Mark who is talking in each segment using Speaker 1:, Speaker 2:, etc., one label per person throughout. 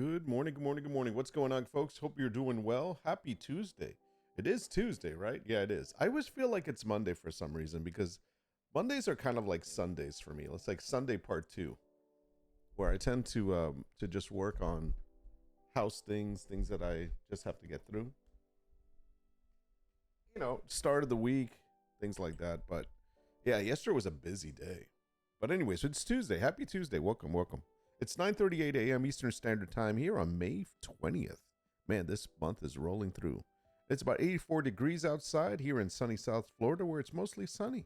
Speaker 1: Good morning, good morning, good morning. What's going on, folks? Hope you're doing well. Happy Tuesday. It is Tuesday, right? Yeah, it is. I always feel like it's Monday for some reason because Mondays are kind of like Sundays for me. It's like Sunday part two, where I tend to just work on house things, things that I just have to get through. Start of the week, things like that. But yeah, yesterday was a busy day. But anyways, it's Tuesday. Happy Tuesday. Welcome, welcome. It's 9:38 a.m. Eastern Standard Time here on May 20th. Man, this month is rolling through. It's about 84 degrees outside here in sunny South Florida, where it's mostly sunny.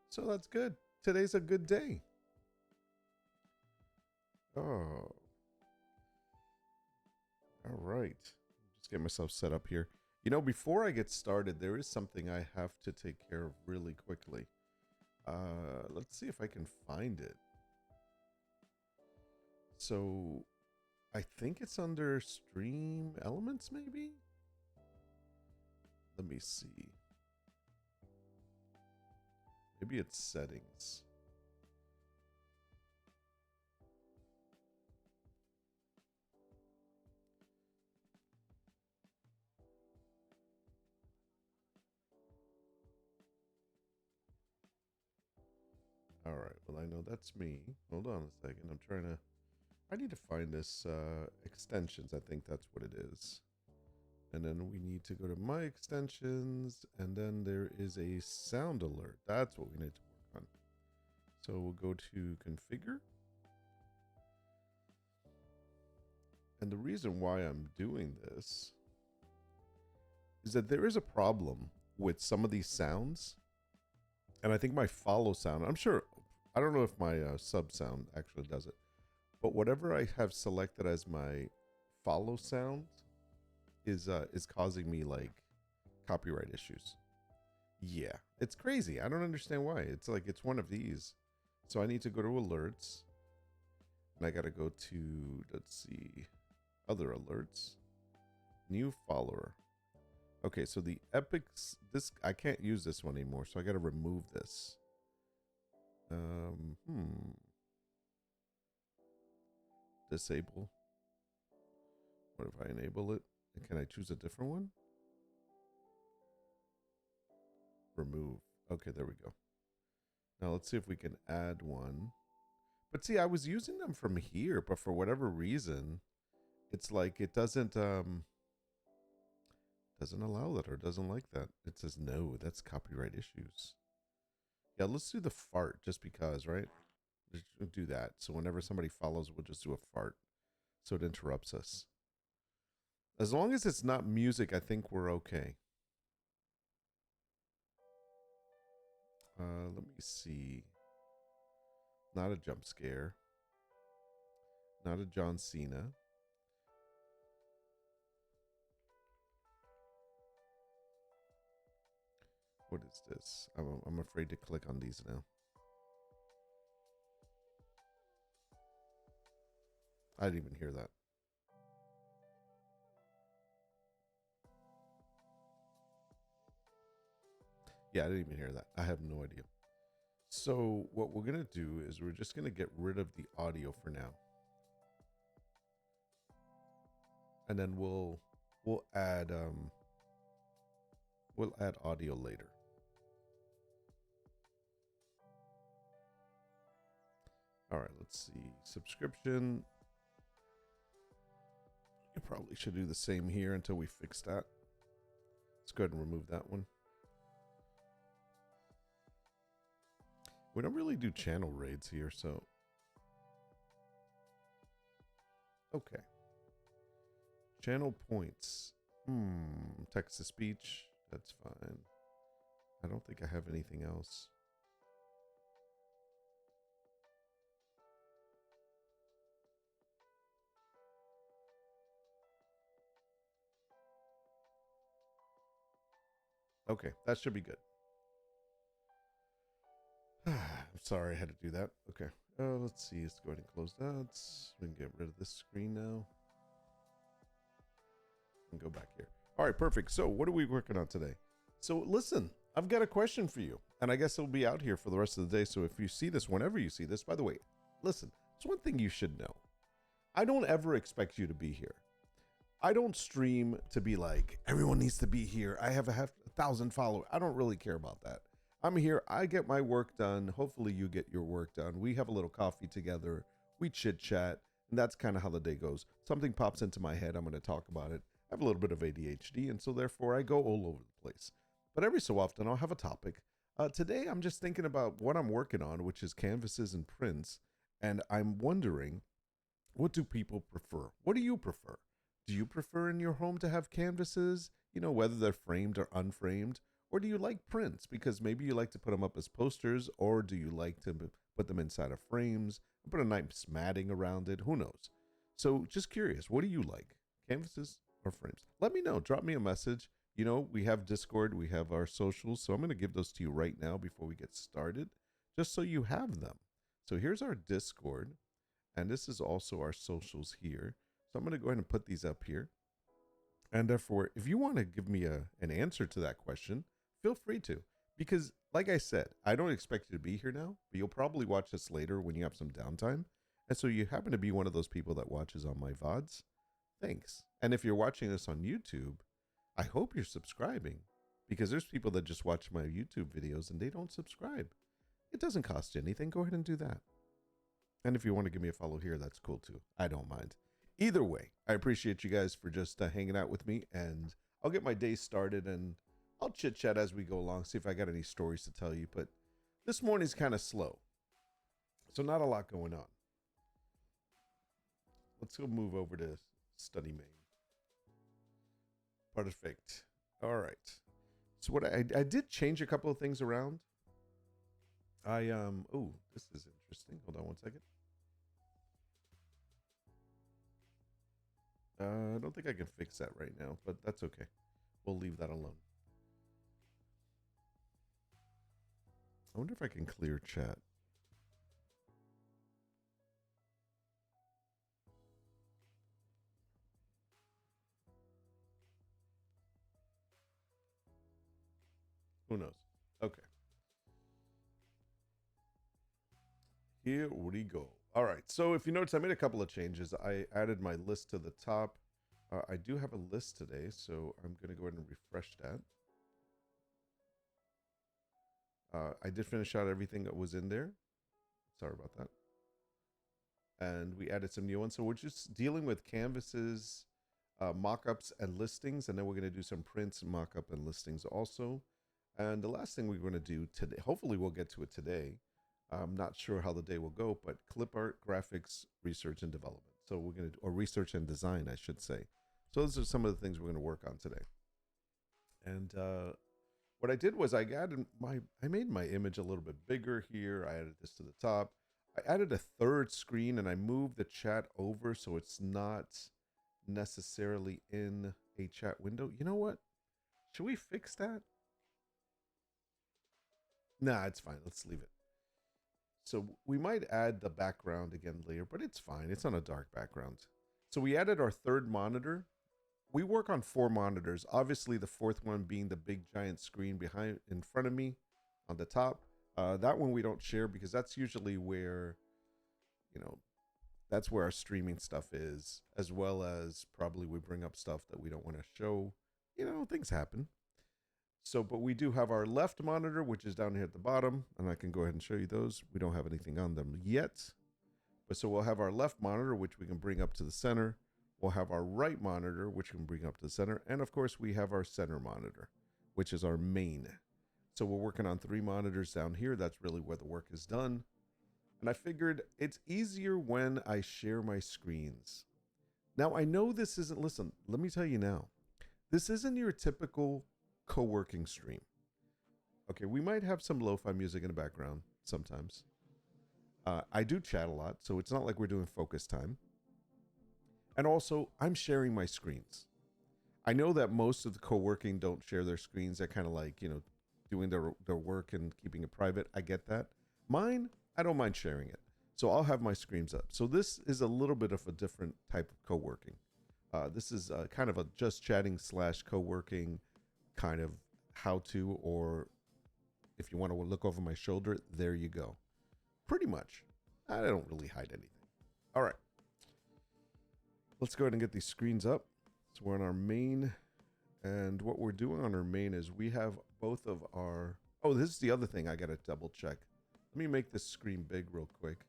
Speaker 1: So that's good. Today's a good day. Oh, all right. Just get myself set up here. Before I get started, there is something I have to take care of really quickly. Let's see if I can find it. So I think it's under Stream Elements, maybe? Let me see. Maybe it's settings. All right. Well, I know that's me. Hold on a second. I need to find this extensions. I think that's what it is. And then we need to go to my extensions. And then there is a sound alert. That's what we need to work on. So we'll go to configure. And the reason why I'm doing this is that there is a problem with some of these sounds. And I think my follow sound, I don't know if my sub sound actually does it. But whatever I have selected as my follow sound is causing me like copyright issues. Yeah, it's crazy. I don't understand why. It's like it's one of these. So I need to go to alerts. And I got to go to, let's see, other alerts. New follower. Okay, so the epics, I can't use this one anymore, so I got to remove this. Disable. What if I enable it? Can I choose a different one? Remove. Okay, there we go. Now let's see if we can add one. But see, I was using them from here, but for whatever reason, it's like it doesn't allow that or doesn't like that. It says no, that's copyright issues. Yeah, let's do the fart just because, right? Just do that. So whenever somebody follows, we'll just do a fart. So it interrupts us. As long as it's not music, I think we're okay. Let me see. Not a jump scare. Not a John Cena. What is this? I'm afraid to click on these now. I didn't even hear that. Yeah, I didn't even hear that. I have no idea. So what we're going to do is we're just going to get rid of the audio for now. And then we'll add audio later. All right, let's see. Subscription. You probably should do the same here until we fix that. Let's go ahead and remove that one. We don't really do channel raids here, so. Okay. Channel points. Text to speech. That's fine. I don't think I have anything else. Okay, that should be good. I'm sorry I had to do that. Okay. Let's see. Let's go ahead and close that. We can get rid of this screen now. And go back here. All right, perfect. So what are we working on today? So listen, I've got a question for you. And I guess it'll be out here for the rest of the day. So if you see this, whenever you see this, by the way, listen, it's one thing you should know. I don't ever expect you to be here. I don't stream to be like, everyone needs to be here. I have 1,000 followers. I don't really care about that. I'm here. I get my work done. Hopefully you get your work done. We have a little coffee together. We chit chat. And that's kind of how the day goes. Something pops into my head. I'm going to talk about it. I have a little bit of ADHD. And so therefore I go all over the place. But every so often I'll have a topic. Today I'm just thinking about what I'm working on, which is canvases and prints. And I'm wondering, what do people prefer? What do you prefer? Do you prefer in your home to have canvases, whether they're framed or unframed? Or do you like prints because maybe you like to put them up as posters, or do you like to put them inside of frames and put a nice matting around it? Who knows? So just curious, what do you like? Canvases or frames? Let me know. Drop me a message. We have Discord, we have our socials. So I'm going to give those to you right now before we get started, just so you have them. So here's our Discord, and this is also our socials here. So I'm going to go ahead and put these up here. And therefore, if you want to give me an answer to that question, feel free to. Because like I said, I don't expect you to be here now, but you'll probably watch this later when you have some downtime. And so you happen to be one of those people that watches on my VODs. Thanks. And if you're watching this on YouTube, I hope you're subscribing, because there's people that just watch my YouTube videos and they don't subscribe. It doesn't cost you anything. Go ahead and do that. And if you want to give me a follow here, that's cool too. I don't mind. Either way, I appreciate you guys for just hanging out with me, and I'll get my day started and I'll chit chat as we go along, see if I got any stories to tell you. But this morning's kind of slow, so not a lot going on. Let's go move over to study main. Perfect. All right. So what I did change a couple of things around. Oh, this is interesting. Hold on one second. I don't think I can fix that right now, but that's okay. We'll leave that alone. I wonder if I can clear chat. Who knows? Okay. Here we go. All right. So if you notice, I made a couple of changes. I added my list to the top. I do have a list today, so I'm going to go ahead and refresh that. I did finish out everything that was in there. Sorry about that. And we added some new ones. So we're just dealing with canvases, mock-ups, and listings. And then we're going to do some prints, mock-up, and listings also. And the last thing we're going to do today, hopefully we'll get to it today. I'm not sure how the day will go, but clip art, graphics, research, and development. So we're going to, or research and design, I should say. So those are some of the things we're going to work on today. And what I did was I made my image a little bit bigger here. I added this to the top. I added a third screen and I moved the chat over so it's not necessarily in a chat window. You know what? Should we fix that? Nah, it's fine. Let's leave it. So we might add the background again later, but it's fine. It's on a dark background. So we added our third monitor. We work on 4 monitors. Obviously, the fourth one being the big giant screen in front of me on the top. That one we don't share because that's usually where, that's where our streaming stuff is, as well as probably we bring up stuff that we don't want to show. Things happen. So, but we do have our left monitor, which is down here at the bottom, and I can go ahead and show you those. We don't have anything on them yet. But so we'll have our left monitor, which we can bring up to the center. We'll have our right monitor, which we can bring up to the center. And of course, we have our center monitor, which is our main. So we're working on 3 monitors down here. That's really where the work is done. And I figured it's easier when I share my screens. Now, I know this isn't, listen, let me tell you now, this isn't your typical co-working stream. Okay, we might have some lo-fi music in the background sometimes. I do chat a lot, so it's not like we're doing focus time. And also, I'm sharing my screens. I know that most of the co-working don't share their screens. They're kind of like, doing their work and keeping it private. I get that. Mine, I don't mind sharing it. So I'll have my screens up. So this is a little bit of a different type of co-working. This is kind of a just chatting / co-working kind of how-to, or if you want to look over my shoulder, there you go. Pretty much. I don't really hide anything. All right. let's go ahead and get these screens up. So we're on our main, and what we're doing on our main is we have both of our, oh, this is the other thing I gotta double check. Let me make this screen big real quick.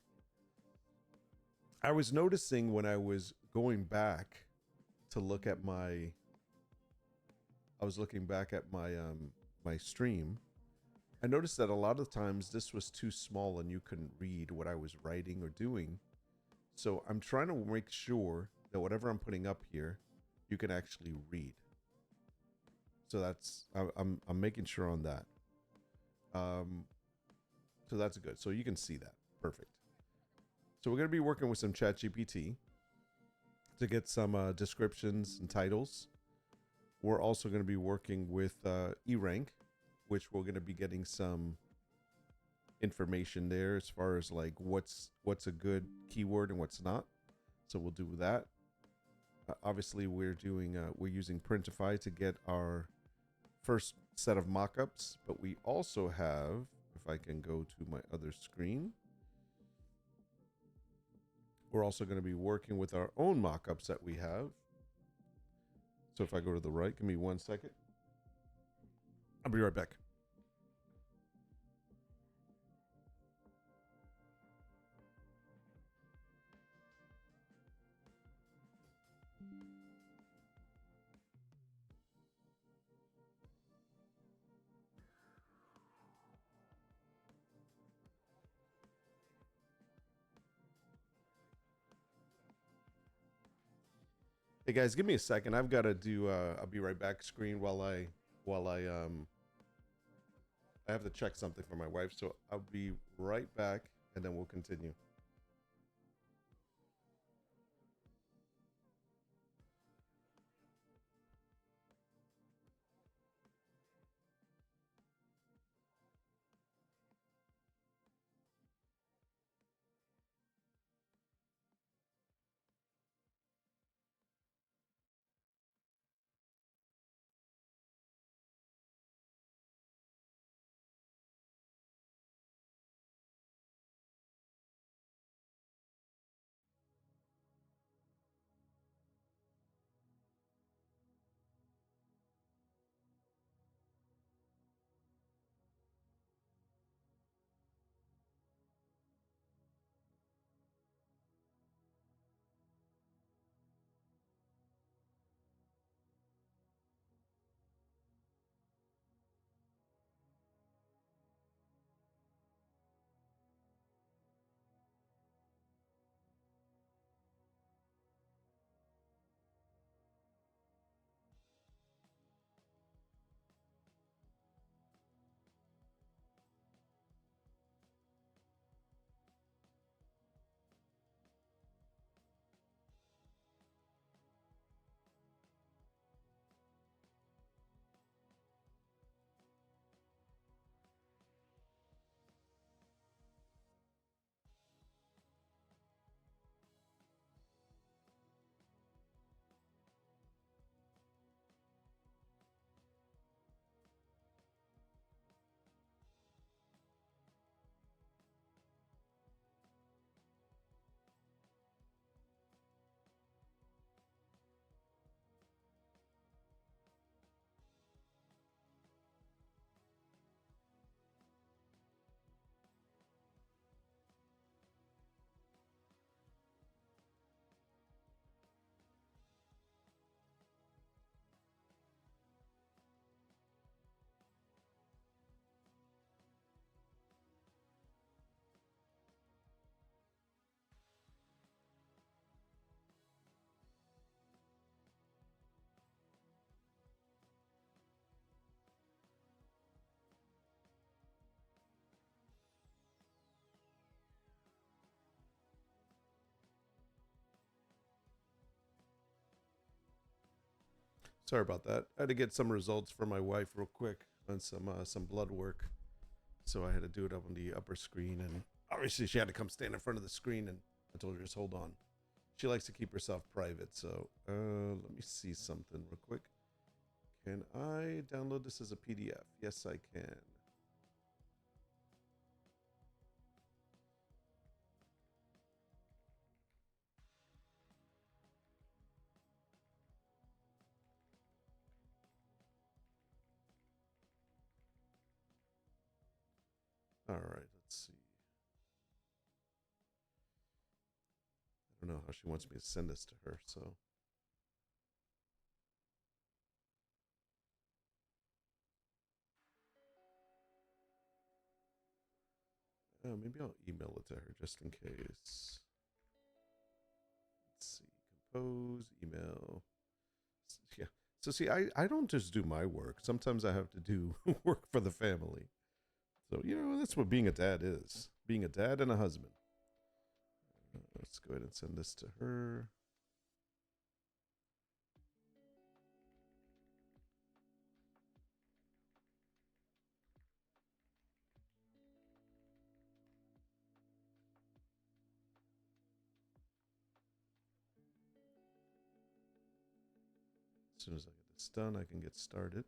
Speaker 1: I was noticing when I was going back to look at my, I was looking back at my my stream, I noticed that a lot of times this was too small and you couldn't read what I was writing or doing. So I'm trying to make sure that whatever I'm putting up here, you can actually read. So that's, I'm making sure on that. So that's good. So you can see that. Perfect. So we're going to be working with some ChatGPT to get some descriptions and titles. We're also going to be working with Erank, which we're going to be getting some information there as far as like what's a good keyword and what's not. So we'll do that. Obviously, we're using Printify to get our first set of mockups, but we also have, if I can go to my other screen, we're also going to be working with our own mockups that we have. So if I go to the right, give me 1 second. I'll be right back. Hey guys, give me a second. I've got to do I'll be right back screen while I I have to check something for my wife. So I'll be right back and then we'll continue. Sorry about that. I had to get some results for my wife real quick on some blood work. So I had to do it up on the upper screen, and obviously she had to come stand in front of the screen, and I told her just hold on. She likes to keep herself private, so let me see something real quick. Can I download this as a PDF? Yes, I can. All right, let's see. I don't know how she wants me to send this to her, so. Maybe I'll email it to her just in case. Let's see. Compose, email. Yeah. So see, I don't just do my work. Sometimes I have to do work for the family. So, that's what being a dad is. Being a dad and a husband. Let's go ahead and send this to her. As soon as I get this done, I can get started.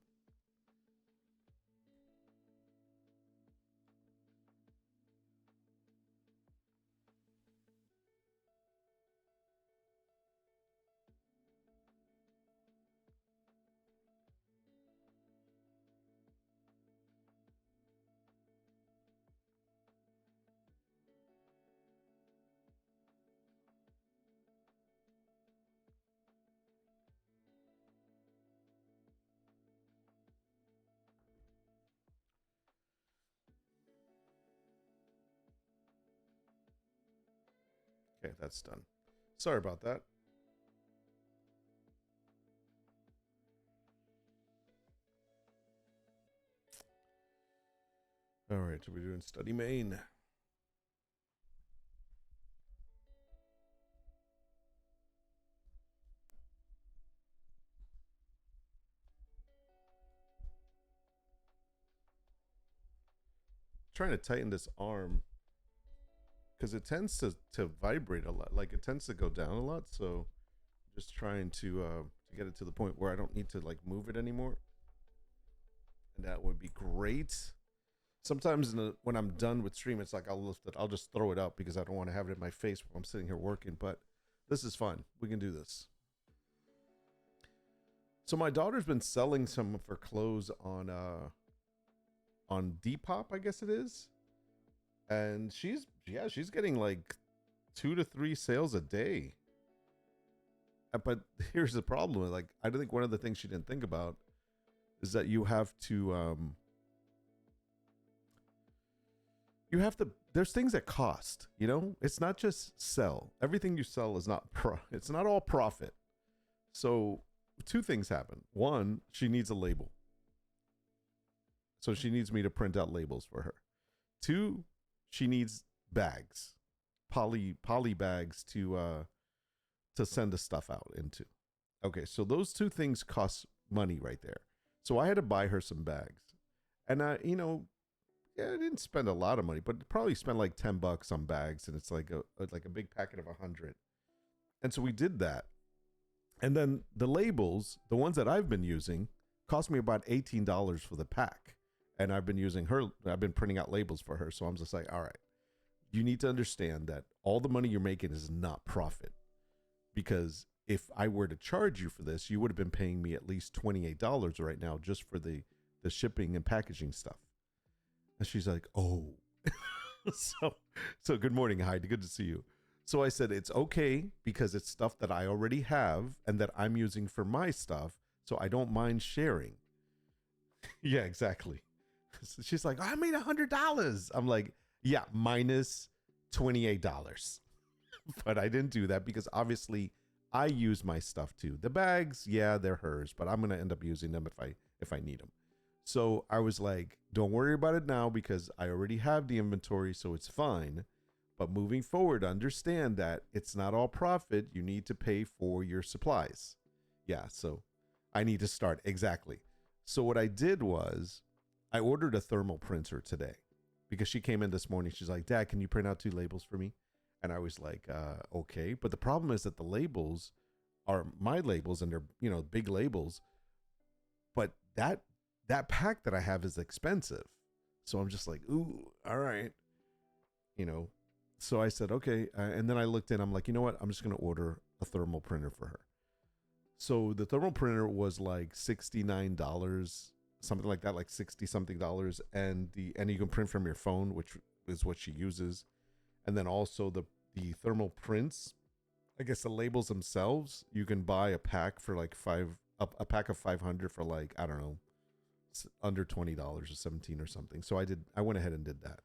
Speaker 1: Okay, that's done. Sorry about that. All right, so we're doing study main. Trying to tighten this arm because it tends to vibrate a lot. Like it tends to go down a lot. So just trying to get it to the point where I don't need to like move it anymore. And that would be great. Sometimes when I'm done with stream, it's like I'll lift it. I'll just throw it up because I don't want to have it in my face while I'm sitting here working. But this is fine. We can do this. So my daughter's been selling some of her clothes on Depop, I guess it is. And she's getting like 2 to 3 sales a day. But here's the problem. Like, I think one of the things she didn't think about is that you have to there's things that cost, it's not just sell. Everything you sell is not it's not all profit. So 2 things happen. One, she needs a label. So she needs me to print out labels for her. 2, she needs bags, poly bags to send the stuff out into. Okay, so those 2 things cost money right there. So I had to buy her some bags. And I didn't spend a lot of money, but probably spent like $10 on bags, and it's like a big packet of 100. And so we did that. And then the labels, the ones that I've been using, cost me about $18 for the pack. And I've been printing out labels for her. So I'm just like, all right, you need to understand that all the money you're making is not profit. Because if I were to charge you for this, you would have been paying me at least $28 right now just for the shipping and packaging stuff. And she's like, oh. So good morning, Heidi. Good to see you. So I said, it's okay because it's stuff that I already have and that I'm using for my stuff. So I don't mind sharing. Yeah, exactly. She's like, I made $100. I'm like, yeah, minus $28. But I didn't do that because obviously I use my stuff too. The bags, yeah, they're hers, but I'm going to end up using them if I need them. So I was like, don't worry about it now because I already have the inventory, so it's fine. But moving forward, understand that it's not all profit. You need to pay for your supplies. Yeah, so I need to start. Exactly. So what I did was I ordered a thermal printer today because she came in this morning. She's like, Dad, can you print out 2 labels for me? And I was like, okay. But the problem is that the labels are my labels and they're, big labels. But that pack that I have is expensive. So I'm just like, ooh, all right. So I said, okay. And then I looked in, I'm like, you know what? I'm just going to order a thermal printer for her. So the thermal printer was like $69 something like that, like 60 something dollars, and you can print from your phone, which is what she uses. And then also the thermal prints, I guess the labels themselves, you can buy a pack for like a pack of 500 for like, I don't know, under $20 or 17 or something. So I went ahead and did that.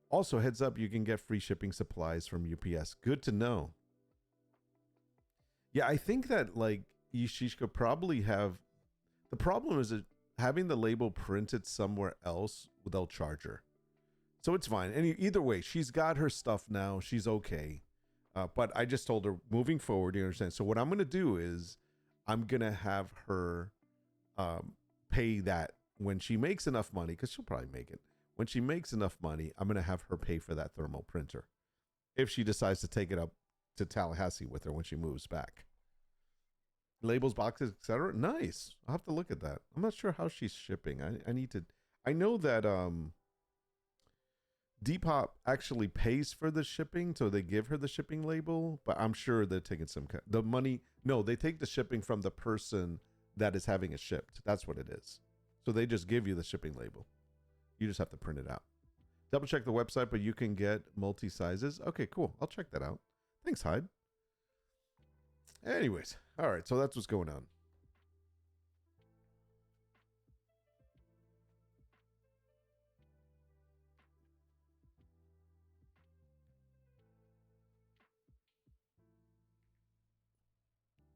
Speaker 1: Also, heads up, you can get free shipping supplies from UPS. Good to know. Yeah, I think that like she could probably have, the problem is that having the label printed somewhere else, they'll charge her. So it's fine. And either way, she's got her stuff now. She's okay. But I just told her moving forward, you understand? So what I'm going to do is I'm going to have her pay that when she makes enough money, because she'll probably make it. When she makes enough money, I'm going to have her pay for that thermal printer if she decides to take it up to Tallahassee with her when she moves back. Labels, boxes, etc. Nice. I'll have to look at that. I'm not sure how she's shipping. I need to. I know that Depop actually pays for the shipping, so they give her the shipping label, but I'm sure they're taking the money. No, they take the shipping from the person that is having it shipped. That's what it is. So they just give you the shipping label. You just have to print it out. Double check the website, but you can get multi sizes. Okay, cool. I'll check that out. Thanks, Hyde. Anyways, all right. So that's what's going on.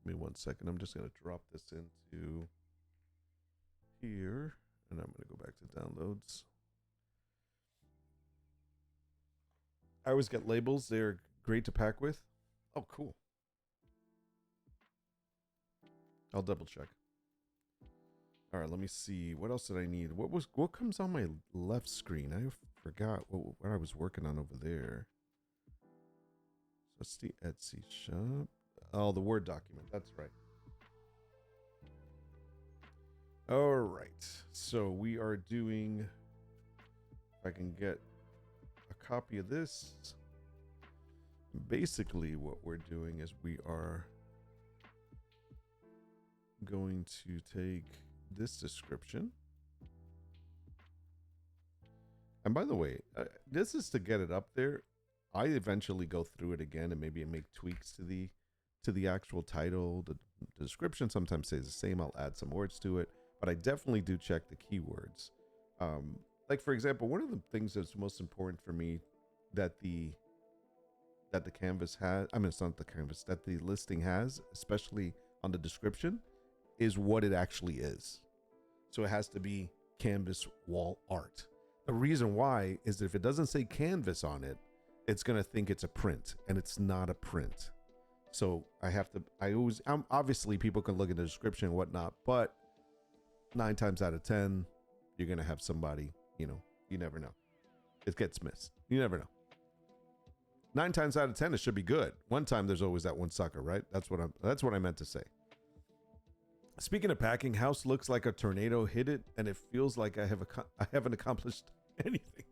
Speaker 1: Give me 1 second. I'm just going to drop this into here, and I'm going to go back to downloads. I always get labels. They're great to pack with. Oh, cool. I'll double check. All right, let me see. What else did I need? What comes on my left screen? I forgot what I was working on over there. So it's the Etsy shop. Oh, the Word document. That's right. All right. So we are doing, if I can get a copy of this. Basically, what we're doing is we are going to take this description. And by the way, this is to get it up there. I eventually go through it again and maybe make tweaks to the actual title. The description sometimes stays the same. I'll add some words to it, but I definitely do check the keywords. Like for example, one of the things that's most important for me that the canvas has, I mean, it's not the canvas, that the listing has, especially on the description, is what it actually is. So it has to be canvas wall art. The reason why is that if it doesn't say canvas on it, it's going to think it's a print, and it's not a print. So obviously people can look at the description and whatnot, but 9 times out of 10, you're going to have somebody, you never know. It gets missed. You never know. 9 times out of 10, it should be good. One time there's always that one sucker, right? That's what I meant to say. Speaking of packing, house looks like a tornado hit it, and it feels like I haven't accomplished anything.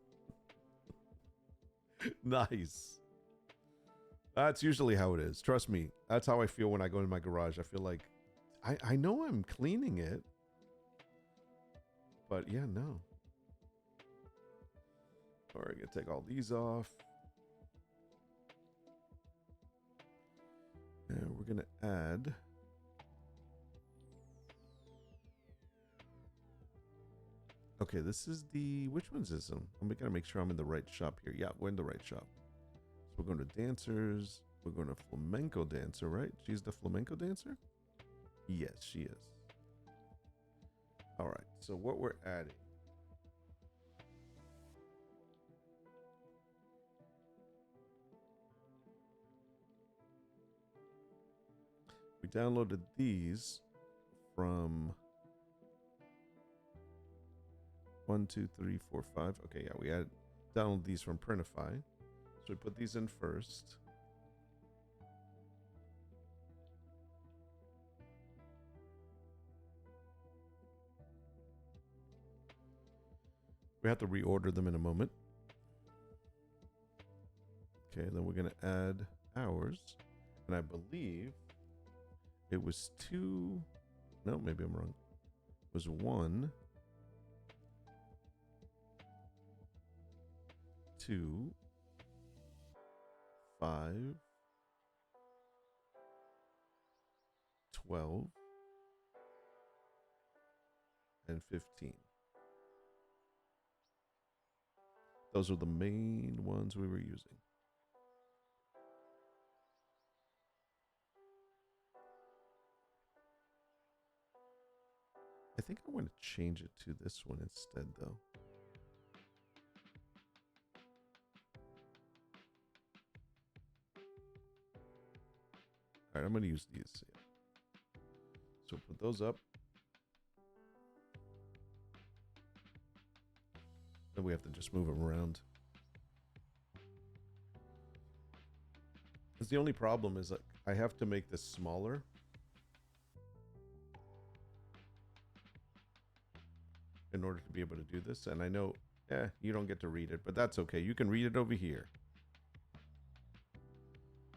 Speaker 1: Nice. That's usually how it is. Trust me. That's how I feel when I go in my garage. I feel like I know I'm cleaning it, but yeah, no. All right, gonna take all these off. And we're gonna add. Okay, this is which one's this? I'm gonna make sure I'm in the right shop here. Yeah, we're in the right shop. So we're going to dancers. We're going to flamenco dancer, right? She's the flamenco dancer? Yes, she is. All right, so what we're adding. We downloaded these from 1, 2, 3, 4, 5. Okay, yeah, we download these from Printify. So we put these in first. We have to reorder them in a moment. Okay, then we're going to add ours. And I believe it was 2. No, maybe I'm wrong. It was 1, 2, 5, 12, and 15. Those are the main ones we were using. I think I want to change it to this one instead, though. All right, I'm going to use these. Yeah. So put those up. Then we have to just move them around. Because the only problem is that I have to make this smaller. In order to be able to do this. And I know, you don't get to read it, but that's okay. You can read it over here.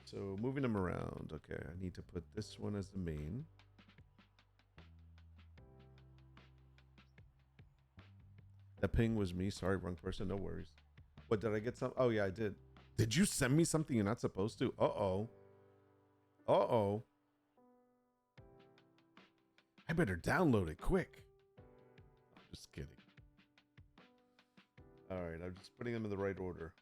Speaker 1: So moving them around. Okay, I need to put this one as the main. That ping was me. Sorry, wrong person. No worries. What, did I get some? Oh, yeah, I did. Did you send me something you're not supposed to? Uh-oh. Uh-oh. I better download it quick. Just kidding. All right, I'm just putting them in the right order.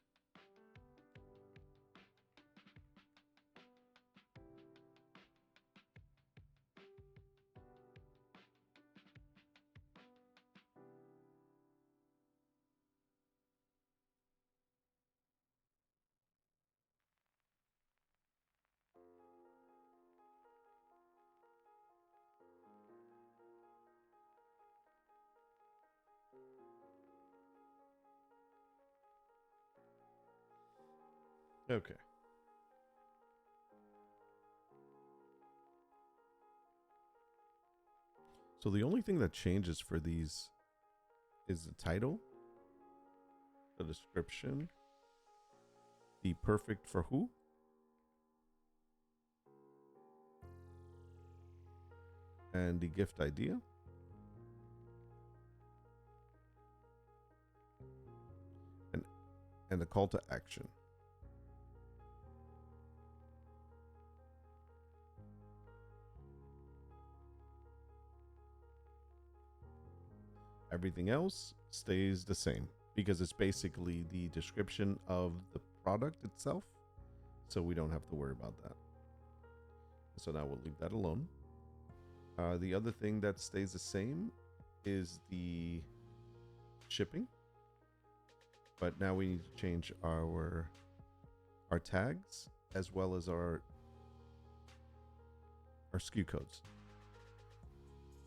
Speaker 1: Okay. So the only thing that changes for these is the title, the description, the perfect for who, and the gift idea. And the call to action. Everything else stays the same because it's basically the description of the product itself. So we don't have to worry about that. So now we'll leave that alone. The other thing that stays the same is the shipping. But now we need to change our tags as well as our SKU codes.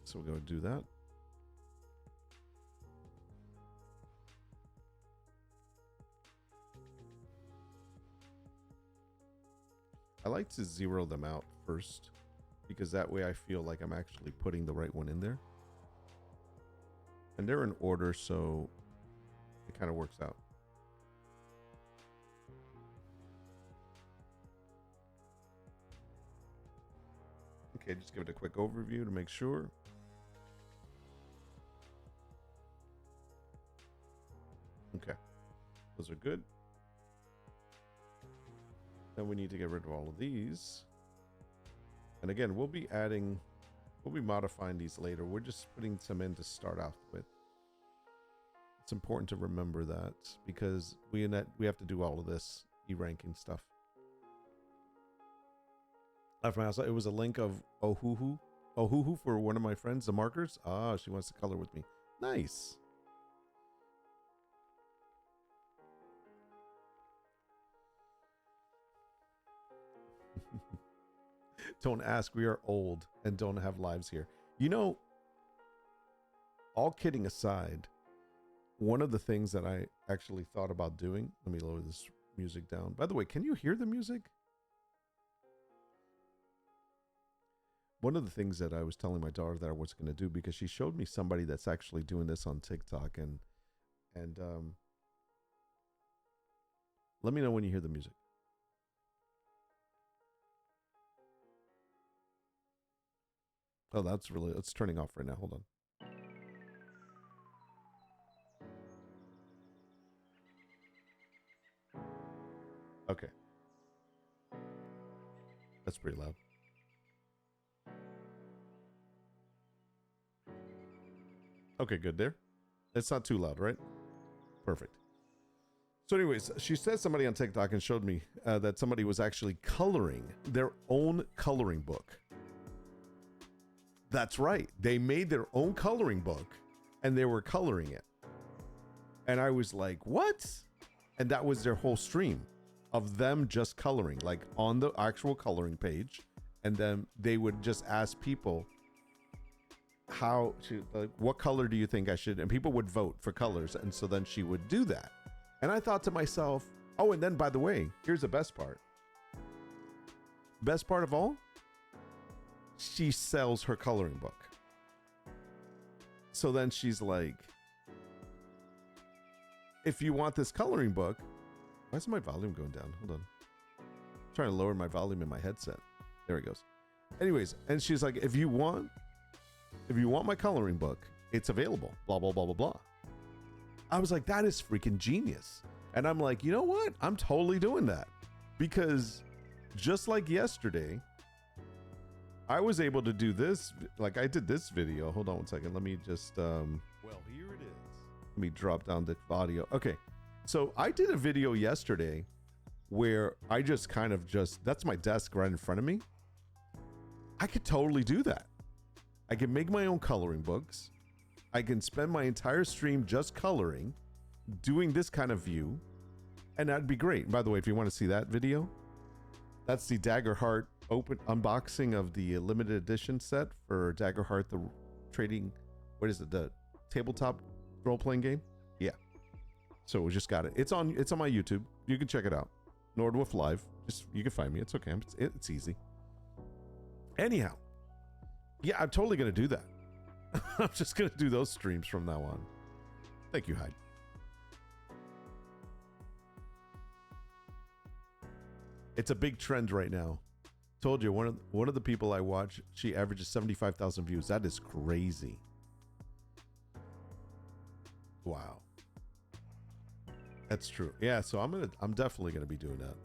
Speaker 1: So we're going to do that. I like to zero them out first because that way I feel like I'm actually putting the right one in there. And they're in order, so it kind of works out. Okay, just give it a quick overview to make sure. Okay, those are good. Then we need to get rid of all of these. And again, we'll be modifying these later. We're just putting some in to start off with. It's important to remember that because we have to do all of this e-ranking stuff. I found out it was a link of Ohuhu for one of my friends, the markers. Ah, she wants to color with me. Nice. Don't ask. We are old and don't have lives here. You know, all kidding aside, one of the things that I actually thought about doing, let me lower this music down. By the way, can you hear the music? One of the things that I was telling my daughter that I was going to do, because she showed me somebody that's actually doing this on TikTok, and let me know when you hear the music. Oh, that's really, it's turning off right now. Hold on. Okay. That's pretty loud. Okay, good there. It's not too loud, right? Perfect. So anyways, she said somebody on TikTok and showed me that somebody was actually coloring their own coloring book. That's right. They made their own coloring book and they were coloring it. And I was like, what? And that was their whole stream of them just coloring, like on the actual coloring page. And then they would just ask people how to, like, what color do you think I should? And people would vote for colors. And so then she would do that. And I thought to myself, oh, and then by the way, here's the best part. Best part of all, she sells her coloring book. So then she's like, if you want this coloring book, why is my volume going down? Hold on. I'm trying to lower my volume in my headset. There it goes. Anyways, and she's like, if you want my coloring book, it's available. Blah, blah, blah, blah, blah. I was like, that is freaking genius. And I'm like, you know what? I'm totally doing that. Because just like yesterday, I was able to do this. Like I did this video. Hold on one second. Let me just, well, here it is. Let me drop down the audio. Okay. So I did a video yesterday where I just kind of that's my desk right in front of me. I could totally do that. I can make my own coloring books. I can spend my entire stream just coloring, doing this kind of view, and that'd be great. By the way, if you want to see that video, that's the Daggerheart open unboxing of the limited edition set for Daggerheart, the trading, what is it, the tabletop role-playing game? Yeah. So we just got it. It's on my YouTube. You can check it out. Nordwolf Live. Just, you can find me. It's okay. It's easy. Anyhow, yeah, I'm totally gonna do that. I'm just gonna do those streams from now on. Thank you, Hyde. It's a big trend right now. Told you, one of the people I watch, she averages 75,000 views. That is crazy. Wow. That's true. Yeah, so I'm definitely gonna be doing that.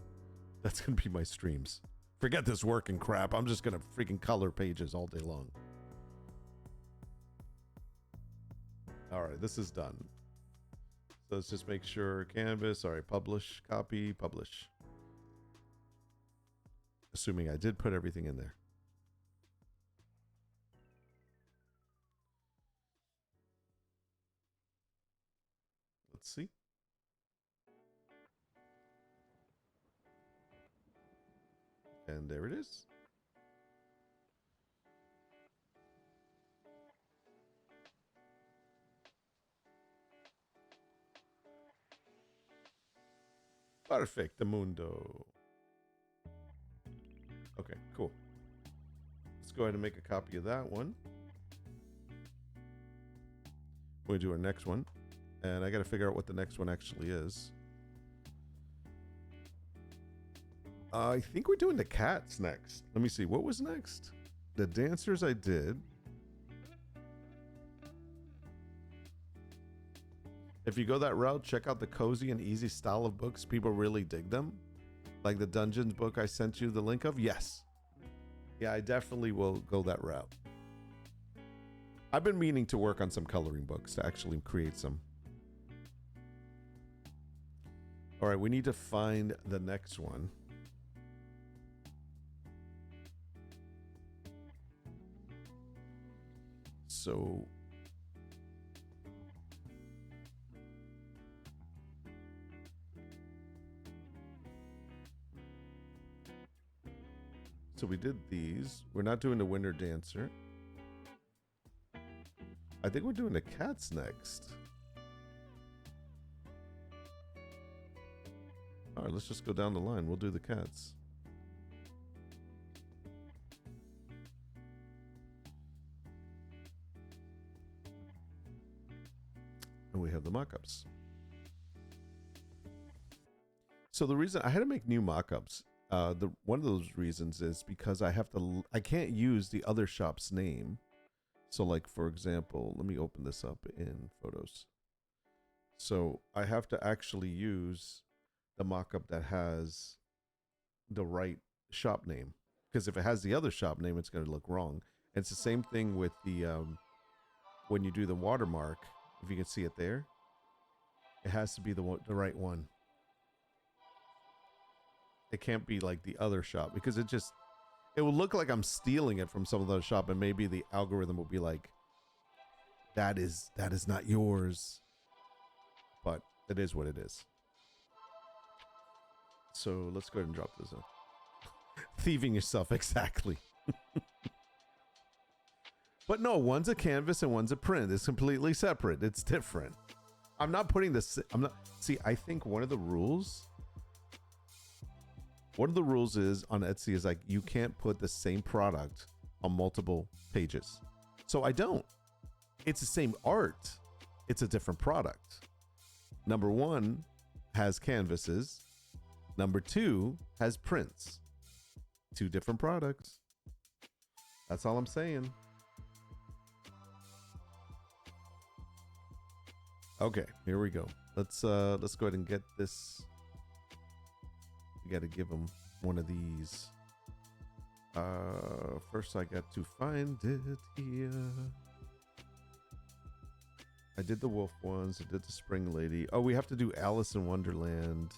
Speaker 1: That's gonna be my streams. Forget this working crap. I'm just gonna freaking color pages all day long. All right, this is done. So let's just make sure canvas. All right, publish, copy, publish. Assuming I did put everything in there. Let's see. And there it is. Perfecto mundo. Okay, cool. Let's go ahead and make a copy of that one. We'll do our next one. And I got to figure out what the next one actually is. I think we're doing the cats next. Let me see. What was next? The dancers I did. If you go that route, check out the cozy and easy style of books. People really dig them. Like the Dungeons book I sent you the link of. Yes. Yeah, I definitely will go that route. I've been meaning to work on some coloring books to actually create some. All right, we need to find the next one. So we did these. We're not doing the Winter Dancer. I think we're doing the cats next. All right, let's just go down the line. We'll do the cats. And we have the mock-ups. So the reason I had to make new mock-ups The one of those reasons is because I can't use the other shop's name. So like, for example, let me open this up in Photos. So I have to actually use the mockup that has the right shop name, because if it has the other shop name, it's going to look wrong. And it's the same thing with the when you do the watermark. If you can see it there, it has to be the right one. It can't be like the other shop, because it will look like I'm stealing it from some other shop, and maybe the algorithm will be like, that is not yours. But it is what it is. So let's go ahead and drop this in. Thieving yourself, exactly. But no, one's a canvas and one's a print. It's completely separate. It's different. I'm not putting this. See, I think one of the rules is on Etsy is like, you can't put the same product on multiple pages. So I don't. It's the same art. It's a different product. Number one has canvases. Number two has prints. Two different products. That's all I'm saying. Okay, here we go. Let's go ahead and get this. We got to give him one of these. First I got to find it here. I did the wolf ones. I did the spring lady. Oh, we have to do Alice in Wonderland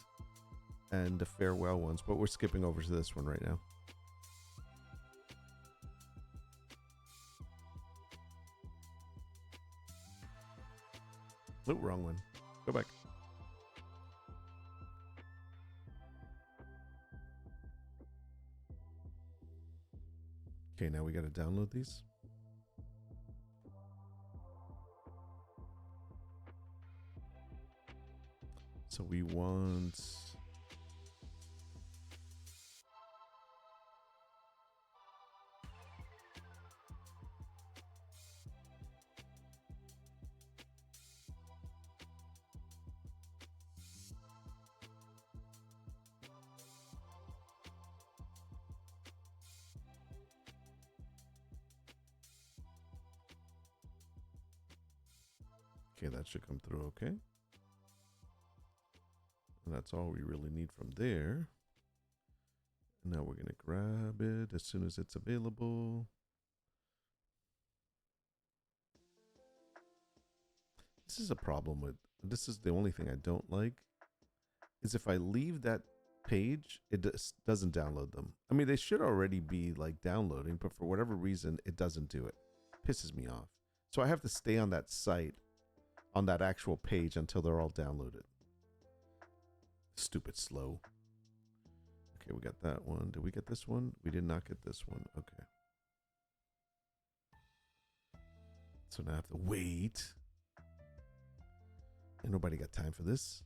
Speaker 1: and the farewell ones, but we're skipping over to this one right now. Oh, wrong one. Go back. Okay, now we got to download these. So we want... Okay, that should come through okay. And that's all we really need from there. And now we're going to grab it as soon as it's available. This is a problem with, this is the only thing I don't like, is if I leave that page, it doesn't download them. I mean, they should already be like downloading, but for whatever reason, it doesn't do it. Pisses me off. So I have to stay on that site, on that actual page, until they're all downloaded. Stupid slow. Okay, we got that one. Did we get this one? We did not get this one. Okay. So now I have to wait. Ain't nobody got time for this.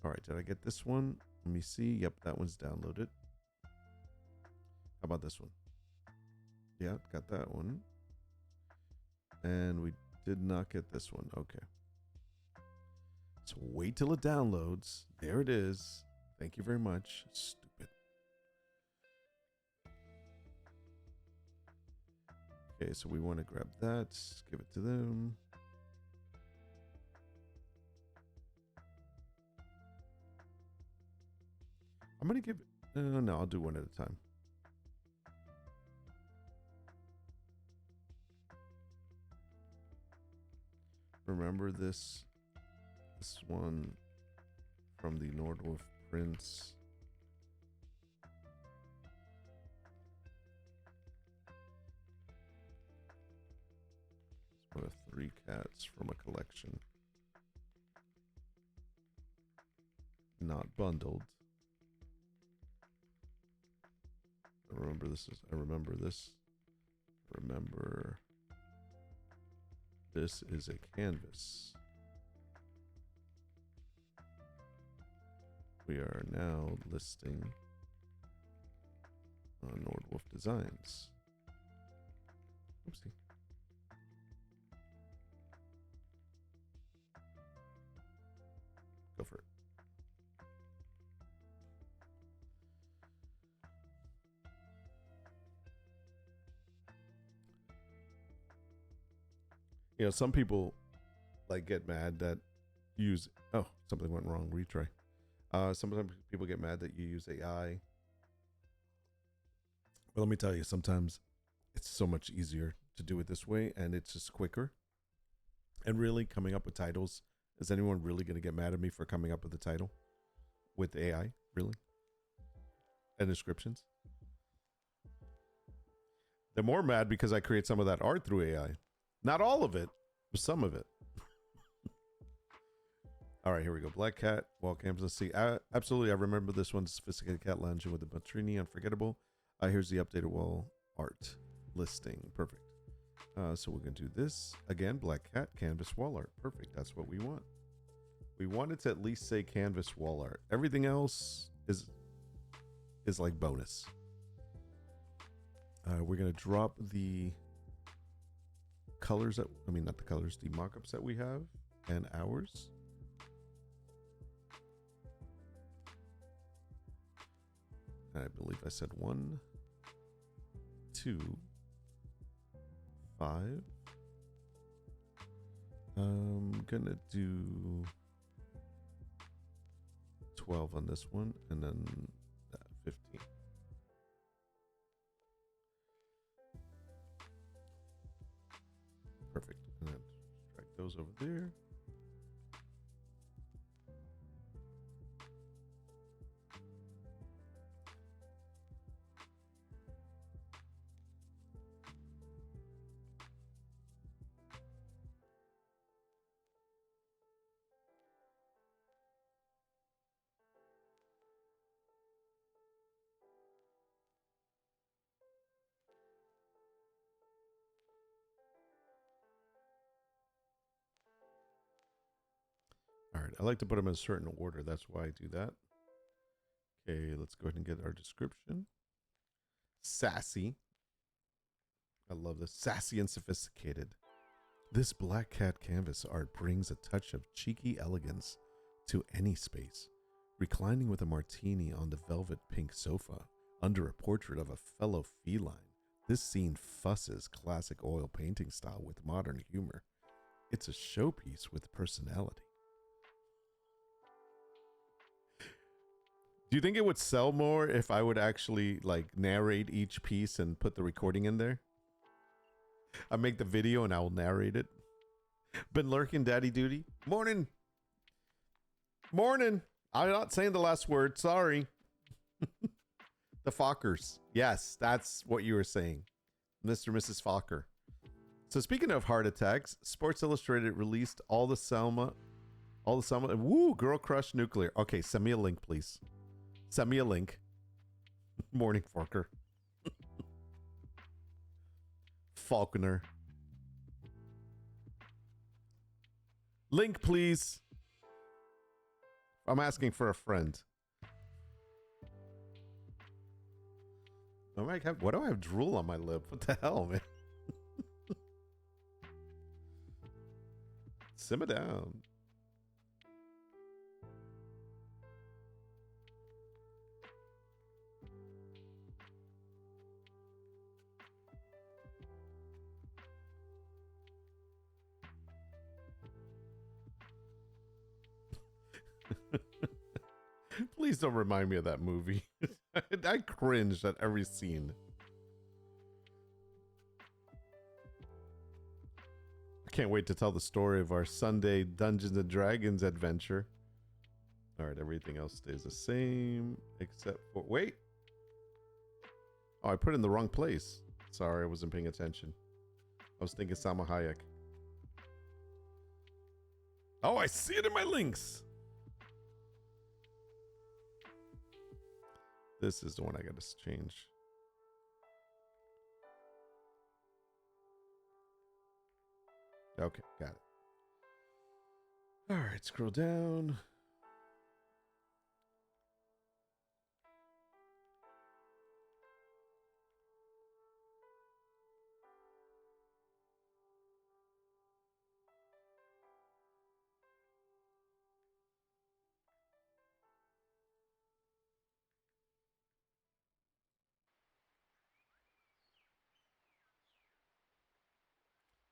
Speaker 1: All right, did I get this one? Let me see. Yep, that one's downloaded. How about this one? Yeah, got that one. And we did not get this one. Okay. So wait till it downloads. There it is. Thank you very much. Stupid. Okay, so we want to grab that. Give it to them. I'm going to give it... no, I'll do one at a time. Remember this one from the Nordwolf Prince. It's one of 3 cats from a collection. Not bundled. I remember this. Remember this is a canvas. We are now listing Nordwolf Designs. Oopsie. Go for it. You know, some people like get mad that use, oh, something went wrong, retry. Sometimes people get mad that you use AI. But let me tell you, sometimes it's so much easier to do it this way, and it's just quicker. And really, coming up with titles, is anyone really going to get mad at me for coming up with a title with AI? Really? And descriptions? They're more mad because I create some of that art through AI. Not all of it, but some of it. All right, here we go. Black Cat, wall cams. Let's see. Absolutely, I remember this one. Sophisticated cat lounging with the Matrini, unforgettable. Here's the updated wall art listing. Perfect. So we're going to do this. Again, Black Cat, canvas wall art. Perfect. That's what we want. We want it to at least say canvas wall art. Everything else is like bonus. We're going to drop the colors that, I mean, not the colors, the mockups that we have and ours. I believe I said 1, 2, 5. I'm gonna do 12 on this one, and then 15. Perfect. And then drag those over there. All right, I like to put them in a certain order. That's why I do that. Okay, let's go ahead and get our description. Sassy. I love this. Sassy and sophisticated. This Black Cat canvas art brings a touch of cheeky elegance to any space. Reclining with a martini on the velvet pink sofa under a portrait of a fellow feline, this scene fusses classic oil painting style with modern humor. It's a showpiece with personality. Do you think it would sell more if I would actually like narrate each piece and put the recording in there? I make the video and I will narrate it. Been lurking, Daddy Duty. Morning. Morning. I'm not saying the last word. Sorry. The Fockers. Yes, that's what you were saying. Mr. and Mrs. Fokker. So speaking of heart attacks, Sports Illustrated released all the Selma. Woo, Girl Crush Nuclear. Okay, send me a link, please. Send me a link. Morning, Fokker. Faulkner. Link, please. I'm asking for a friend. What do I have drool on my lip? What the hell, man? Simmer down. Please don't remind me of that movie. I cringed at every scene. I can't wait to tell the story of our Sunday Dungeons and Dragons adventure. All right, everything else stays the same except for... Wait. Oh, I put it in the wrong place. Sorry, I wasn't paying attention. I was thinking Salma Hayek. Oh, I see it in my links. This is the one I got to change. Okay, got it. All right, scroll down.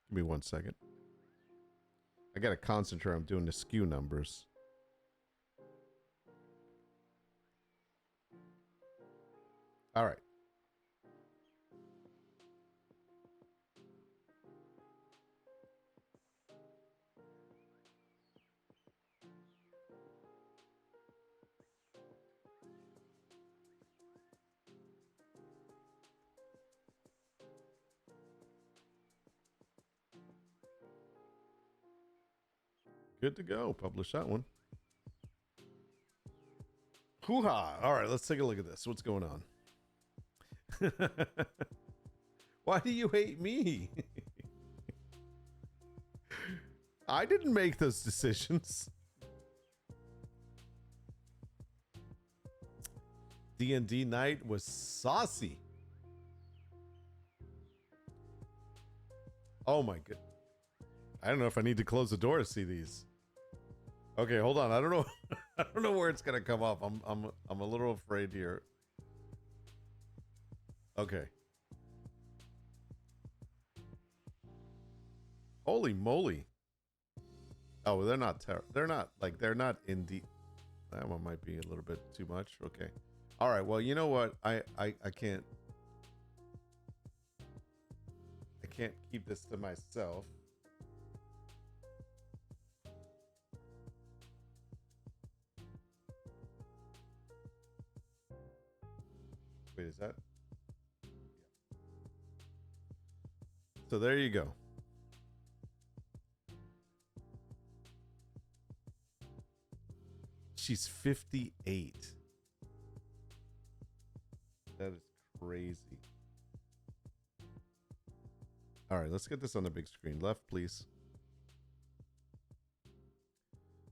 Speaker 1: Give me 1 second. I gotta concentrate on doing the skew numbers. All right. Good to go. Publish that one. Hoo-ha. All right, let's take a look at this. What's going on? Why do you hate me? I didn't make those decisions. D&D night was saucy. Oh my god. I don't know if I need to close the door to see these. Okay, hold on. I don't know. I don't know where it's gonna come up. I'm a little afraid here. Okay. Holy moly. Oh, they're not they're not indie. That one might be a little bit too much. Okay. All right. Well, you know what? I can't keep this to myself. Wait, is that? Yeah. So there you go. She's 58. That is crazy. All right, let's get this on the big screen. Left, please.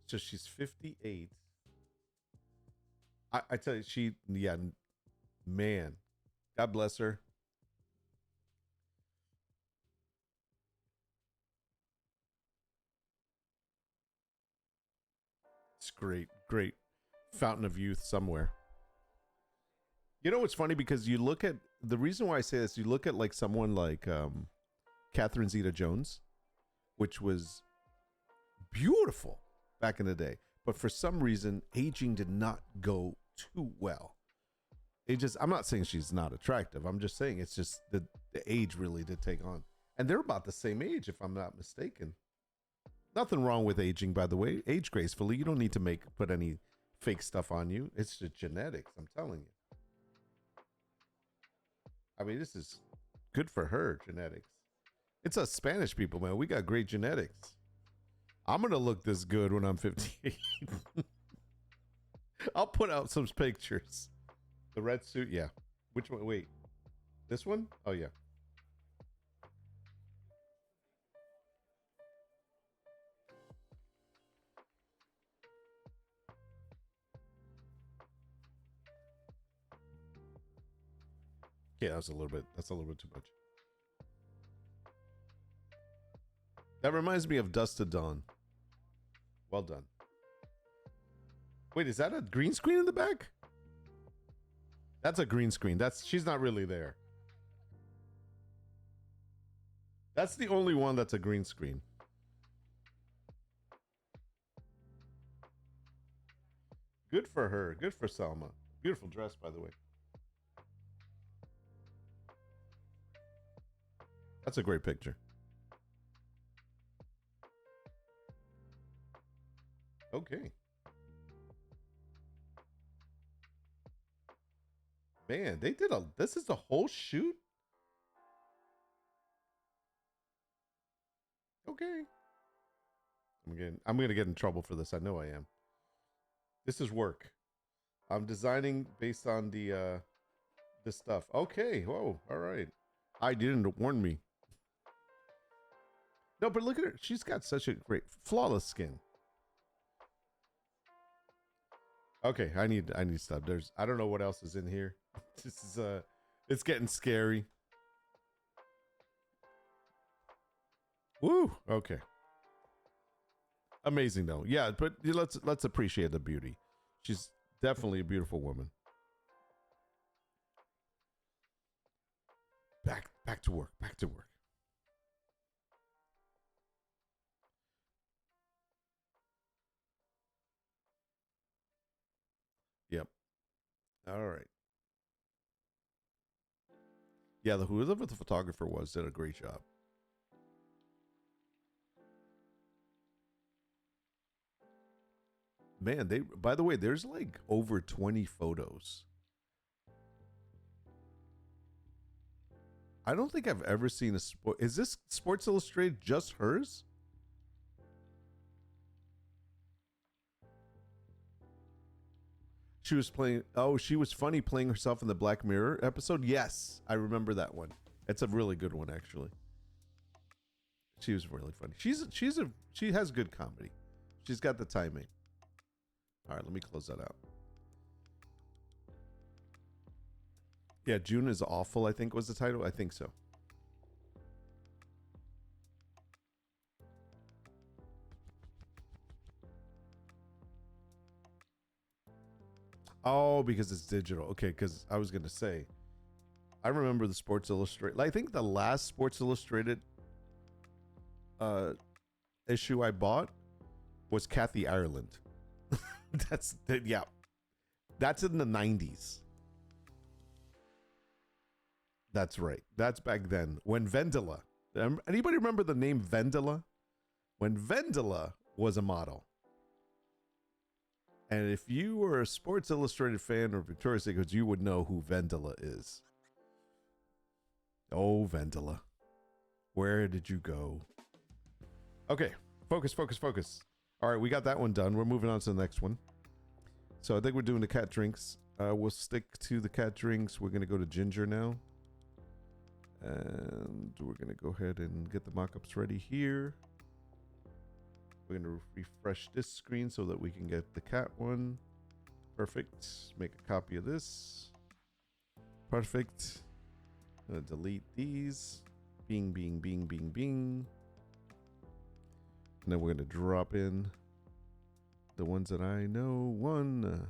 Speaker 1: So she's 58. I tell you, yeah, man, God bless her. It's great, great fountain of youth somewhere. You know what's funny? Because you look at the reason why I say this, you look at like someone like Catherine Zeta-Jones, which was beautiful back in the day, but for some reason, aging did not go too well. I'm not saying she's not attractive. I'm just saying it's just the age really did take on. And they're about the same age, if I'm not mistaken. Nothing wrong with aging, by the way. Age gracefully. You don't need to put any fake stuff on you. It's just genetics, I'm telling you. I mean, this is good for her, genetics. It's us Spanish people, man. We got great genetics. I'm going to look this good when I'm 58. I'll put out some pictures. The red suit, yeah. Which one? Wait. This one? Oh, yeah. Yeah, that's a little bit too much. That reminds me of Dust to Dawn. Well done. Wait, is that a green screen in the back? That's a green screen. She's not really there. That's the only one that's a green screen. Good for her. Good for Selma. Beautiful dress, by the way. That's a great picture. Okay. Man, this is a whole shoot? Okay. I'm gonna get in trouble for this. I know I am. This is work. I'm designing based on the this stuff. Okay. Whoa. All right. I didn't warn me. No, but look at her. She's got such a great, flawless skin. Okay, I need stuff. I don't know what else is in here. This is it's getting scary. Woo. Okay. Amazing though. Yeah, but let's appreciate the beauty. She's definitely a beautiful woman. Back to work. Back to work. All right. Yeah, whoever the photographer was did a great job. Man, they by the way, there's like over 20 photos. I don't think I've ever seen a sport. Is this Sports Illustrated just hers? She was playing. Oh, she was funny playing herself in the Black Mirror episode. Yes, I remember that one. It's a really good one, actually. She was really funny. She has good comedy. She's got the timing. All right, let me close that out. Yeah, June is awful, I think was the title. I think so. Oh, because it's digital. Okay, because I was gonna say, I remember the Sports Illustrated. I think the last Sports Illustrated uh issue I bought was Kathy Ireland. Yeah. That's in the 90s. That's right. That's back then when Vendela. Anybody remember the name Vendela? When Vendela was a model. And if you were a Sports Illustrated fan or Victoria's Secret, you would know who Vendela is. Oh, Vendela. Where did you go? Okay. Focus, focus, focus. All right, we got that one done. We're moving on to the next one. So I think we're doing the cat drinks. We'll stick to the cat drinks. We're going to go to ginger now. And we're going to go ahead and get the mock-ups ready here. We're going to refresh this screen so that we can get the cat one. Perfect. Make a copy of this. Perfect. I'm going to delete these. Bing, bing, bing, bing, bing. And then we're going to drop in the ones that I know. 1,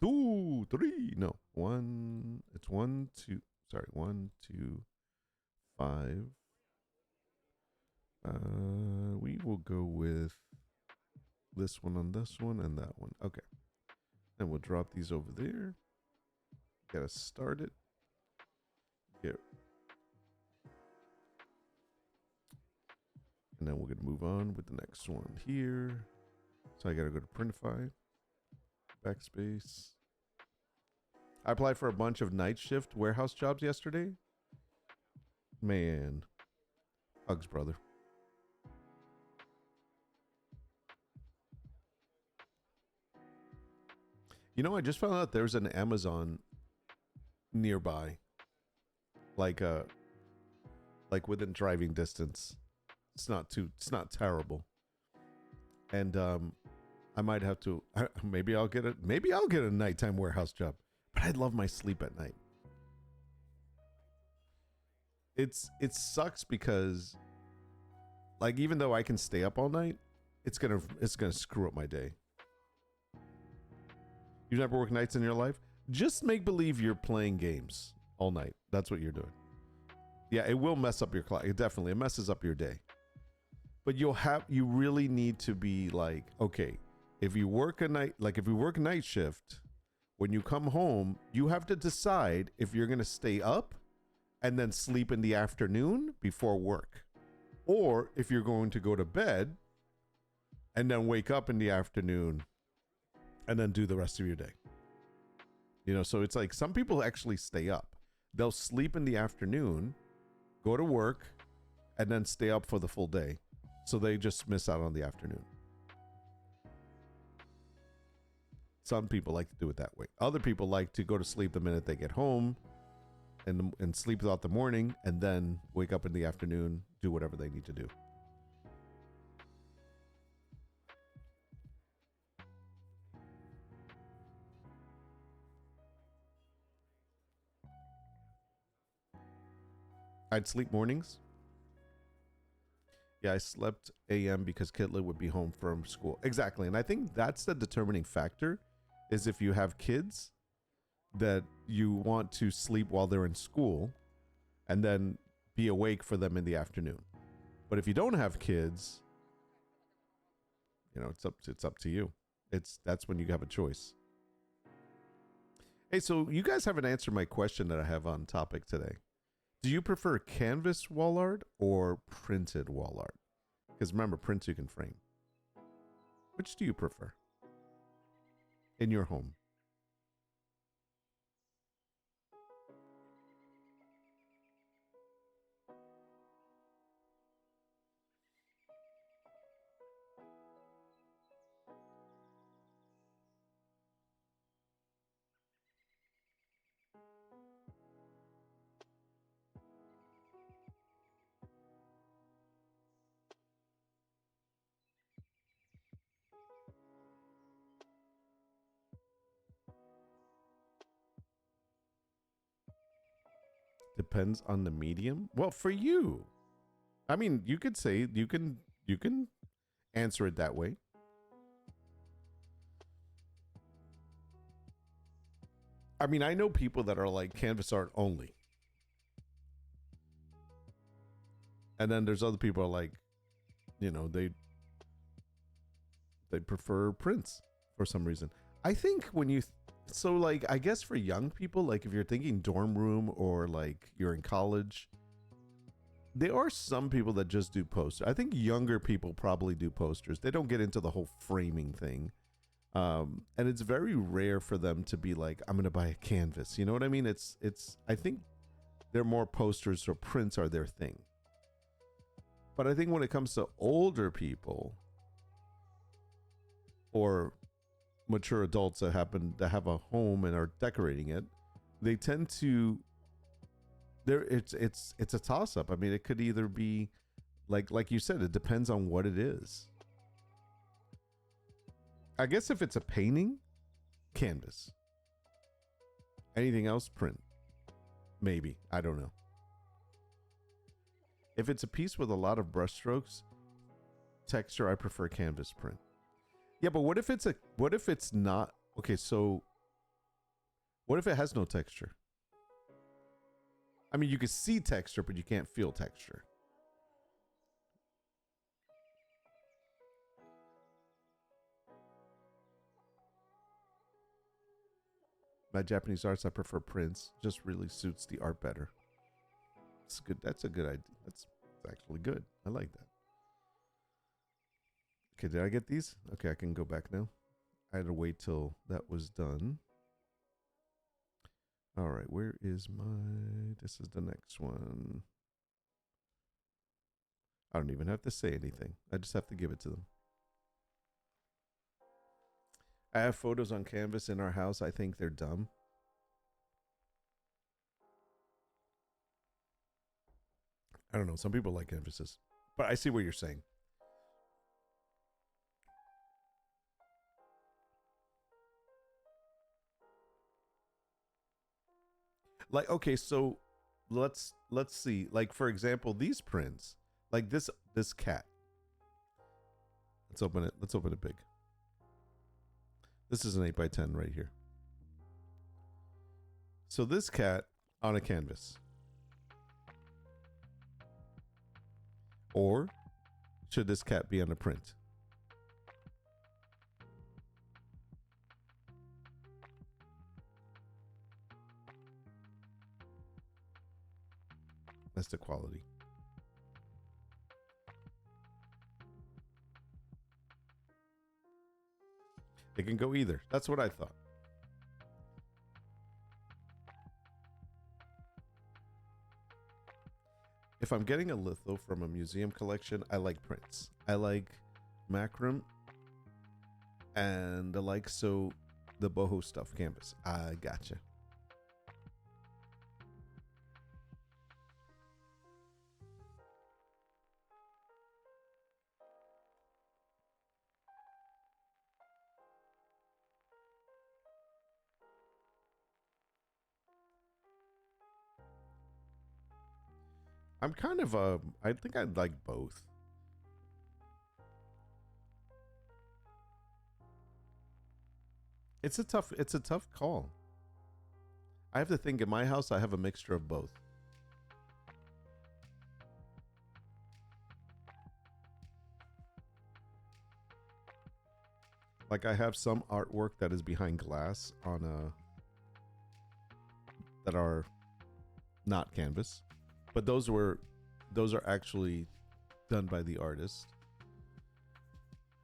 Speaker 1: 2, 3. No. 1. It's 1, 2. Sorry. 1, 2, 5. We will go with this one on this one and that one. Okay. And we'll drop these over there. Gotta start it. Here. And then we're gonna move on with the next one here. So I gotta go to Printify. Backspace. I applied for a bunch of night shift warehouse jobs yesterday. Man. Hugs, brother. You know, I just found out there's an Amazon nearby. Like within driving distance. It's not terrible. And I might have to maybe I'll get a nighttime warehouse job. But I love my sleep at night. It sucks because like even though I can stay up all night, it's gonna screw up my day. You've never worked nights in your life? Just make believe you're playing games all night. That's what you're doing. Yeah, it will mess up your clock. It messes up your day. But you really need to be like, okay, if you work night shift, when you come home, you have to decide if you're going to stay up and then sleep in the afternoon before work, or if you're going to go to bed and then wake up in the afternoon and then do the rest of your day. You know, so it's like some people actually stay up. They'll sleep in the afternoon, go to work, and then stay up for the full day. So they just miss out on the afternoon. Some people like to do it that way. Other people like to go to sleep the minute they get home and sleep throughout the morning and then wake up in the afternoon, do whatever they need to do. I'd sleep mornings. Yeah, I slept AM because Kitla would be home from school. Exactly. And I think that's the determining factor is if you have kids that you want to sleep while they're in school and then be awake for them in the afternoon. But if you don't have kids, you know, it's up to you. That's when you have a choice. Hey, so you guys haven't answered my question that I have on topic today. Do you prefer canvas wall art or printed wall art? Because remember, prints you can frame. Which do you prefer in your home? Depends on the medium. Well, for you, I mean, you could say you can answer it that way. I mean, I know people that are like canvas art only, and then there's other people are like, they prefer prints for some reason. I think when you so like I guess for young people, like if you're thinking dorm room or like you're in college, there are some people that just do posters. I think younger people probably do posters. They don't get into the whole framing thing. And it's very rare for them to be like, I'm gonna buy a canvas. You know what I mean? It's I think they're more posters or prints are their thing. But I think when it comes to older people or mature adults that happen to have a home and are decorating it, they tend to it's a toss up. I mean, it could either be like you said, it depends on what it is. I guess if it's a painting, canvas. Anything else, print. Maybe. I don't know. If it's a piece with a lot of brushstrokes, texture, I prefer canvas print. Yeah, but what if it's not okay, so what if it has no texture? I mean, you can see texture, but you can't feel texture. My Japanese arts, I prefer prints. Just really suits the art better. It's good. That's a good idea. That's actually good. I like that. Okay, did I get these? Okay, I can go back now. I had to wait till that was done. All right, where is my... This is the next one. I don't even have to say anything. I just have to give it to them. I have photos on canvas in our house. I think they're dumb. I don't know. Some people like canvases. But I see what you're saying. Like, okay, so let's see. Like, for example, these prints. Like this cat. Let's open it. Let's open it big. This is an 8x10 right here. So this cat on a canvas. Or should this cat be on a print? That's the quality. It can go either. That's what I thought. If I'm getting a litho from a museum collection, I like prints. I like macram and I like the boho stuff canvas. I gotcha. I'm kind of I think I'd like both. It's a tough call. I have to think in my house I have a mixture of both. Like I have some artwork that is behind glass on a that are not canvas, but those are actually done by the artist.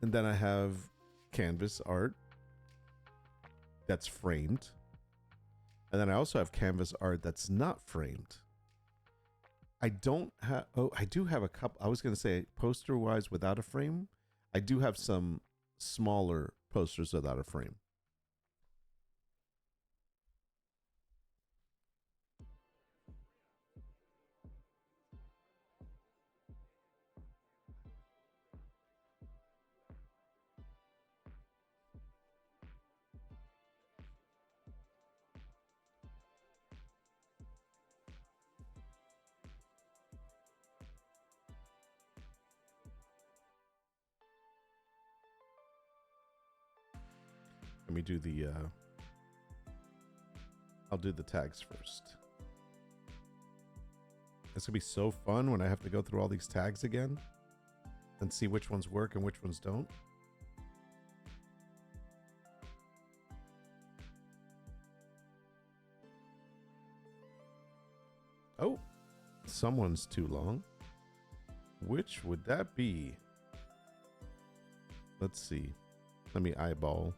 Speaker 1: And then I have canvas art that's framed. And then I also have canvas art that's not framed. I don't have, oh, I do have a couple. I was going to say poster wise without a frame. I do have some smaller posters without a frame. Let me do the, I'll do the tags first. It's gonna be so fun when I have to go through all these tags again and see which ones work and which ones don't. Oh, someone's too long. Which would that be? Let's see. Let me eyeball.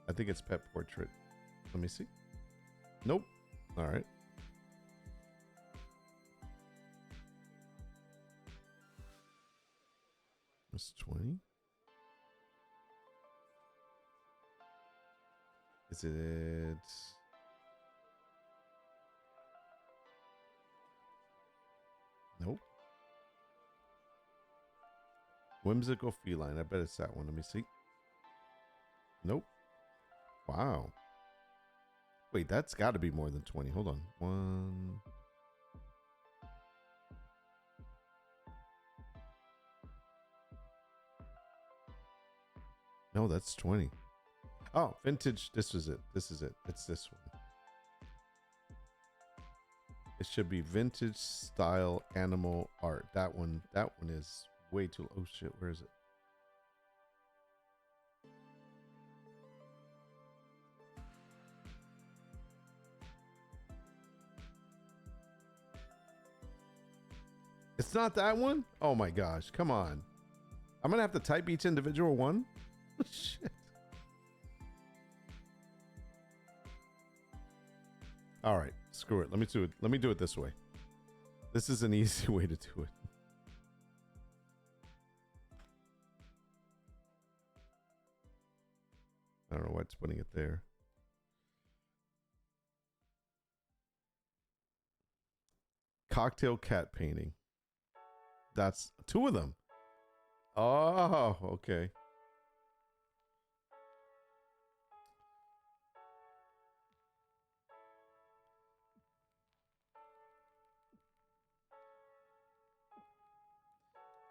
Speaker 1: I think it's pet portrait. Let me see. Nope. All right. That's 20. Is it? Nope. Whimsical feline. I bet it's that one. Let me see. Nope. Wow. Wait, that's got to be more than 20. Hold on. 1. No, that's 20. Oh, vintage. This was it. This is it. It's this one. It should be vintage style animal art. That one is way too. Oh shit, where is it? It's not that one? Oh my gosh, come on. I'm gonna have to type each individual one. Shit. All right, screw it. Let me do it. Let me do it this way. This is an easy way to do it. I don't know why it's putting it there. Cocktail cat painting. That's 2 of them. Oh, okay.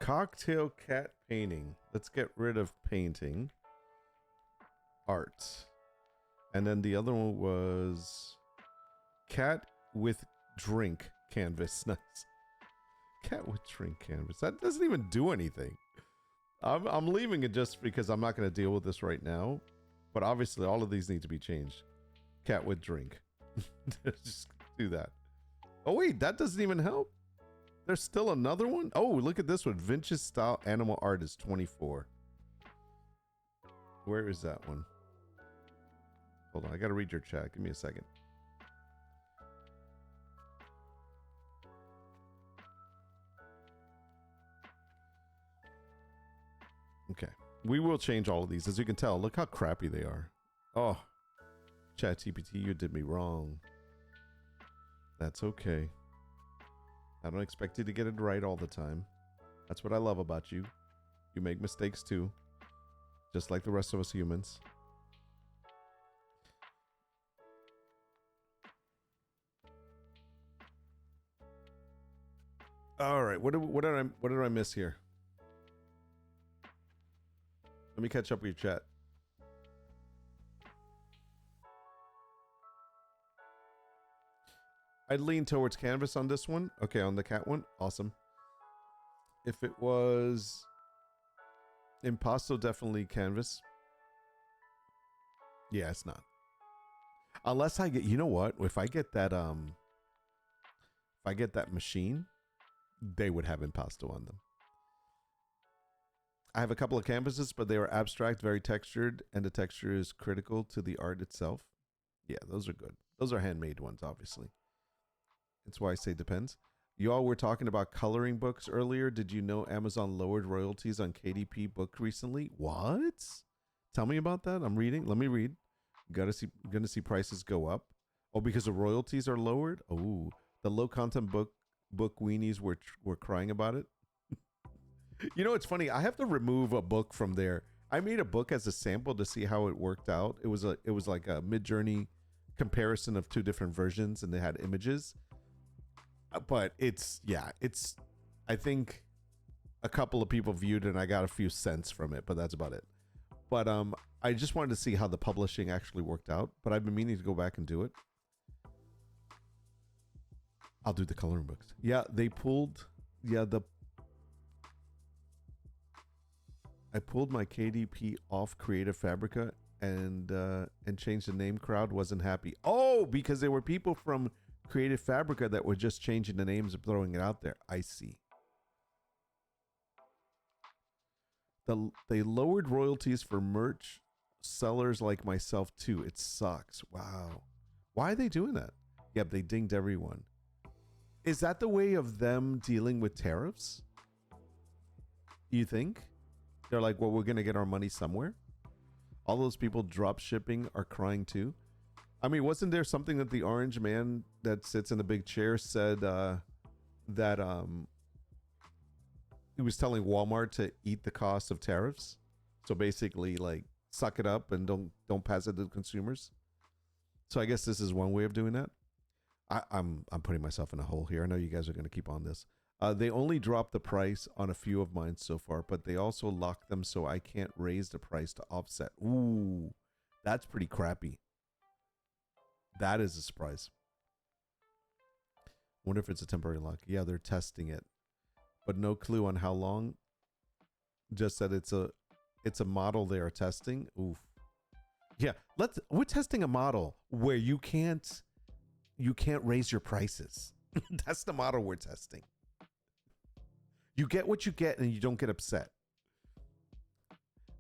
Speaker 1: Cocktail cat painting. Let's get rid of painting. Art. And then the other one was cat with drink canvas. Nice. Cat with drink canvas. That doesn't even do anything. I'm leaving it just because I'm not going to deal with this right now. But obviously all of these need to be changed. Cat with drink. Just do that. Oh wait, that doesn't even help. There's still another one. Oh, look at this one. Vintage style animal art is 24. Where is that one? Hold on, I gotta read your chat. Give me a second. Okay. We will change all of these. As you can tell, look how crappy they are. Oh, ChatGPT, you did me wrong. That's okay. I don't expect you to get it right all the time. That's what I love about you. You make mistakes too. Just like the rest of us humans. All right, what did I miss here? Let me catch up with your chat. I'd lean towards canvas on this one. Okay, on the cat one, awesome. If it was Impasto, definitely canvas. Yeah, it's not. Unless I get, you know what? If I get that machine, they would have impasto on them. I have a couple of canvases, but they are abstract, very textured, and the texture is critical to the art itself. Yeah, those are good. Those are handmade ones, obviously. That's why I say depends. You all were talking about coloring books earlier. Did you know Amazon lowered royalties on KDP book recently? What? Tell me about that. I'm reading. Let me read. Gonna see prices go up. Oh, because the royalties are lowered? Oh, the low content book weenies were crying about it. You know, it's funny. I have to remove a book from there. I made a book as a sample to see how it worked out. It was like a Mid-Journey comparison of two different versions, and they had images. But I think a couple of people viewed it and I got a few cents from it, but that's about it. But I just wanted to see how the publishing actually worked out, but I've been meaning to go back and do it. I'll do the coloring books. Yeah, they pulled, I pulled my KDP off Creative Fabrica and changed the name. Crowd wasn't happy. Oh, because there were people from Creative Fabrica that were just changing the names and throwing it out there. I see. They lowered royalties for merch sellers like myself too. It sucks. Wow. Why are they doing that? Yep, they dinged everyone. Is that the way of them dealing with tariffs? You think? They're like, well, we're going to get our money somewhere. All those people drop shipping are crying too. I mean, wasn't there something that the orange man that sits in the big chair said that he was telling Walmart to eat the cost of tariffs? So basically, like, suck it up and don't pass it to consumers. So I guess this is one way of doing that. I'm putting myself in a hole here. I know you guys are going to keep on this. They only dropped the price on a few of mine so far, but they also locked them so I can't raise the price to offset. Ooh, that's pretty crappy. That is a surprise. Wonder if it's a temporary lock. Yeah, they're testing it, but no clue on how long. Just that it's a model they are testing. Oof. Yeah, we're testing a model where you can't raise your prices. That's the model we're testing. You get what you get and you don't get upset.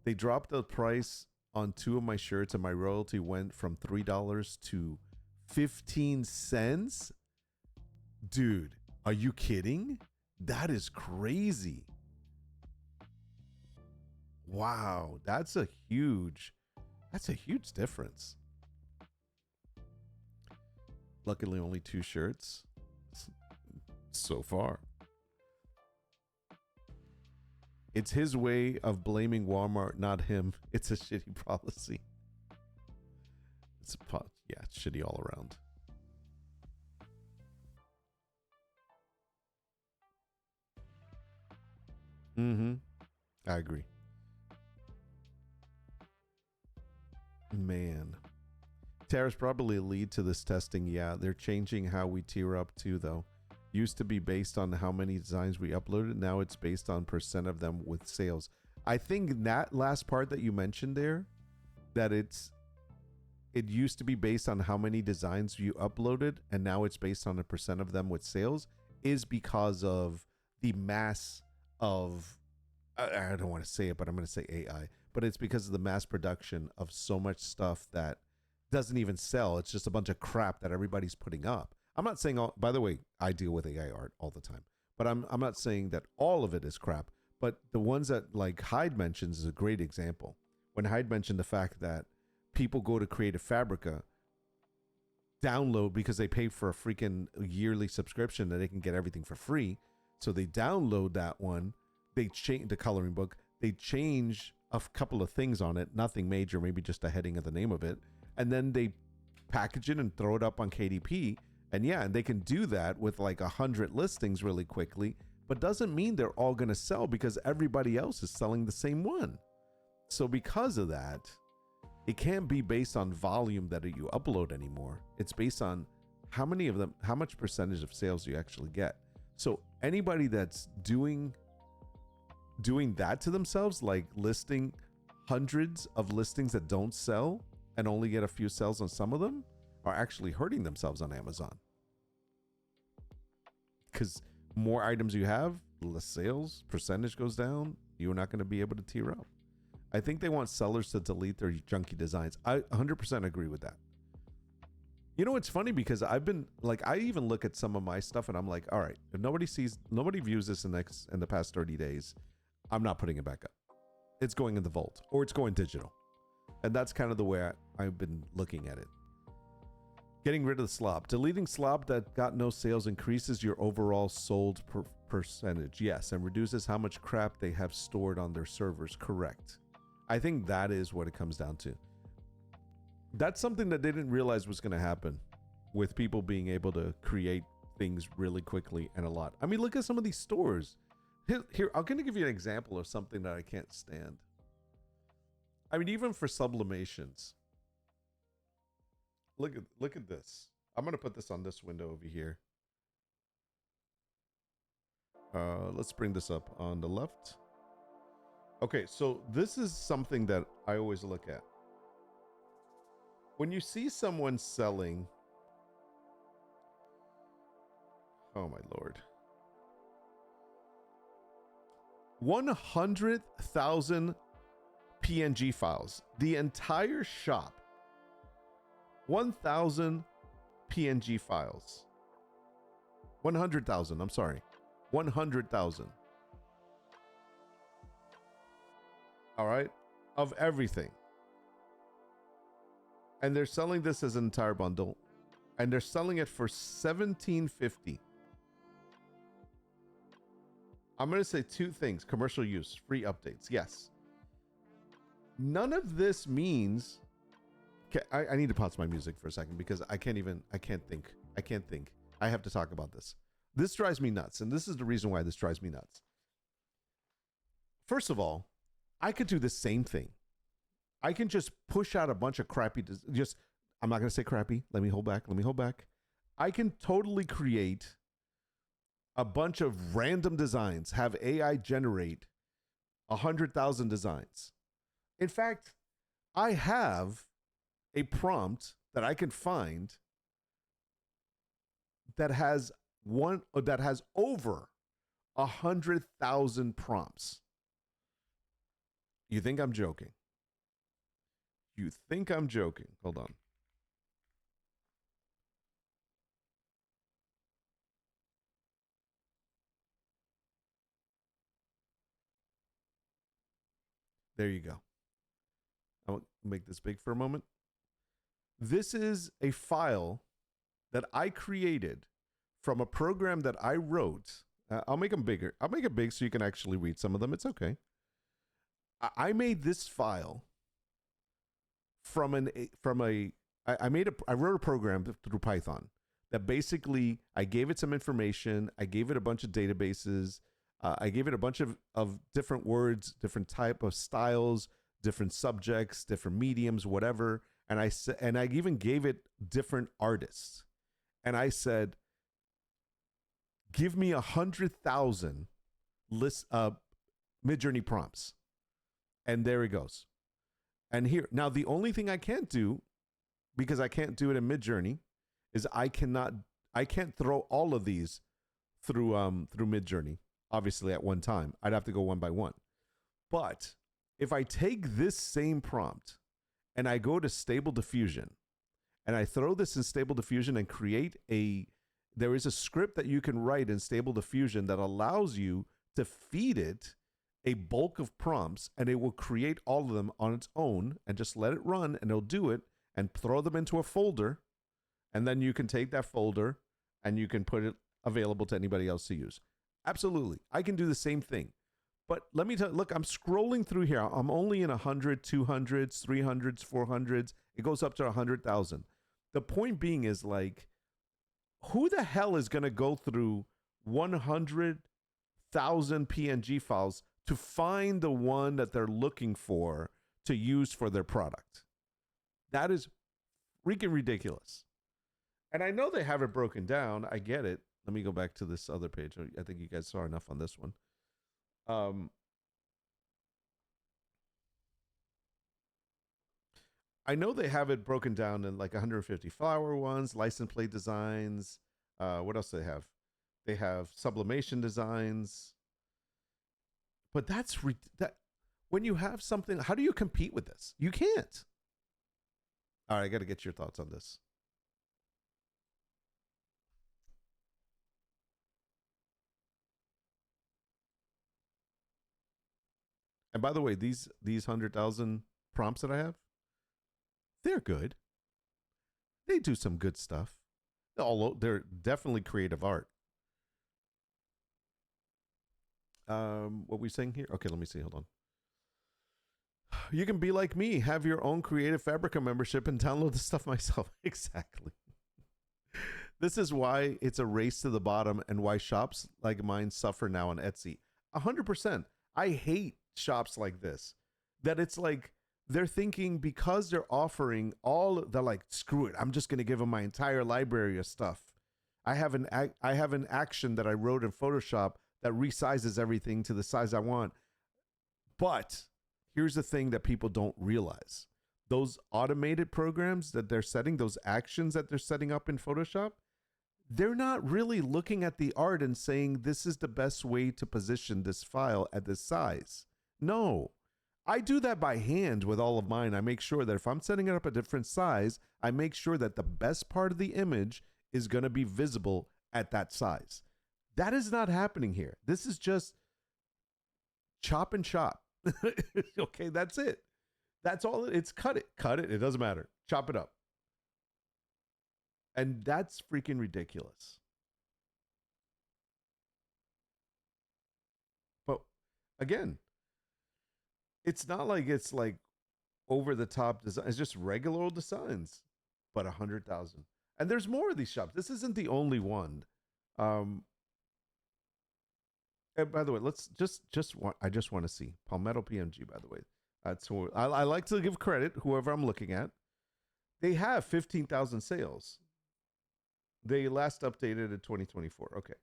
Speaker 1: They dropped the price on 2 of my shirts and my royalty went from $3 to 15 cents. Dude, are you kidding? That is crazy. Wow, that's a huge difference. Luckily only 2 shirts so far. It's his way of blaming Walmart, not him. It's a shitty policy. It's shitty all around. I agree. Man. Tariffs probably lead to this testing. Yeah, they're changing how we tier up too, though. Used to be based on how many designs we uploaded. Now it's based on % of them with sales. I think that last part that you mentioned there, that it used to be based on how many designs you uploaded, and now it's based on a % of them with sales, is because of the mass of, I don't want to say it, but I'm going to say AI, but it's because of the mass production of so much stuff that doesn't even sell. It's just a bunch of crap that everybody's putting up. I'm not saying all, by the way, I deal with AI art all the time, but I'm not saying that all of it is crap, but the ones that, like Hyde mentions, is a great example. When Hyde mentioned the fact that people go to Creative Fabrica, download, because they pay for a freaking yearly subscription that they can get everything for free. So they download that one, they change the coloring book, they change a couple of things on it, nothing major, maybe just a heading of the name of it, and then they package it and throw it up on KDP. And yeah, and they can do that with like 100 listings really quickly, but doesn't mean they're all going to sell because everybody else is selling the same one. So because of that, it can't be based on volume that you upload anymore. It's based on how many of them, how much % of sales you actually get. So anybody that's doing that to themselves, like listing hundreds of listings that don't sell and only get a few sales on some of them, are actually hurting themselves on Amazon. Because more items you have, less sales, percentage goes down, you're not going to be able to tier up. I think they want sellers to delete their junky designs. I 100% agree with that. You know, it's funny because I've been like, I even look at some of my stuff and I'm like, all right, if nobody views this in the past 30 days, I'm not putting it back up. It's going in the vault or it's going digital. And that's kind of the way I've been looking at it. Getting rid of the slop. Deleting slop that got no sales increases your overall sold percentage. Yes, and reduces how much crap they have stored on their servers. Correct. I think that is what it comes down to. That's something that they didn't realize was going to happen with people being able to create things really quickly and a lot. I mean, look at some of these stores. Here, I'm going to give you an example of something that I can't stand. I mean, even for sublimations. Look at this. I'm going to put this on this window over here. Let's bring this up on the left. Okay, so this is something that I always look at. When you see someone selling, oh my Lord, 100,000 PNG files, the entire shop, 1,000 PNG files, 100,000, I'm sorry, 100,000. All right, of everything. And they're selling this as an entire bundle, and they're selling it for $17.50. I'm going to say two things. Commercial use, free updates. Yes. None of this means... I need to pause my music for a second because I can't think. I have to talk about this. This drives me nuts, and this is the reason why this drives me nuts. First of all, I could do the same thing. I can just push out a bunch of crappy, I'm not going to say crappy. Let me hold back. I can totally create a bunch of random designs, have AI generate 100,000 designs. In fact, I have a prompt that I can find that has over 100,000 prompts. You think I'm joking? Hold on. There you go. I'll make this big for a moment. This is a file that I created from a program that I wrote. I'll make them bigger. I'll make it big so you can actually read some of them. It's okay. I made this file I wrote a program through Python that basically I gave it some information. I gave it a bunch of databases. I gave it a bunch of different words, different type of styles, different subjects, different mediums, whatever. And I even gave it different artists. And I said, give me 100,000 Midjourney prompts. And there it goes. And here, now the only thing I can't do, because I can't do it in Midjourney, is I can't throw all of these through Midjourney, obviously at one time. I'd have to go one by one. But if I take this same prompt and I go to Stable Diffusion and I throw this in Stable Diffusion and there is a script that you can write in Stable Diffusion that allows you to feed it a bulk of prompts, and it will create all of them on its own and just let it run, and it'll do it and throw them into a folder. And then you can take that folder and you can put it available to anybody else to use. Absolutely. I can do the same thing. But let me tell you, look, I'm scrolling through here. I'm only in 100, 200s, 300s, 400s. It goes up to 100,000. The point being is, like, who the hell is going to go through 100,000 PNG files to find the one that they're looking for to use for their product? That is freaking ridiculous. And I know they have it broken down. I get it. Let me go back to this other page. I think you guys saw enough on this one. I know they have it broken down in like 150 flower ones, license plate designs. What else do they have? They have sublimation designs. But that when you have something, how do you compete with this? You can't. All right, I got to get your thoughts on this. And by the way, these 100,000 prompts that I have, they're good. They do some good stuff. They're definitely creative art. What we saying here? Okay, let me see. Hold on. You can be like me, have your own Creative Fabrica membership and download the stuff myself. Exactly. This is why it's a race to the bottom and why shops like mine suffer now on Etsy. 100%. I hate shops like this. That it's like they're thinking because they're offering they're like, screw it. I'm just going to give them my entire library of stuff. I have an action that I wrote in Photoshop that resizes everything to the size I want. But here's the thing that people don't realize. Those automated programs that they're setting, those actions that they're setting up in Photoshop, they're not really looking at the art and saying, this is the best way to position this file at this size. No, I do that by hand with all of mine. I make sure that if I'm setting it up a different size, I make sure that the best part of the image is going to be visible at that size. That is not happening here. This is just chop and chop. Okay, that's it. That's all. It's cut it. It doesn't matter. Chop it up. And that's freaking ridiculous. But again, it's not like it's like over the top design. It's just regular old designs, but 100,000. And there's more of these shops. This isn't the only one. And by the way, I just want to see Palmetto PMG. By the way, that's who I like to give credit. Whoever I'm looking at, they have 15,000 sales. They last updated in 2024. Okay,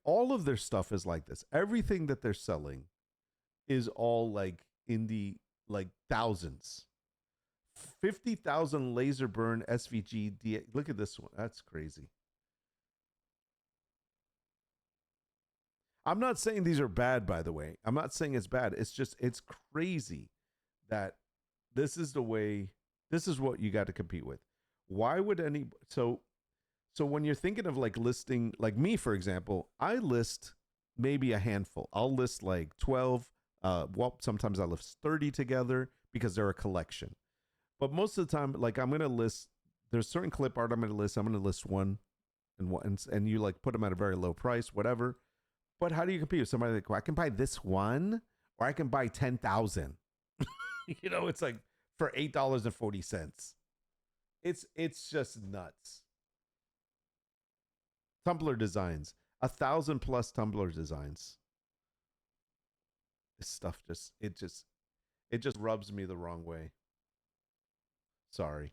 Speaker 1: all of their stuff is like this. Everything that they're selling is all like in the like thousands. 50,000 laser burn SVG. Look at this one. That's crazy. I'm not saying these are bad, by the way. I'm not saying it's bad. It's just, it's crazy that this is the way, this is what you got to compete with. Why would so when you're thinking of like listing, like me, for example, I list maybe a handful. I'll list like 12. Well, sometimes I list 30 together because they're a collection. But most of the time, like I'm going to list, there's certain clip art I'm going to list. I'm going to list one and you like put them at a very low price, whatever. But how do you compete with somebody like, well, I can buy this one or I can buy 10,000? You know, it's like for $8.40. It's just nuts. Tumblr designs, 1,000 plus Tumblr designs. This stuff it just rubs me the wrong way. Sorry.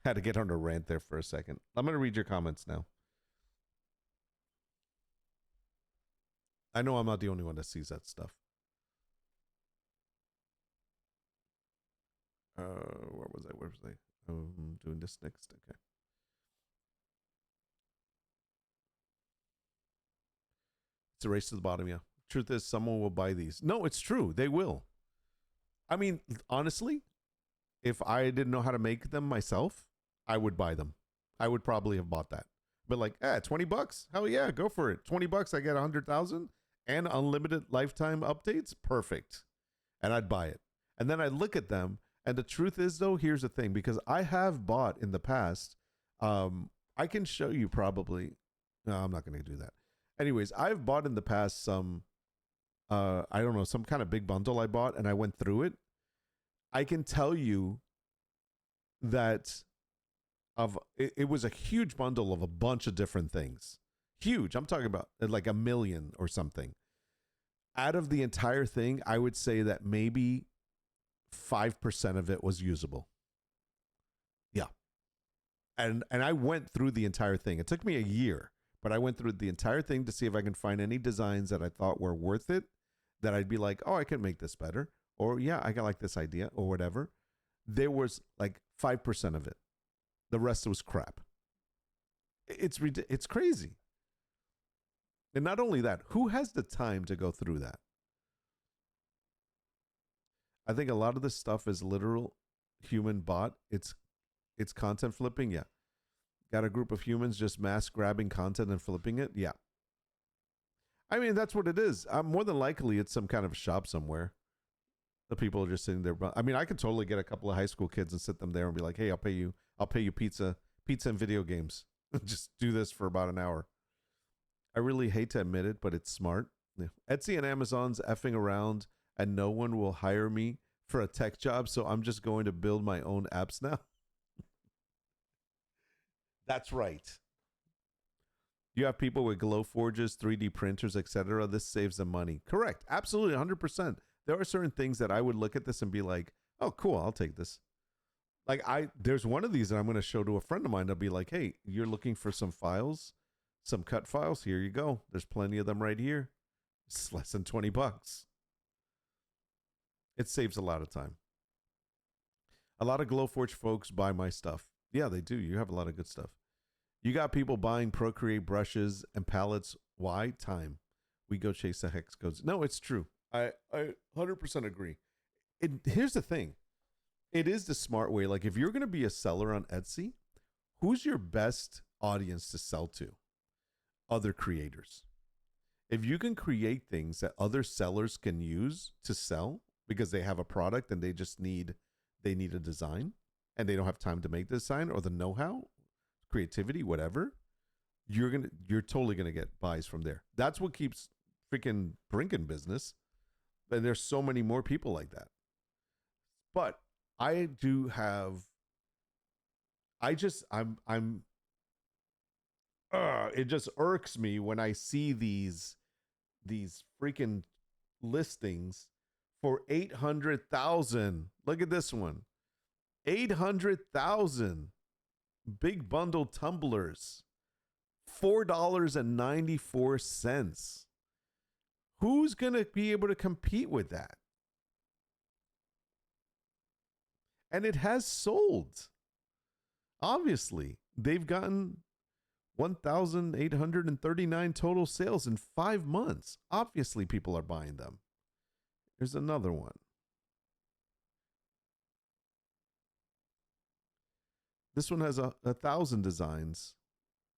Speaker 1: Had to get on a rant there for a second. I'm going to read your comments now. I know I'm not the only one that sees that stuff. Where was I? Doing this next. Okay. It's a race to the bottom, yeah. Truth is, someone will buy these. No, it's true. They will. I mean, honestly, if I didn't know how to make them myself, I would buy them. I would probably have bought that. But like, $20? Hell yeah, go for it. $20, I get 100,000 and unlimited lifetime updates. Perfect. And I'd buy it. And then I look at them. And the truth is, though, here's the thing, because I have bought in the past. I can show you probably. No, I'm not going to do that. Anyways, I've bought in the past some, I don't know, some kind of big bundle I bought, and I went through it. I can tell you that it was a huge bundle of a bunch of different things. Huge. I'm talking about like 1 million or something. Out of the entire thing, I would say that maybe 5% of it was usable. Yeah. And I went through the entire thing. It took me a year. But I went through the entire thing to see if I can find any designs that I thought were worth it, that I'd be like, oh, I can make this better. Or, yeah, I got like this idea or whatever. There was like 5% of it. The rest was crap. It's crazy. And not only that, who has the time to go through that? I think a lot of this stuff is literal human bot. It's content flipping. Yeah. Got a group of humans just mass grabbing content and flipping it. Yeah. I mean, that's what it is. More than likely, it's some kind of shop somewhere. The people are just sitting there. I mean, I could totally get a couple of high school kids and sit them there and be like, "Hey, I'll pay you pizza and video games. Just do this for about an hour." I really hate to admit it, but it's smart. Yeah. Etsy and Amazon's effing around, and no one will hire me for a tech job, so I'm just going to build my own apps now. That's right. You have people with glow forges, 3D printers, etc. This saves them money. Correct. Absolutely, 100%. There are certain things that I would look at this and be like, "Oh, cool, I'll take this." Like there's one of these that I'm going to show to a friend of mine. I'll be like, "Hey, you're looking for some files, some cut files? Here you go. There's plenty of them right here. It's less than $20. It saves a lot of time. A lot of Glowforge folks buy my stuff. Yeah, they do. You have a lot of good stuff. You got people buying Procreate brushes and palettes. Why? Time. We go chase the hex codes. No, it's true. I 100% agree. Here's the thing. It is the smart way. Like, if you're going to be a seller on Etsy, who's your best audience to sell to? Other creators. If you can create things that other sellers can use to sell because they have a product and they need a design and they don't have time to make the design or the know-how, creativity, whatever, you're totally going to get buys from there. That's what keeps freaking Brink in business. And there's so many more people like that. But I do have, it just irks me when I see these freaking listings for 800,000. Look at this one. 800,000 big bundle tumblers. $4.94. Who's going to be able to compete with that? And it has sold. Obviously, they've gotten 1,839 total sales in 5 months. Obviously, people are buying them. Here's another one. This one has 1,000 designs.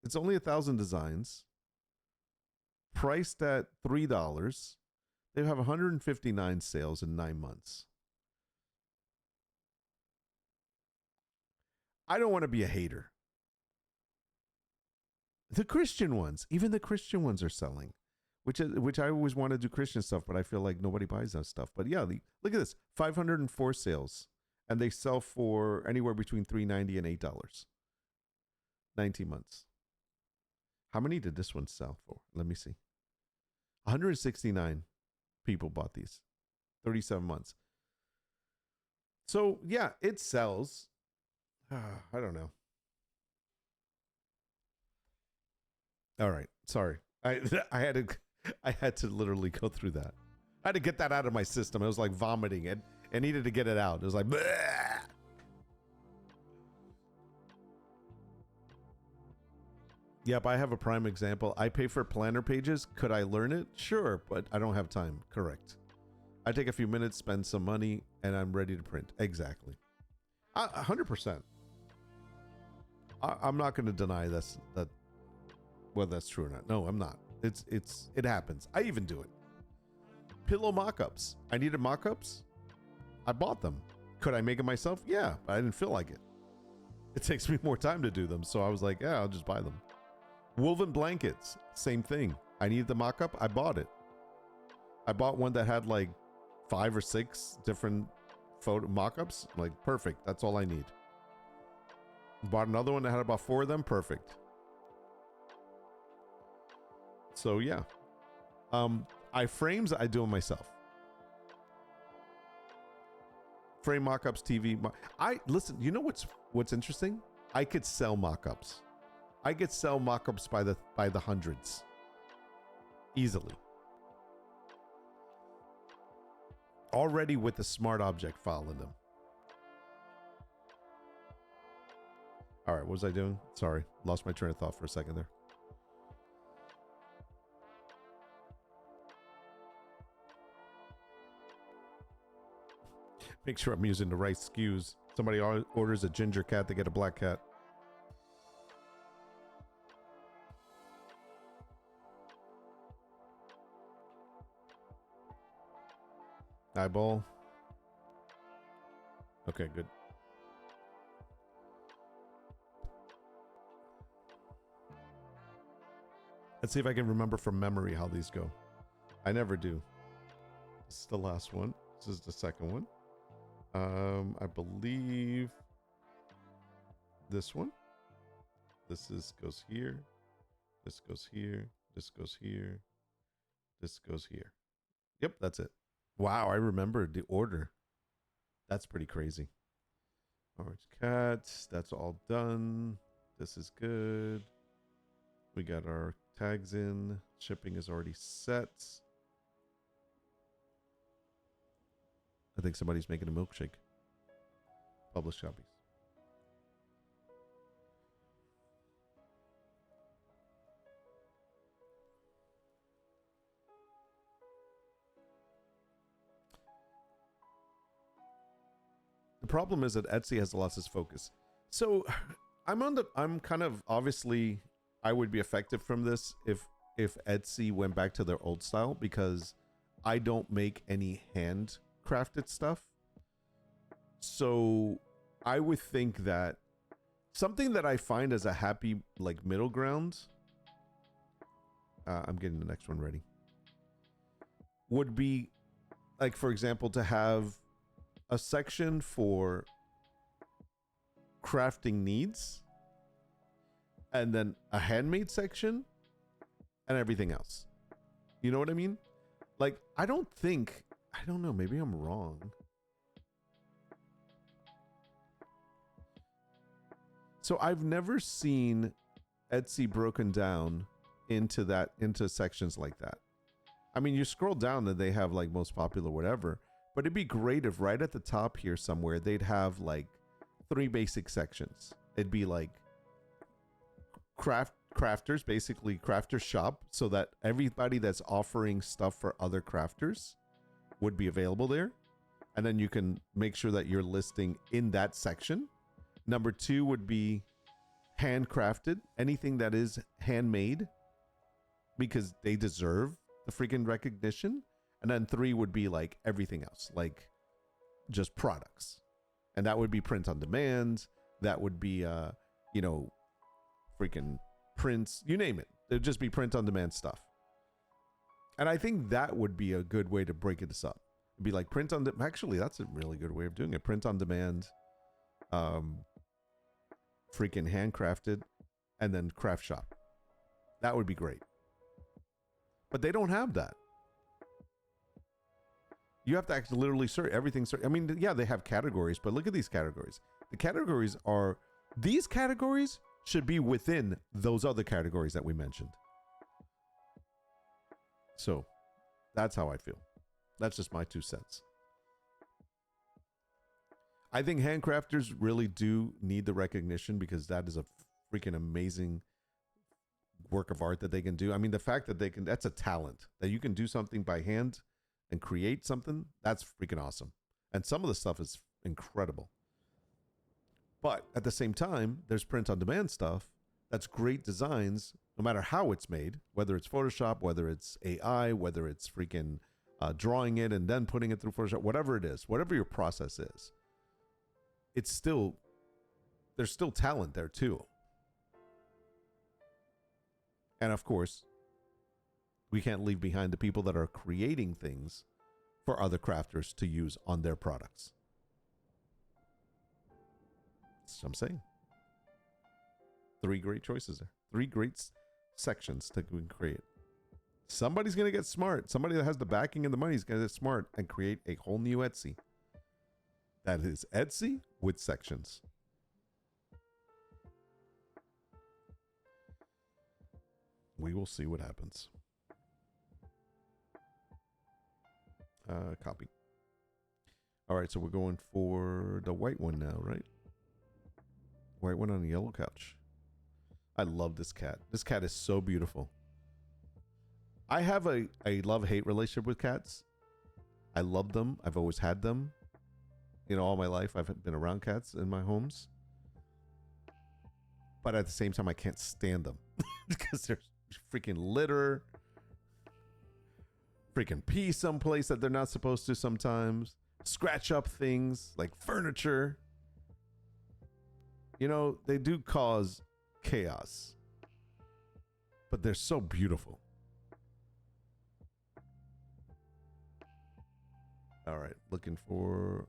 Speaker 1: It's only 1,000 designs. Priced at $3. They have 159 sales in 9 months. I don't want to be a hater. The Christian ones, even the Christian ones are selling, which I always want to do Christian stuff, but I feel like nobody buys that stuff. But yeah, look at this, 504 sales, and they sell for anywhere between $3.90 and $8. 19 months. How many did this one sell for? Let me see. 169 people bought these. 37 months. So yeah, it sells. I don't know. All right, sorry. I had to literally go through that. I had to get that out of my system. It was like vomiting. I needed to get it out. It was like, bleh. Yep, I have a prime example. I pay for planner pages. Could I learn it? Sure, but I don't have time. Correct. I take a few minutes, spend some money, and I'm ready to print. Exactly. 100%. I'm not going to deny whether that's true or not. No, I'm not. It happens. I even do it. Pillow mock-ups. I needed mock-ups. I bought them. Could I make it myself? Yeah, but I didn't feel like it. It takes me more time to do them, so I was like, yeah, I'll just buy them. Woven blankets. Same thing. I needed the mock-up. I bought it. I bought one that had like 5 or 6 different photo mock-ups. Like, perfect. That's all I need. Bought another one that had about 4 of them. Perfect. So yeah. Frames I do them myself. Frame mock-ups, TV. Listen, you know what's interesting? I could sell mock-ups. I could sell mock-ups by the hundreds. Easily. Already with the smart object file in them. All right, what was I doing? Sorry, lost my train of thought for a second there. Make sure I'm using the right SKUs. Somebody orders a ginger cat, they get a black cat. Eyeball. Okay, good. Let's see if I can remember from memory how these go. I never do. This is the last one. This is the second one. I believe this one. This goes here. This goes here. This goes here. This goes here. Yep, that's it. Wow, I remembered the order. That's pretty crazy. Orange cats. That's all done. This is good. We got our tags in. Shipping is already set. I think somebody's making a milkshake. Publish copies. The problem is that Etsy has lost its focus. So I'm kind of, obviously I would be affected from this if Etsy went back to their old style, because I don't make any handcrafted stuff. So I would think that something that I find as a happy like middle ground, I'm getting the next one ready, would be like, for example, to have a section for crafting needs and then a handmade section and everything else. You know what I mean? Like, I don't know, maybe I'm wrong. So I've never seen Etsy broken down into sections like that. I mean, you scroll down and they have like most popular, whatever, but it'd be great if right at the top here somewhere, they'd have like 3 basic sections. It'd be like crafters, basically crafter shop, so that everybody that's offering stuff for other crafters would be available there. And then you can make sure that you're listing in that section. Number 2 would be handcrafted, anything that is handmade, because they deserve the freaking recognition. And then 3 would be like everything else, like just products. And that would be print on demand. That would be, you know, freaking prints, you name it. It'd just be print on demand stuff. And I think that would be a good way to break this up. It'd be like print on demand. Actually, that's a really good way of doing it. Print on demand, freaking handcrafted, and then craft shop. That would be great. But they don't have that. You have to actually literally search everything. I mean, yeah, they have categories, but look at these categories. The categories are, these categories should be within those other categories that we mentioned. So that's how I feel. That's just my 2 cents. I think handcrafters really do need the recognition, because that is a freaking amazing work of art that they can do. I mean, the fact that they can, that's a talent, that you can do something by hand and create something, that's freaking awesome. And some of the stuff is incredible. But at the same time, there's print on demand stuff that's great designs, no matter how it's made, whether it's Photoshop, whether it's AI, whether it's freaking drawing it and then putting it through Photoshop, whatever it is, whatever your process is, it's still, there's still talent there too. And of course, we can't leave behind the people that are creating things for other crafters to use on their products. That's what I'm saying. 3 great choices there. 3 great sections that we can create. Somebody's going to get smart. Somebody that has the backing and the money is going to get smart and create a whole new Etsy. That is Etsy with sections. We will see what happens. Copy. All right, so we're going for the white one now, right? White one on a yellow couch. I love this cat. This cat is so beautiful. I have a love-hate relationship with cats. I love them. I've always had them. You know, all my life I've been around cats in my homes. But at the same time, I can't stand them. Because there's freaking litter. Freaking pee someplace that they're not supposed to sometimes. Scratch up things like furniture. You know, they do cause chaos. But they're so beautiful. All right, looking for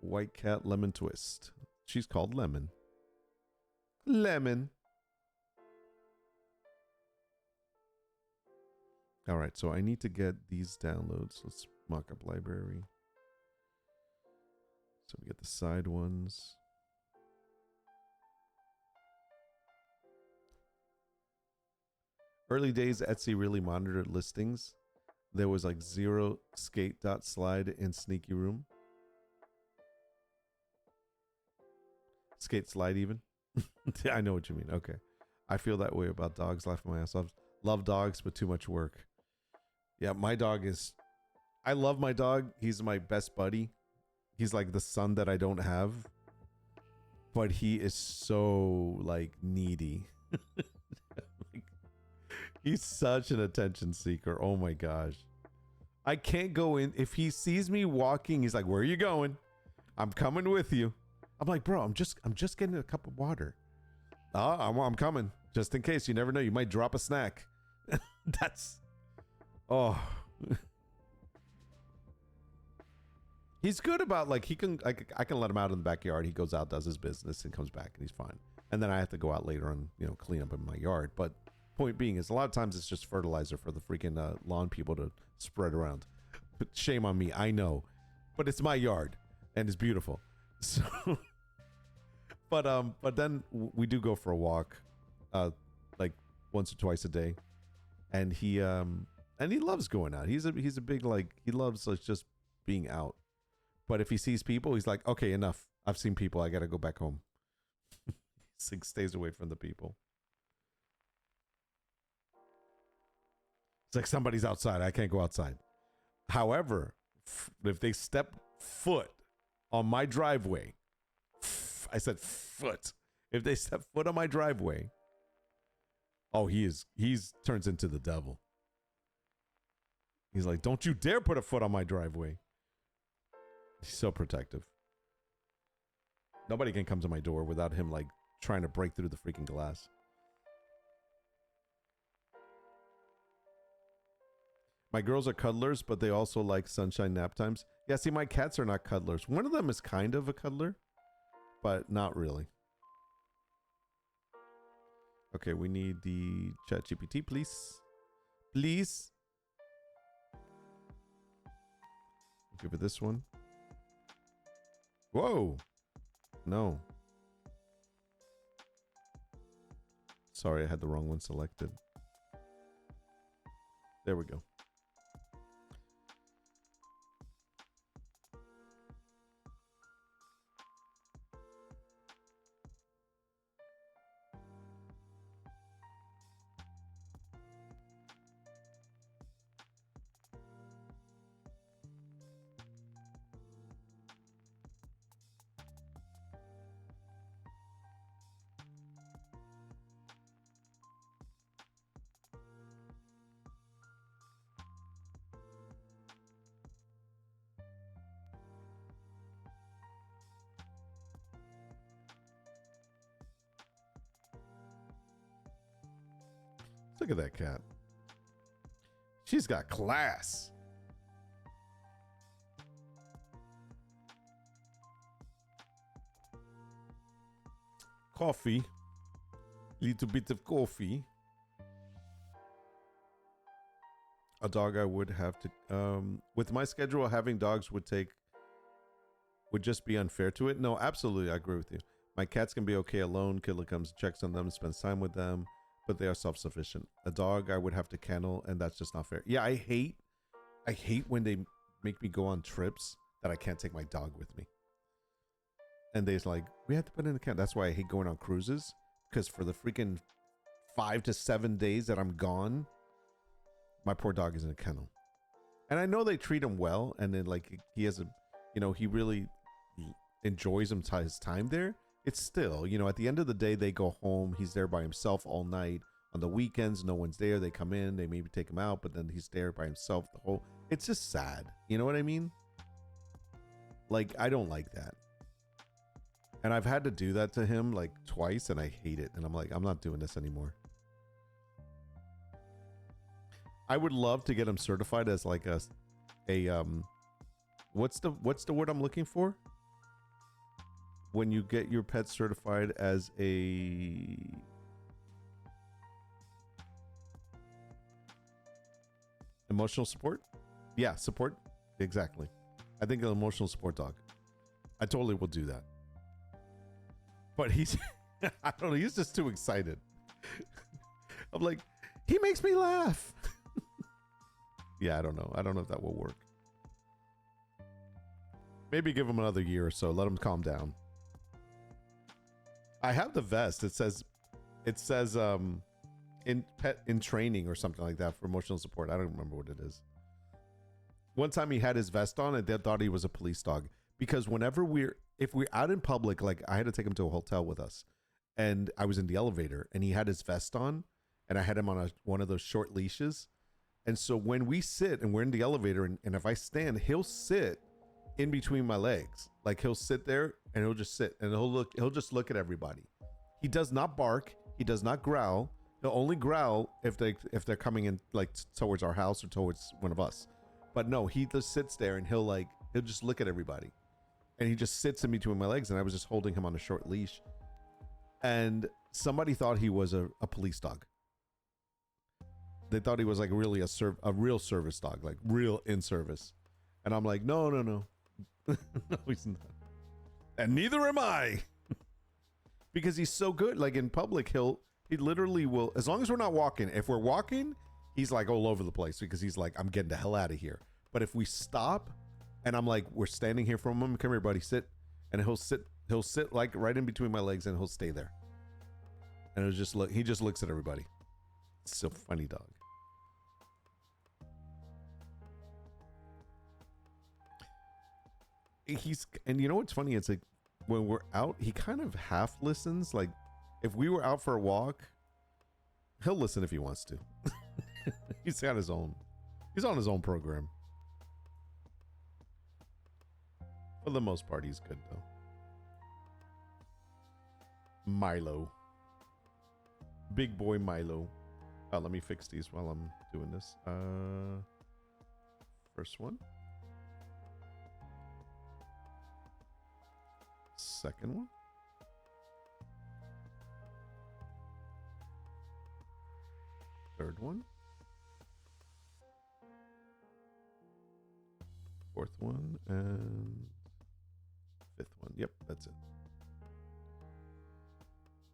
Speaker 1: white cat lemon twist. She's called Lemon. Lemon. All right, so I need to get these downloads. Let's mock up library. So we get the side ones. Early days, Etsy really monitored listings. There was like 0 skate.slide in sneaky room. Skate slide even. I know what you mean. Okay. I feel that way about dogs. Laughing my ass off. Love dogs, but too much work. Yeah, my dog is... I love my dog. He's my best buddy. He's like the son that I don't have. But he is so like needy. He's such an attention seeker. Oh my gosh. I can't go in. If he sees me walking, he's like, where are you going? I'm coming with you. I'm like, bro, I'm just getting a cup of water. I'm coming. Just in case. You never know. You might drop a snack. That's... Oh. He's good about like, I can let him out in the backyard. He goes out, does his business, and comes back, and he's fine. And then I have to go out later and, you know, clean up in my yard. But point being is a lot of times it's just fertilizer for the freaking lawn people to spread around. But shame on me, I know, but it's my yard and it's beautiful. So, but then we do go for a walk, like once or twice a day, and he loves going out. He's a big like he loves like just being out. But if he sees people, he's like, okay, enough. I've seen people. I gotta go back home. He stays away from the people. It's like somebody's outside. I can't go outside. However, if they step foot on my driveway, I said foot. If they step foot on my driveway, oh, he's turns into the devil. He's like, don't you dare put a foot on my driveway. He's so protective. Nobody can come to my door without him like trying to break through the freaking glass. My girls are cuddlers, but they also like sunshine nap times. Yeah, see, my cats are not cuddlers. One of them is kind of a cuddler, but not really. Okay, we need the ChatGPT, please. Please. Give it this one. Whoa. No. Sorry, I had the wrong one selected. There we go. Look at that cat. She's got class. Coffee. Little bit of coffee. A dog I would have to... with my schedule, having dogs would just be unfair to it. No, absolutely. I agree with you. My cats can be okay alone. Killer comes, checks on them, spends time with them. But they are self-sufficient. A dog I would have to kennel, and that's just not fair. Yeah, I hate when they make me go on trips that I can't take my dog with me. And they's like, we have to put in an account. That's why I hate going on cruises, because for the freaking 5 to 7 days that I'm gone, my poor dog is in a kennel. And I know they treat him well, and then like he has a, you know, he really enjoys his time there. It's still, you know, at the end of the day, they go home. He's there by himself all night. On the weekends, no one's there. They come in, they maybe take him out, but then he's there by himself the whole. It's just sad. You know what I mean? Like, I don't like that. And I've had to do that to him like twice, and I hate it. And I'm like, I'm not doing this anymore. I would love to get him certified as like a what's the word I'm looking for? When you get your pet certified as a emotional support? Yeah, support. Exactly. I think an emotional support dog. I totally will do that. But he's, I don't know, he's just too excited. I'm like, he makes me laugh. Yeah, I don't know. I don't know if that will work. Maybe give him another year or so. Let him calm down. I have the vest. It says in training or something like that for emotional support. I don't remember what it is. One time he had his vest on and they thought he was a police dog, because whenever if we're out in public, like I had to take him to a hotel with us, and I was in the elevator and he had his vest on and I had him on one of those short leashes. And so when we sit and we're in the elevator, and if I stand, he'll sit in between my legs. Like he'll sit there and he'll just sit and he'll just look at everybody. He does not bark. He does not growl. He'll only growl if they're coming in like towards our house or towards one of us. But no, he just sits there and he'll just look at everybody. And he just sits in between my legs, and I was just holding him on a short leash. And somebody thought he was a police dog. They thought he was like really a real service dog, like real in service. And I'm like, no. No, he's not. And neither am I. Because he's so good. Like in public, he literally will, as long as we're not walking. If we're walking, he's like all over the place, because he's like, I'm getting the hell out of here. But if we stop and I'm like, we're standing here for a moment, come here, buddy, sit. And he'll sit like right in between my legs, and he'll stay there. And he just looks at everybody. It's so funny, dog. And you know what's funny? It's like when we're out, he kind of half listens. Like if we were out for a walk, he'll listen if he wants to. He's on his own program. For the most part, he's good though. Milo. Big boy Milo. Oh, let me fix these while I'm doing this. First one. Second one. Third one. Fourth one. And fifth one. Yep, that's it.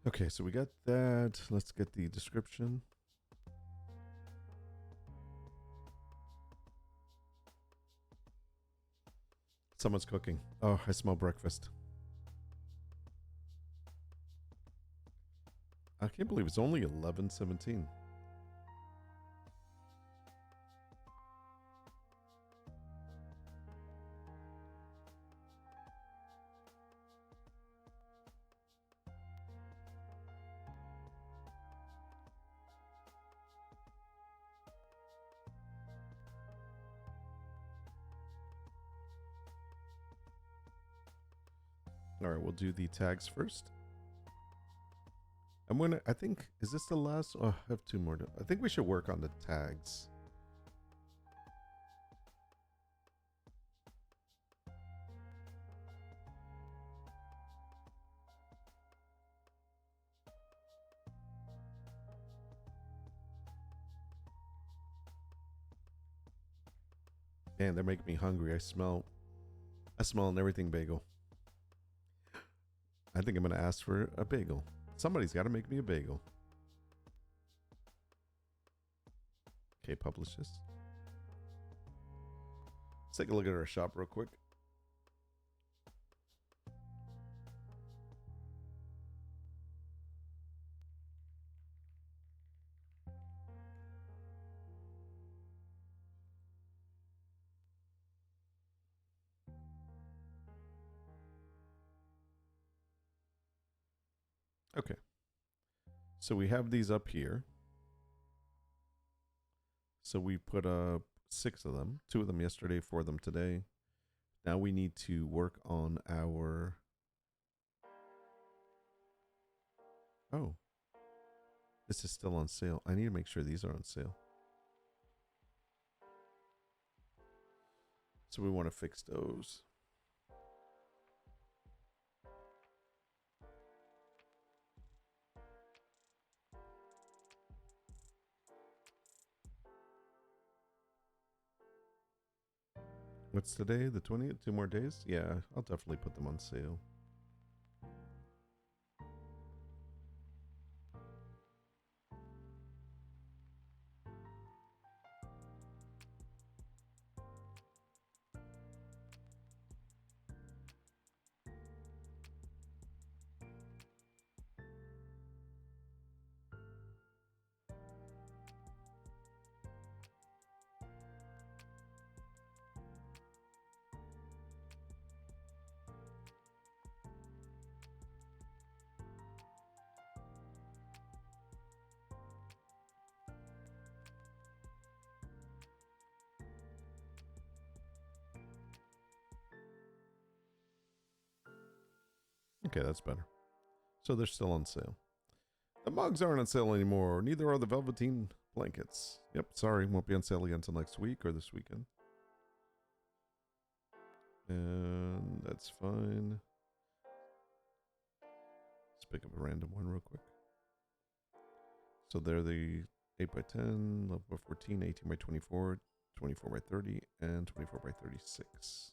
Speaker 1: Okay, so we got that. Let's get the description. Someone's cooking. Oh, I smell breakfast. I can't believe it's only 11:17. All right, we'll do the tags first. I think, is this the last? Oh, I have two more. I think we should work on the tags. Man, they're making me hungry. I smell an everything bagel. I think I'm going to ask for a bagel. Somebody's got to make me a bagel. Okay, publish this. Let's take a look at our shop real quick. Okay. So we have these up here. So we put 6 of them, 2 of them yesterday, 4 of them today. Now we need to work on our... Oh. This is still on sale. I need to make sure these are on sale. So we want to fix those. What's today? The 20th? 2 more days? Yeah, I'll definitely put them on sale. Okay, that's better. So they're still on sale. The mugs aren't on sale anymore. Neither are the velveteen blankets. Yep, sorry. Won't be on sale again until next week or this weekend. And that's fine. Let's pick up a random one real quick. So they're the 8x10, 11x14, 18x24, 24x30, and 24x36.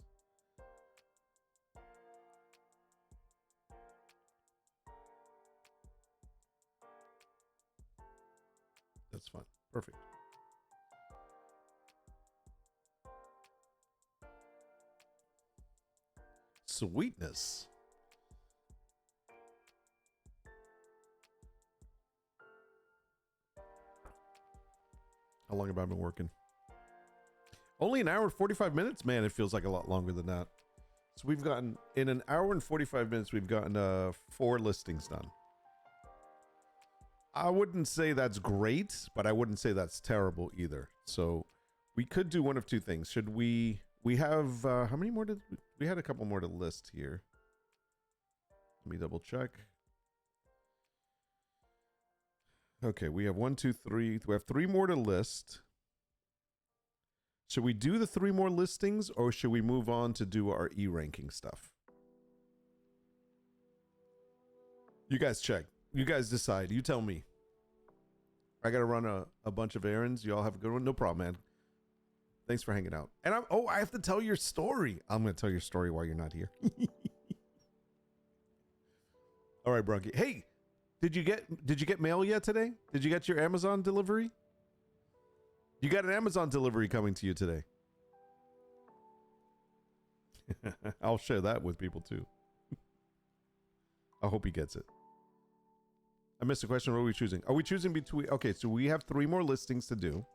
Speaker 1: That's fine. Perfect. Sweetness. How long have I been working? Only an hour and 45 minutes? Man, it feels like a lot longer than that. So we've gotten, in an hour and 45 minutes, we've gotten 4 listings done. I wouldn't say that's great, but I wouldn't say that's terrible either. So we could do one of 2 things. Should we have, how many more did, we had a couple more to list here. Let me double check. Okay, we have 1, 2, 3. We have 3 more to list. Should we do the 3 more listings or should we move on to do our E-ranking stuff? You guys check. You guys decide. You tell me. I got to run a bunch of errands. You all have a good one. No problem, man. Thanks for hanging out. And I have to tell your story. I'm going to tell your story while you're not here. All right, Brunky. Hey, did you get mail yet today? Did you get your Amazon delivery? You got an Amazon delivery coming to you today. I'll share that with people too. I hope he gets it. I missed a question. What are we choosing? Are we choosing between... Okay, so we have 3 more listings to do.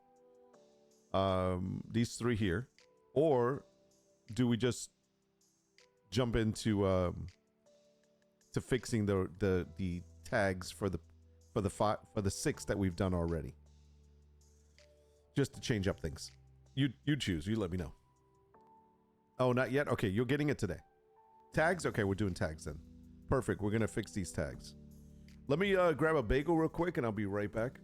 Speaker 1: These 3 here. Or do we just jump into to fixing the tags for the 6 that we've done already? Just to change up things. You choose. You let me know. Oh, not yet? Okay, you're getting it today. Tags? Okay, we're doing tags then. Perfect. We're going to fix these tags. Let me grab a bagel real quick and I'll be right back.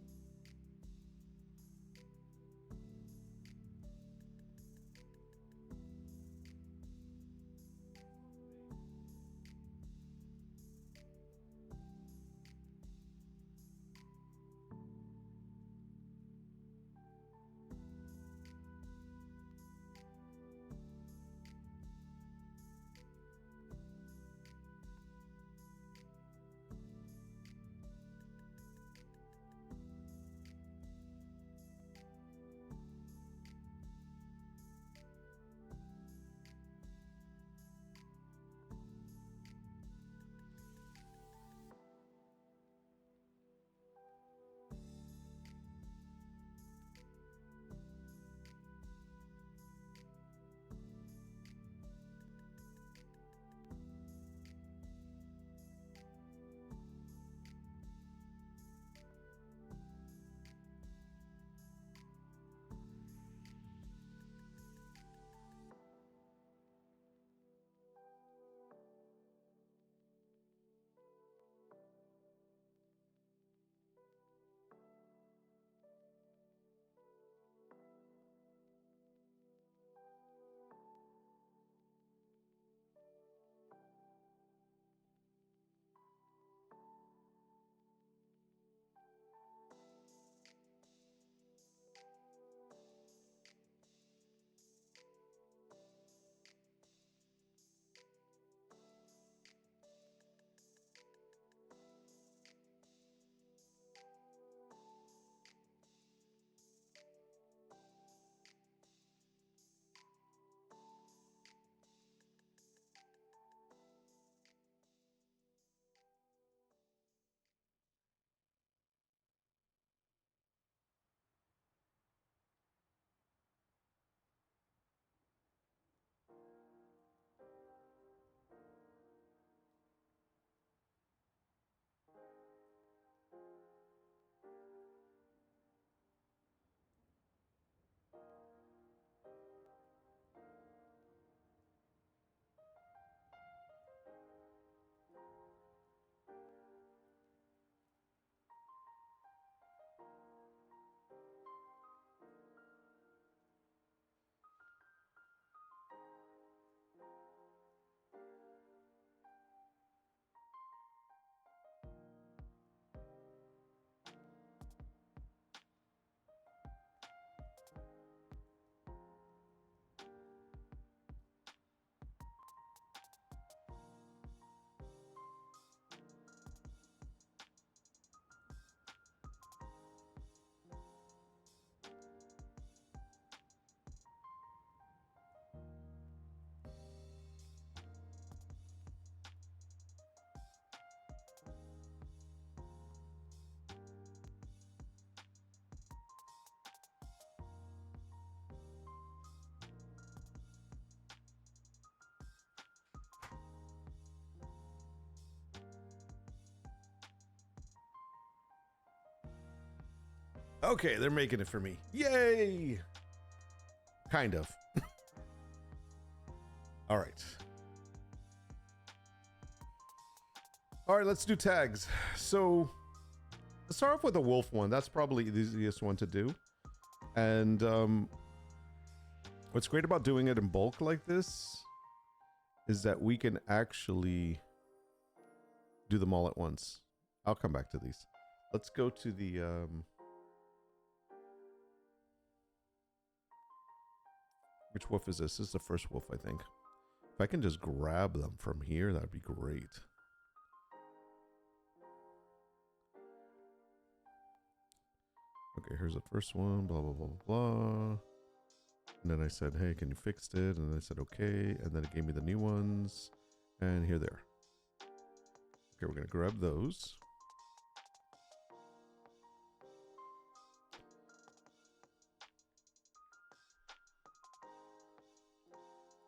Speaker 1: Okay, they're making it for me. Yay! Kind of. All right. All right, let's do tags. So let's start off with the wolf one. That's probably the easiest one to do. And what's great about doing it in bulk like this is that we can actually do them all at once. I'll come back to these. Let's go to the which wolf is this? This is the first wolf, I think. If I can just grab them from here, that'd be great. Okay, here's the first one, blah, blah, blah, blah. And then I said, hey, can you fix it? And then I said, okay. And then it gave me the new ones. And here they are. Okay, we're going to grab those.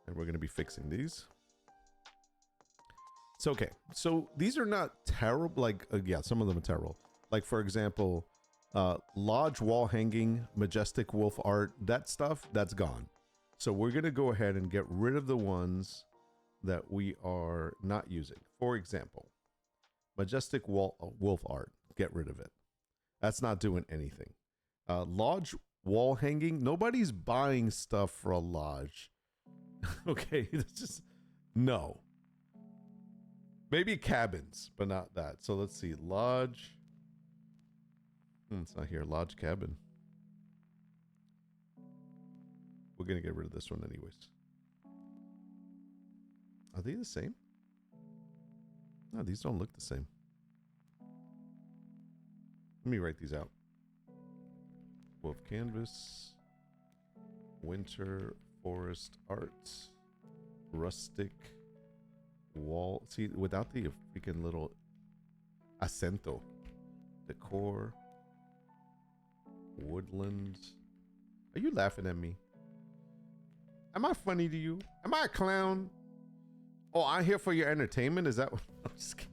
Speaker 1: And we're going to be fixing these. So, okay. So these are not terrible. Like, yeah, some of them are terrible. Like, for example, lodge wall hanging, majestic wolf art, that stuff, that's gone. So we're going to go ahead and get rid of the ones that we are not using. For example, majestic wolf art, get rid of it. That's not doing anything. Lodge wall hanging, nobody's buying stuff for a lodge. Okay, it's just no. Maybe cabins, but not that. So let's see, lodge. It's not here. Lodge cabin. We're gonna get rid of this one anyways. Are they the same? No, these don't look the same. Let me write these out. Wolf canvas, winter forest art, rustic wall. See, without the freaking little acento, decor, woodland. Are you laughing at me? Am I funny to you? Am I a clown? Oh, I'm here for your entertainment. Is that what I'm just kidding.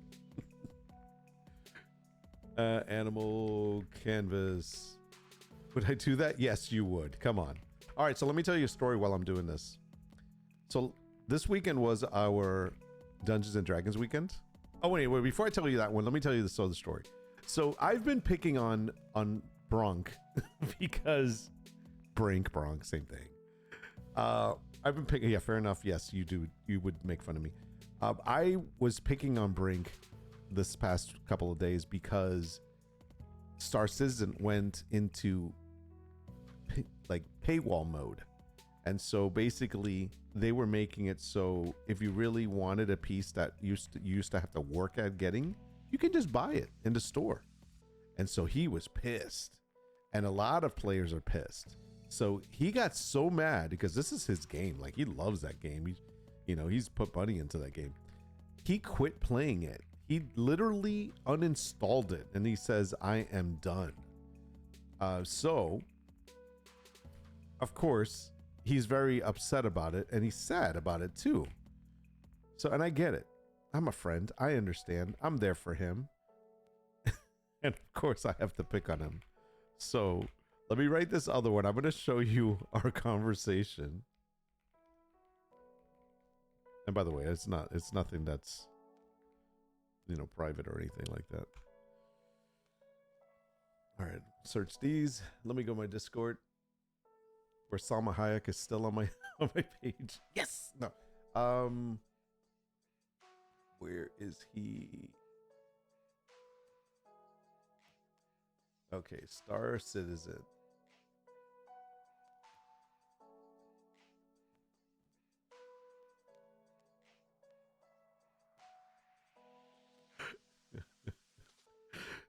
Speaker 1: Animal canvas. Would I do that? Yes, you would. Come on. All right, so let me tell you a story while I'm doing this. So this weekend was our Dungeons and Dragons weekend. Oh, wait, before I tell you that one, let me tell you the other story. So I've been picking on Bronk because Bronk, same thing. I've been picking, yeah, fair enough. Yes, you do. You would make fun of me. I was picking on Brink this past couple of days because Star Citizen went into like paywall mode. And so basically they were making it so if you really wanted a piece that you used to have to work at getting, you can just buy it in the store. And so he was pissed. And a lot of players are pissed. So he got so mad because this is his game. Like, he loves that game. He's put money into that game. He quit playing it. He literally uninstalled it. And he says, I am done. So, of course, he's very upset about it. And he's sad about it too. So, and I get it. I'm a friend. I understand. I'm there for him. And of course, I have to pick on him. So let me write this other one. I'm going to show you our conversation. And by the way, it's nothing that's, private or anything like that. All right, search these. Let me go to my Discord where Salma Hayek is still on my on my page. Yes. No. Where is he? Okay, Star Citizen.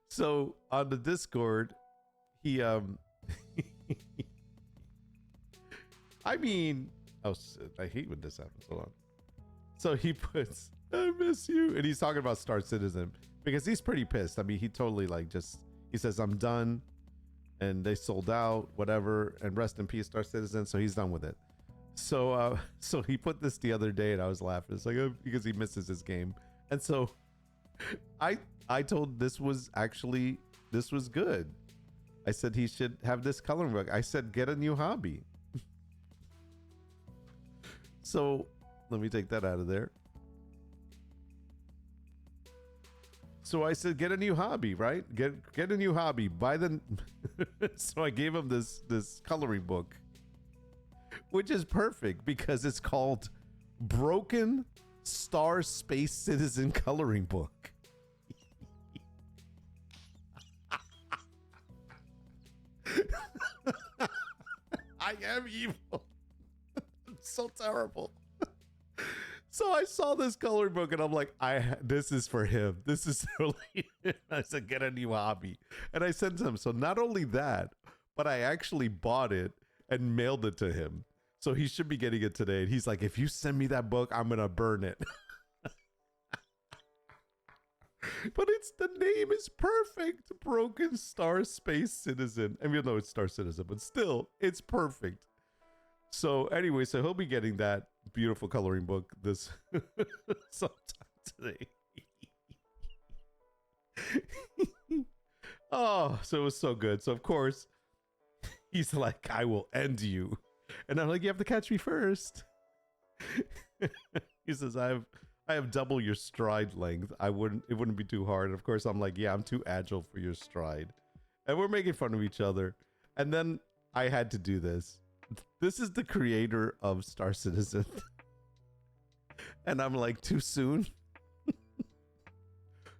Speaker 1: So on the Discord, he I mean, oh, I hate when this happens. Hold on. So he puts, I miss you, and he's talking about Star Citizen because he's pretty pissed. I mean, he totally he says, I'm done, and they sold out, whatever, and rest in peace, Star Citizen. So he's done with it. So so he put this the other day, and I was laughing. It's like, because he misses his game. And so I told this was good. I said he should have this coloring book. I said, get a new hobby. So let me take that out of there. So I said, get a new hobby, right? Get a new hobby. Buy the. So I gave him this coloring book, which is perfect because it's called Broken Star Space Citizen Coloring Book. I am evil. I'm so terrible. So I saw this coloring book and I'm like, this is for him. This is really. I said, get a new hobby, and I sent him. So not only that, but I actually bought it and mailed it to him. So he should be getting it today. And he's like, if you send me that book, I'm gonna burn it. But the name is perfect. Broken Star Space Citizen. I mean, no, it's Star Citizen, but still, it's perfect. So anyway, so he'll be getting that beautiful coloring book this sometime today. Oh, so it was so good. So of course, he's like, I will end you. And I'm like, you have to catch me first. He says, I have double your stride length. It wouldn't be too hard. And of course, I'm like, yeah, I'm too agile for your stride. And we're making fun of each other. And then I had to do this. This is the creator of Star Citizen. And I'm like, too soon?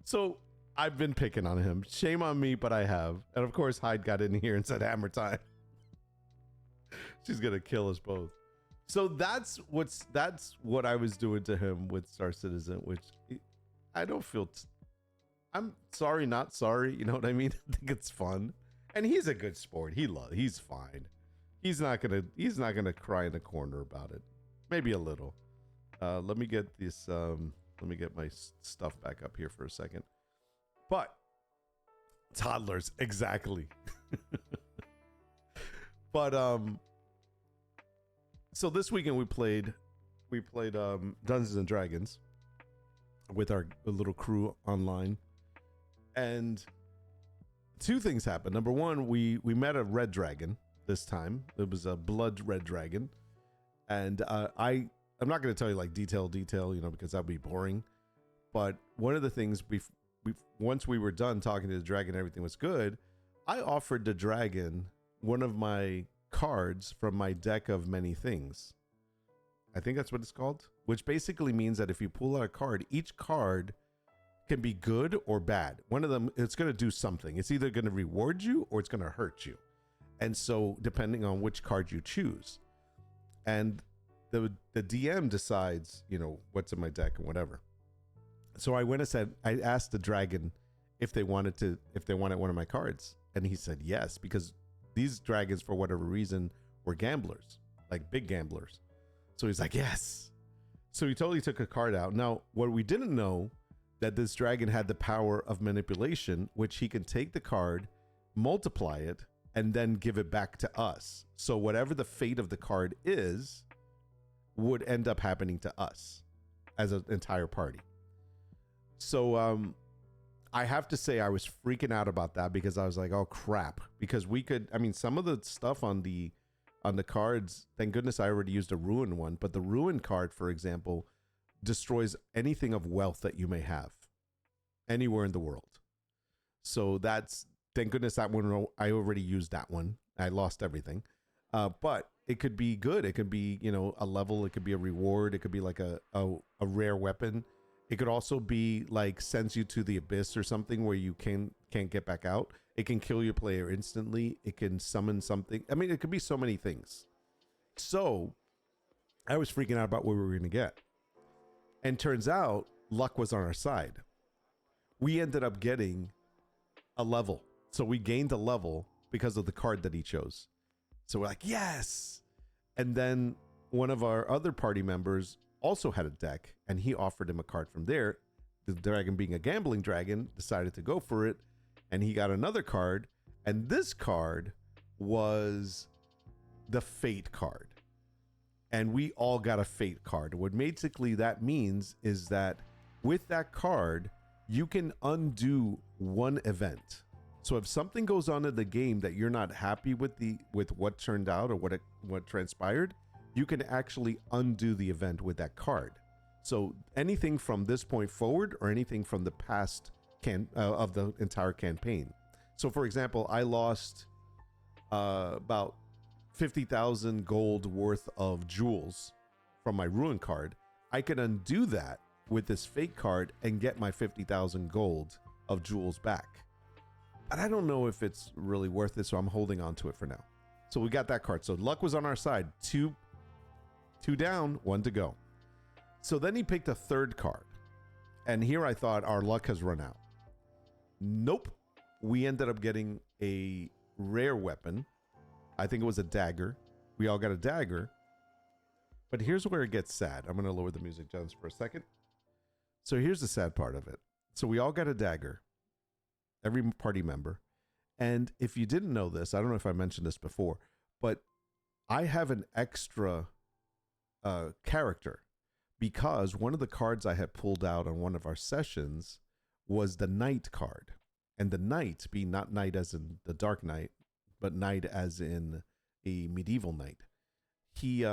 Speaker 1: So I've been picking on him. Shame on me, but I have. And of course, Hyde got in here and said, hammer time. She's going to kill us both. So that's what I was doing to him with Star Citizen, which I don't feel. I'm sorry, not sorry. You know what I mean? I think it's fun. And he's a good sport. He's fine. He's not gonna cry in the corner about it. Maybe a little. Let me get this. Let me get my stuff back up here for a second. But toddlers, exactly. But so this weekend we played Dungeons and Dragons with our little crew online, and two things happened. Number one, we met a red dragon. This time it was a blood red dragon, and I'm not going to tell you like detail, you know, because that'd be boring. But one of the things once we were done talking to the dragon, everything was good. I offered the dragon one of my cards from my deck of many things. I think that's what it's called, which basically means that if you pull out a card, each card can be good or bad. One of them, it's going to do something. It's either going to reward you or it's going to hurt you. And so depending on which card you choose, and the DM decides, you know, what's in my deck and whatever. So I went and said, I asked the dragon if they wanted one of my cards. And he said yes, because these dragons, for whatever reason, were gamblers, like big gamblers. So he's like, yes. So he totally took a card out. Now, what we didn't know, that this dragon had the power of manipulation, which he can take the card, multiply it, and then give it back to us. So whatever the fate of the card is, would end up happening to us as an entire party. So I have to say I was freaking out about that, because I was like, oh crap, because we could, I mean, some of the stuff on the cards, thank goodness I already used a ruin one, but the ruin card, for example, destroys anything of wealth that you may have anywhere in the world. So thank goodness that one, I already used that one. I lost everything. But it could be good. It could be, you know, a level. It could be a reward. It could be like a rare weapon. It could also be like sends you to the abyss or something where you can't get back out. It can kill your player instantly. It can summon something. I mean, it could be so many things. So I was freaking out about what we were going to get. And turns out luck was on our side. We ended up getting a level. So we gained a level because of the card that he chose. So we're like, yes. And then one of our other party members also had a deck, and he offered him a card from there. The dragon, being a gambling dragon, decided to go for it, and he got another card. And this card was the fate card. And we all got a fate card. What basically that means is that with that card, you can undo one event. So if something goes on in the game that you're not happy with what turned out or what transpired, you can actually undo the event with that card. So anything from this point forward or anything from the past of the entire campaign. So for example, I lost about 50,000 gold worth of jewels from my ruin card. I can undo that with this fake card and get my 50,000 gold of jewels back. But I don't know if it's really worth it, so I'm holding on to it for now. So we got that card. So luck was on our side. Two down, 1 to go. So then he picked a third card. And here I thought our luck has run out. Nope. We ended up getting a rare weapon. I think it was a dagger. We all got a dagger. But here's where it gets sad. I'm going to lower the music just for a second. So here's the sad part of it. So we all got a dagger. Every party member. And if you didn't know this, I don't know if I mentioned this before, but I have an extra character because one of the cards I had pulled out on one of our sessions was the knight card. And the knight being not knight as in the dark knight, but knight as in a medieval knight. He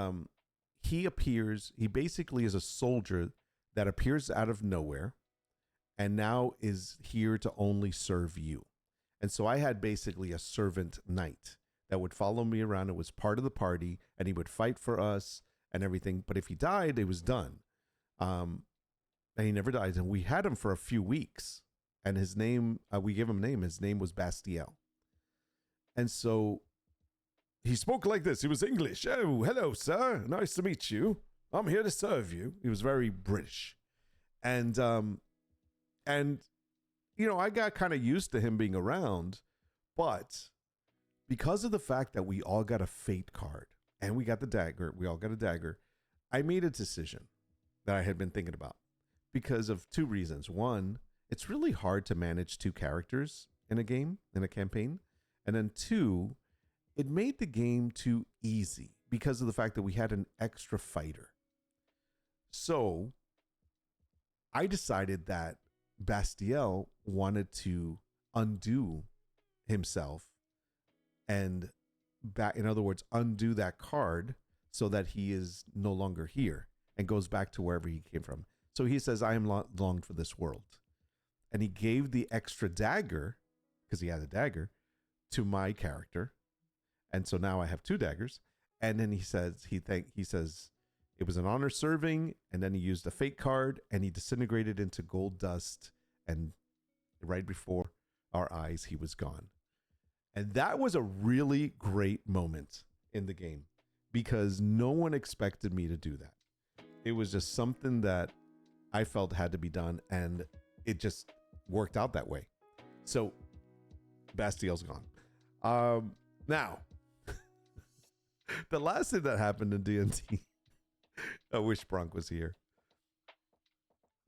Speaker 1: appears, he basically is a soldier that appears out of nowhere and now is here to only serve you. And so I had basically a servant knight that would follow me around. It was part of the party and he would fight for us and everything. But if he died, it was done. And he never died. And we had him for a few weeks. And his name, we gave him a name. His name was Bastiel. And so he spoke like this. He was English. Oh, hello, sir. Nice to meet you. I'm here to serve you. He was very British. And you know, I got kind of used to him being around, but because of the fact that we all got a fate card and we got the dagger, we all got a dagger, I made a decision that I had been thinking about because of 2 reasons. One, it's really hard to manage 2 characters in a game, in a campaign. And then 2, it made the game too easy because of the fact that we had an extra fighter. So I decided that Bastiel wanted to undo himself and in other words, undo that card so that he is no longer here and goes back to wherever he came from. So he says, I am longed for this world. And he gave the extra dagger, because he had a dagger, to my character. And so now I have 2 daggers. And then he says, he says, it was an honor serving. And then he used a fake card and he disintegrated into gold dust. And right before our eyes, he was gone. And that was a really great moment in the game because no one expected me to do that. It was just something that I felt had to be done. And it just worked out that way. So Bastiel's gone. Now, the last thing that happened in D&D, I wish Bronk was here.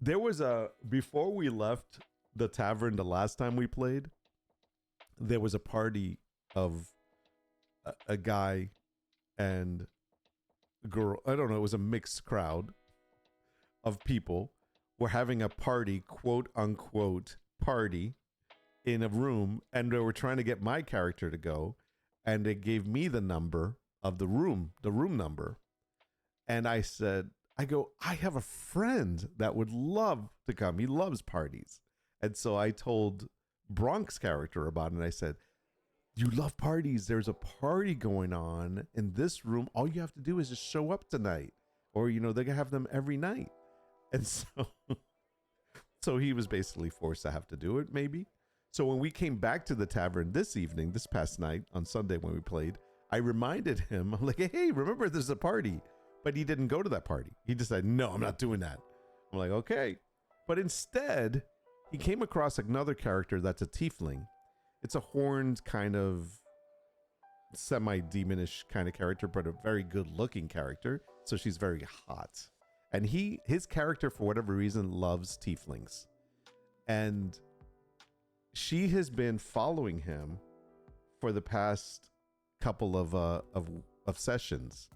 Speaker 1: There was before we left the tavern the last time we played, there was a party of a guy and a girl. I don't know. It was a mixed crowd of people. We're having a party, quote unquote, party in a room. And they were trying to get my character to go. And they gave me the number of the room number. And I said, I have a friend that would love to come. He loves parties. And so I told Bronk's character about it. And I said, you love parties. There's a party going on in this room. All you have to do is just show up tonight. Or, you know, they're going to have them every night. And so he was basically forced to have to do it, maybe. So when we came back to the tavern this evening, this past night on Sunday when we played, I reminded him, I'm like, hey, remember there's a party. But he didn't go to that party. He decided, no, I'm not doing that. I'm like, okay. But instead, he came across another character that's a tiefling. It's a horned kind of semi-demonish kind of character, but a very good-looking character. So she's very hot. And his character, for whatever reason, loves tieflings. And she has been following him for the past couple of sessions.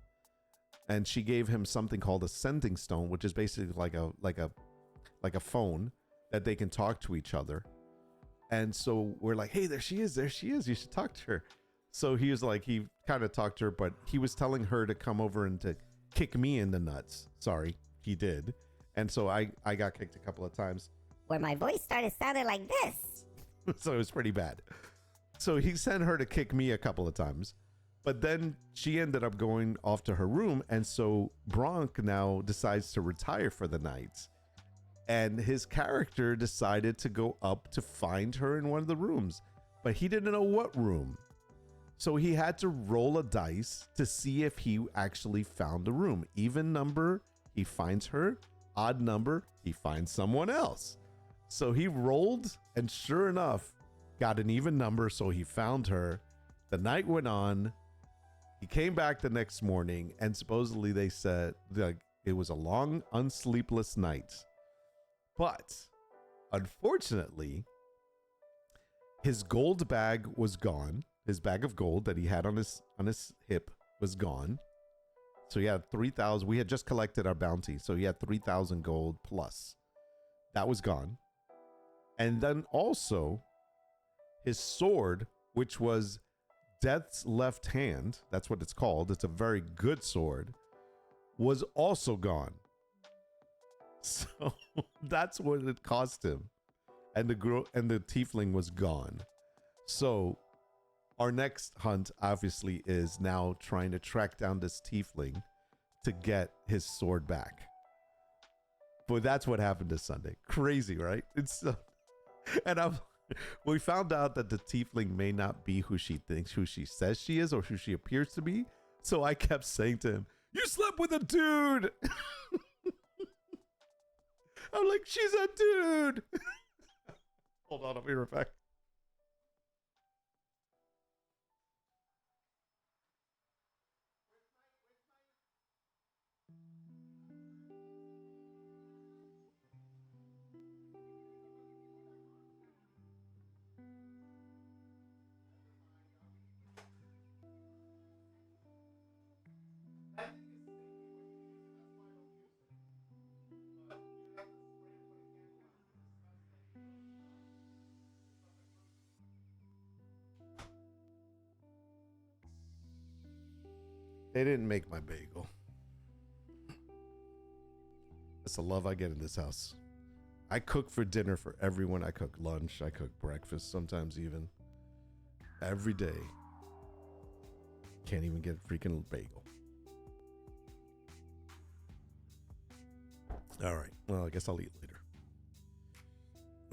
Speaker 1: And she gave him something called a sending stone, which is basically like a phone that they can talk to each other. And so we're like, hey, there she is. There she is. You should talk to her. So he was like, he kind of talked to her, but he was telling her to come over and to kick me in the nuts. Sorry, he did. And so I got kicked a couple of times.
Speaker 2: Where my voice started sounding like this.
Speaker 1: So it was pretty bad. So he sent her to kick me a couple of times. But then she ended up going off to her room. And so Bronk now decides to retire for the night. And his character decided to go up to find her in one of the rooms. But he didn't know what room. So he had to roll a dice to see if he actually found the room. Even number, he finds her. Odd number, he finds someone else. So he rolled, and sure enough, got an even number, so he found her. The night went on. He came back the next morning, and supposedly they said like it was a long, unsleepless night. But unfortunately, his gold bag was gone. His bag of gold that he had on his hip was gone. So he had 3,000. We had just collected our bounty, so he had 3,000 gold plus. That was gone. And then also his sword, which was Death's left hand, that's what it's called. It's a very good sword, was also gone. So that's what it cost him. And the tiefling was gone. So our next hunt obviously is now trying to track down this tiefling to get his sword back. But that's what happened this Sunday. Crazy, right? It's and we found out that the tiefling may not be who she says she is or who she appears to be. So I kept saying to him, "You slept with a dude." I'm like, "She's a dude." Hold on, I'll be right back. They didn't make my bagel. That's the love I get in this house. I cook for dinner for everyone. I cook lunch. I cook breakfast, sometimes even. Every day. Can't even get a freaking bagel. All right. Well, I guess I'll eat later.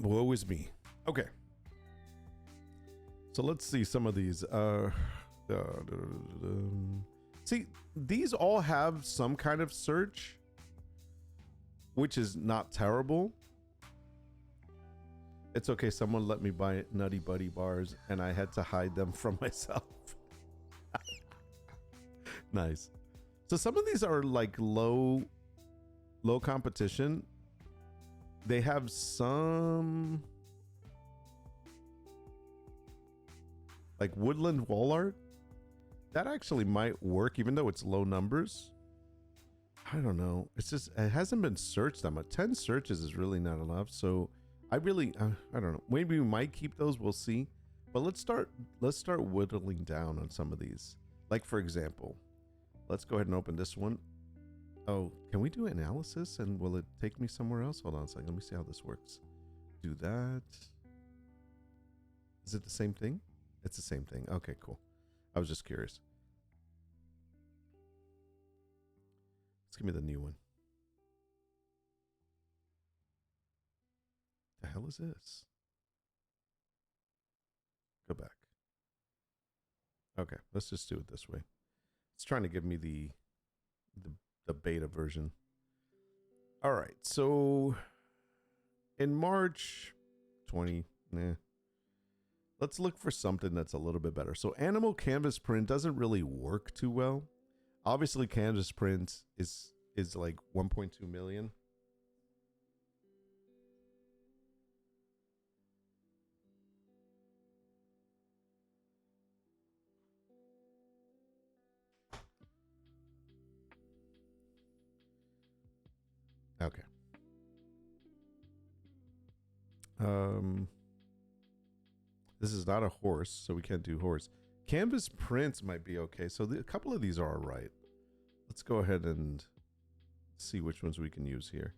Speaker 1: Woe is me. Okay. So let's see some of these. See, these all have some kind of search, which is not terrible. It's okay. Someone let me buy Nutty Buddy bars, and I had to hide them from myself. Nice. So some of these are like low competition. They have some like woodland wall art. That actually might work, even though it's low numbers. I don't know. It's just, it hasn't been searched that much. 10 searches is really not enough. So I don't know. Maybe we might keep those. We'll see. But let's start whittling down on some of these. Like, for example, let's go ahead and open this one. Oh, can we do analysis? And will it take me somewhere else? Hold on a second. Let me see how this works. Do that. Is it the same thing? It's the same thing. Okay, cool. I was just curious. Let's give me the new one. The hell is this? Go back. Okay, let's just do it this way. It's trying to give me the beta version. All right, so in March 20, let's look for something that's a little bit better. So animal canvas print doesn't really work too well. Obviously, canvas print is like 1.2 million. Okay. This is not a horse, so we can't do horse. Canvas prints might be okay. So a couple of these are all right. Let's go ahead and see which ones we can use here.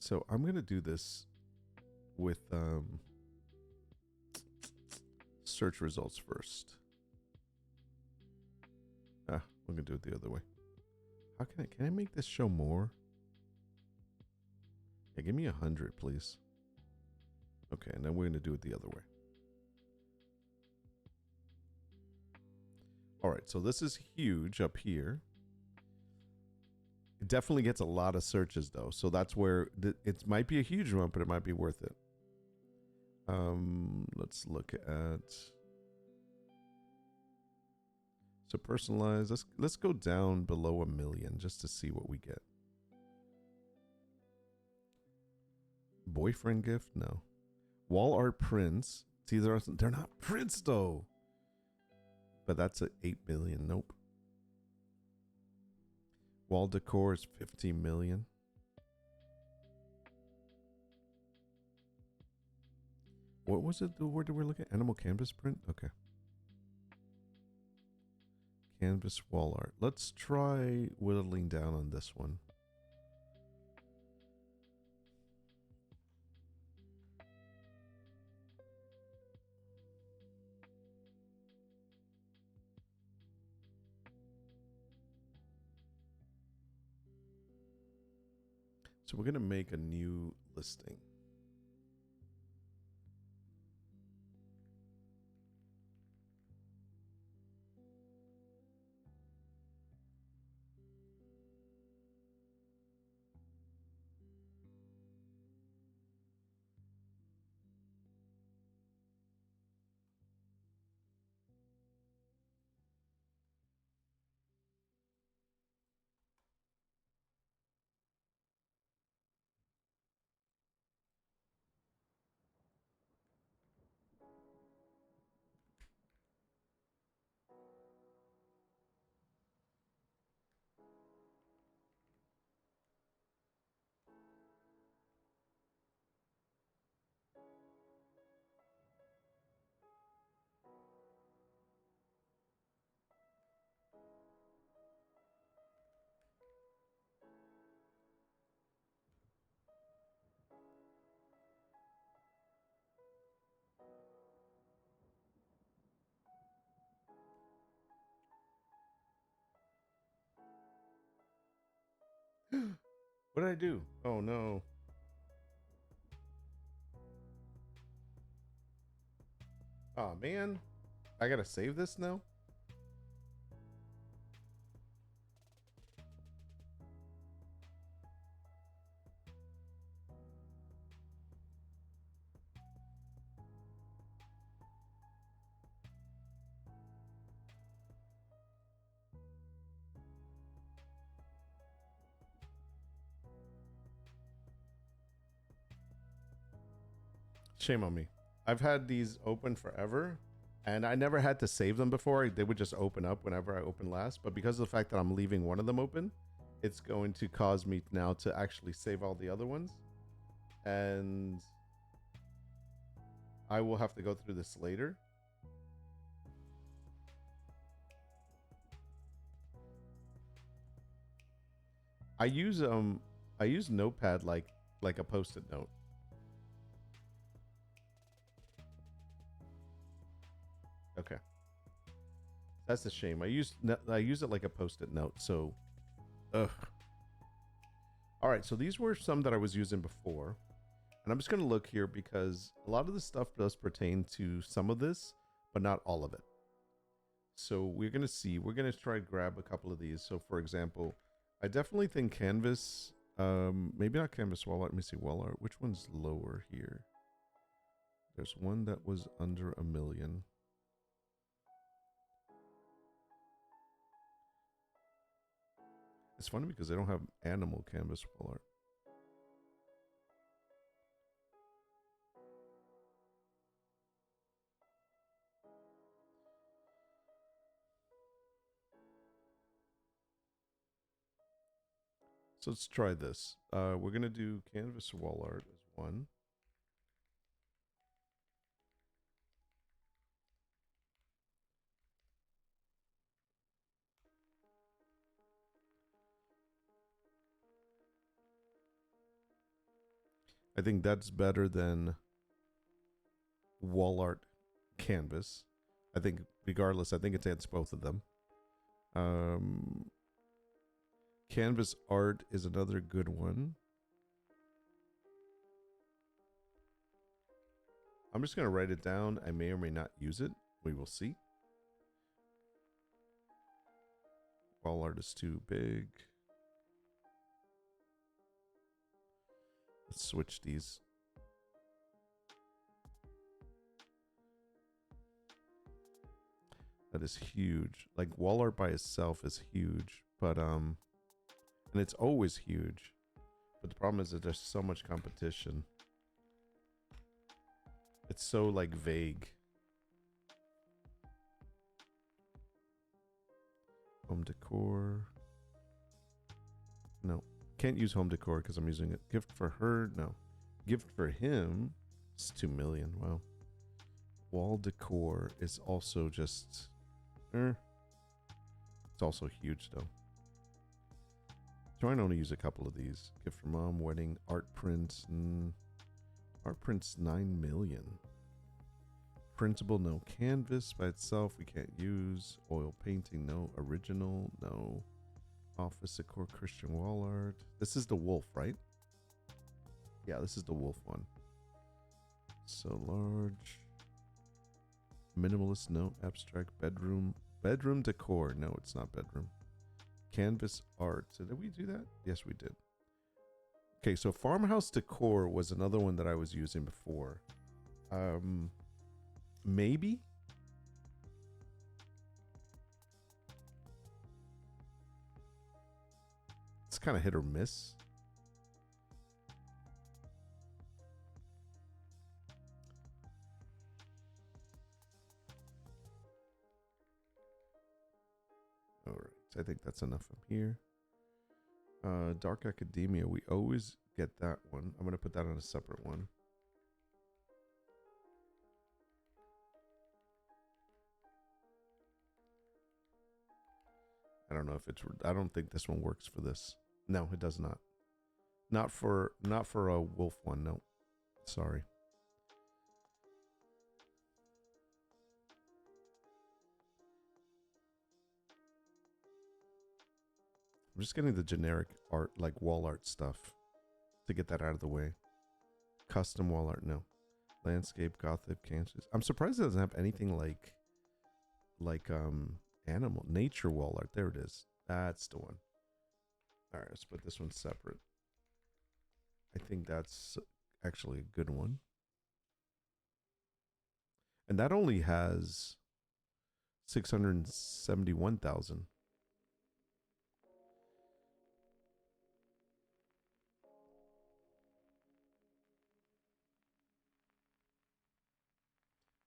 Speaker 1: So I'm going to do this with search results first. We're going to do it the other way. How can I make this show more? Yeah, give me 100, please. Okay, and then we're going to do it the other way. All right, so this is huge up here. It definitely gets a lot of searches, though. So that's where it might be a huge one, but it might be worth it. Let's look at... So personalized, let's go down below 1 million just to see what we get. Boyfriend gift? No. Wall art prints. See, they're not prints though. But that's at 8 billion. Nope. Wall decor is 15 million. What was it? The word that we're looking at? Animal canvas print? Okay. Canvas wall art. Let's try whittling down on this one. So we're going to make a new listing. What did I do? Oh no. Oh man. I gotta save this now? Shame on me. I've had these open forever and I never had to save them before. They would just open up whenever I open last. But because of the fact that I'm leaving one of them open, it's going to cause me now to actually save all the other ones. And I will have to go through this later. I use Notepad like a post-it note. Okay. That's a shame. I use it like a post-it note. So, ugh. All right. So these were some that I was using before, and I'm just gonna look here because a lot of this stuff does pertain to some of this, but not all of it. So we're gonna see. We're gonna try to grab a couple of these. So for example, I definitely think canvas. Maybe not canvas wall art. Let me see wall art. Which one's lower here? There's one that was under 1 million. It's funny because they don't have animal canvas wall art. So let's try this. We're gonna do canvas wall art as one. I think that's better than wall art canvas. I think regardless, I think it's against both of them. Canvas art is another good one. I'm just going to write it down. I may or may not use it. We will see. Wall art is too big. Let's switch these. That is huge. Like wall art by itself is huge, but and it's always huge. But the problem is that there's so much competition. It's so like vague. Home decor. No, can't use home decor because I'm using it. Gift for her. No, gift for him. It's 2 million. Wow. Wall decor is also just. It's also huge though. Trying to only use a couple of these. Gift for mom, wedding, art prints. Art prints 9 million. Printable, no. Canvas by itself we can't use. Oil painting, no. Original, no. Office decor, Christian wall art. This is the wolf, right? Yeah, this is the wolf one. So large. Minimalist, no. Abstract, bedroom. Bedroom decor. No, it's not bedroom. Canvas art. So did we do that? Yes, we did. Okay, so farmhouse decor was another one that I was using before. Maybe? It's kind of hit or miss. All right, I think that's enough from here. Dark Academia, we always get that one. I'm going to put that on a separate one. I don't know if it's. I don't think this one works for this. No, it does not. Not for a wolf one. No, sorry. I'm just getting the generic art, like wall art stuff, to get that out of the way. Custom wall art, no. Landscape, Gothic, cancers. I'm surprised it doesn't have anything like animal nature wall art. There it is. That's the one. All right, let's put this one separate. I think that's actually a good one. And that only has 671,000.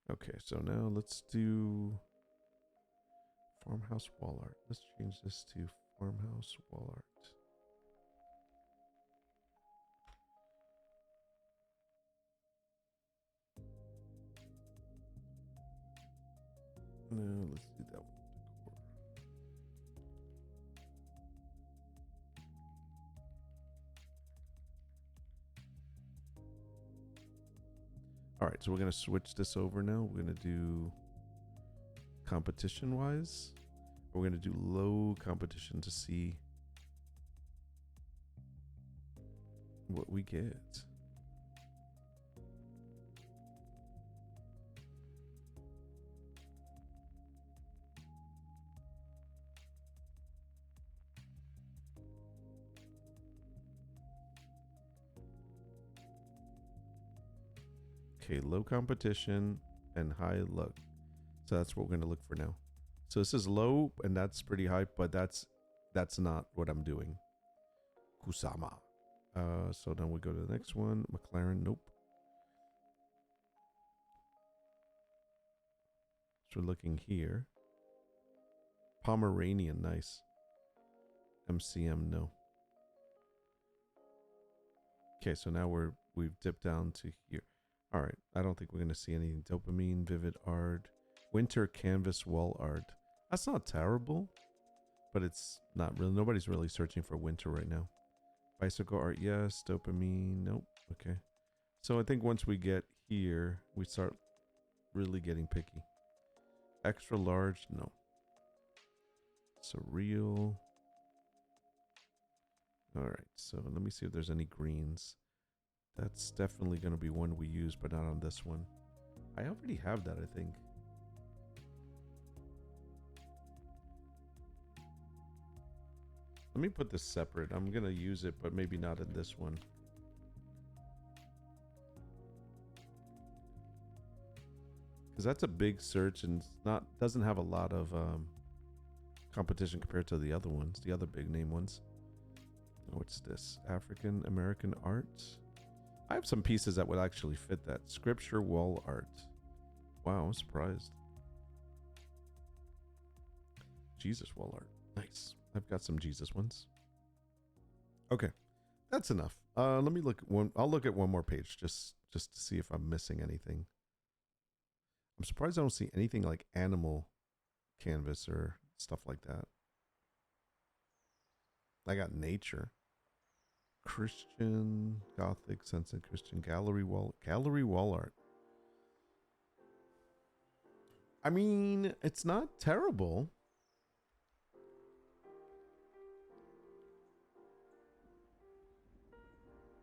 Speaker 1: Okay, so now let's do farmhouse wall art. Let's change this to farmhouse wall art. No, let's do that one. All right, so we're going to switch this over now. We're going to do competition-wise. We're going to do low competition to see what we get. Okay, low competition and high luck. So that's what we're going to look for now. So this is low and that's pretty high, but that's not what I'm doing. Kusama. So then we go to the next one. McLaren, nope. So we're looking here. Pomeranian, nice. MCM, no. Okay, so now we've dipped down to here. All right, I don't think we're going to see anything. Dopamine, vivid art, winter canvas wall art. That's not terrible, but it's not really. Nobody's really searching for winter right now. Bicycle art, yes. Dopamine, nope. Okay. So I think once we get here, we start really getting picky. Extra large, no. Surreal. All right, so let me see if there's any greens. That's definitely going to be one we use, but not on this one. I already have that, I think. Let me put this separate. I'm going to use it, but maybe not in this one. Because that's a big search and it's doesn't have a lot of competition compared to the other ones, the other big name ones. What's this? African American art? I have some pieces that would actually fit that. Scripture wall art. Wow, I'm surprised. Jesus wall art. Nice. I've got some Jesus ones. Okay, that's enough. Let me look at one. I'll look at one more page just to see if I'm missing anything. I'm surprised I don't see anything like animal canvas or stuff like that. I got nature, Christian, Gothic, Sense and Christian, gallery wall art. I mean, it's not terrible.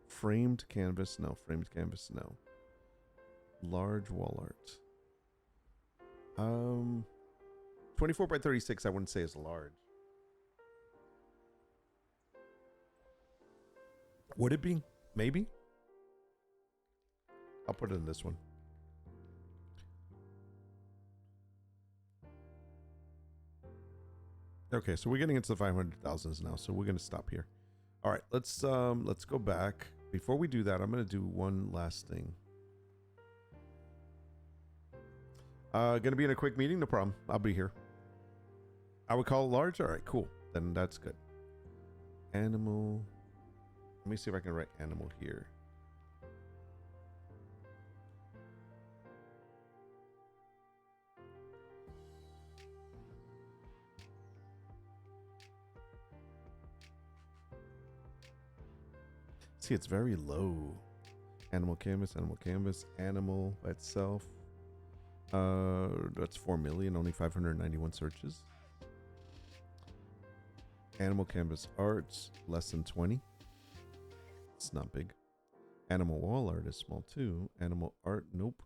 Speaker 1: Framed canvas, no. Framed canvas, no. Large wall art. 24 by 36, I wouldn't say is large. Would it be? Maybe. I'll put it in this one. Okay, so we're getting into the 500,000s now, so we're gonna stop here. All right, let's go back. Before we do that, I'm gonna do one last thing. Gonna be in a quick meeting, no problem. I'll be here. I would call it large. All right, cool. Then that's good. Animal. Let me see if I can write animal here. See, it's very low. Animal canvas, animal by itself. That's 4 million, only 591 searches. Animal canvas arts, less than 20. It's not big. Animal wall art is small too. Animal art, nope.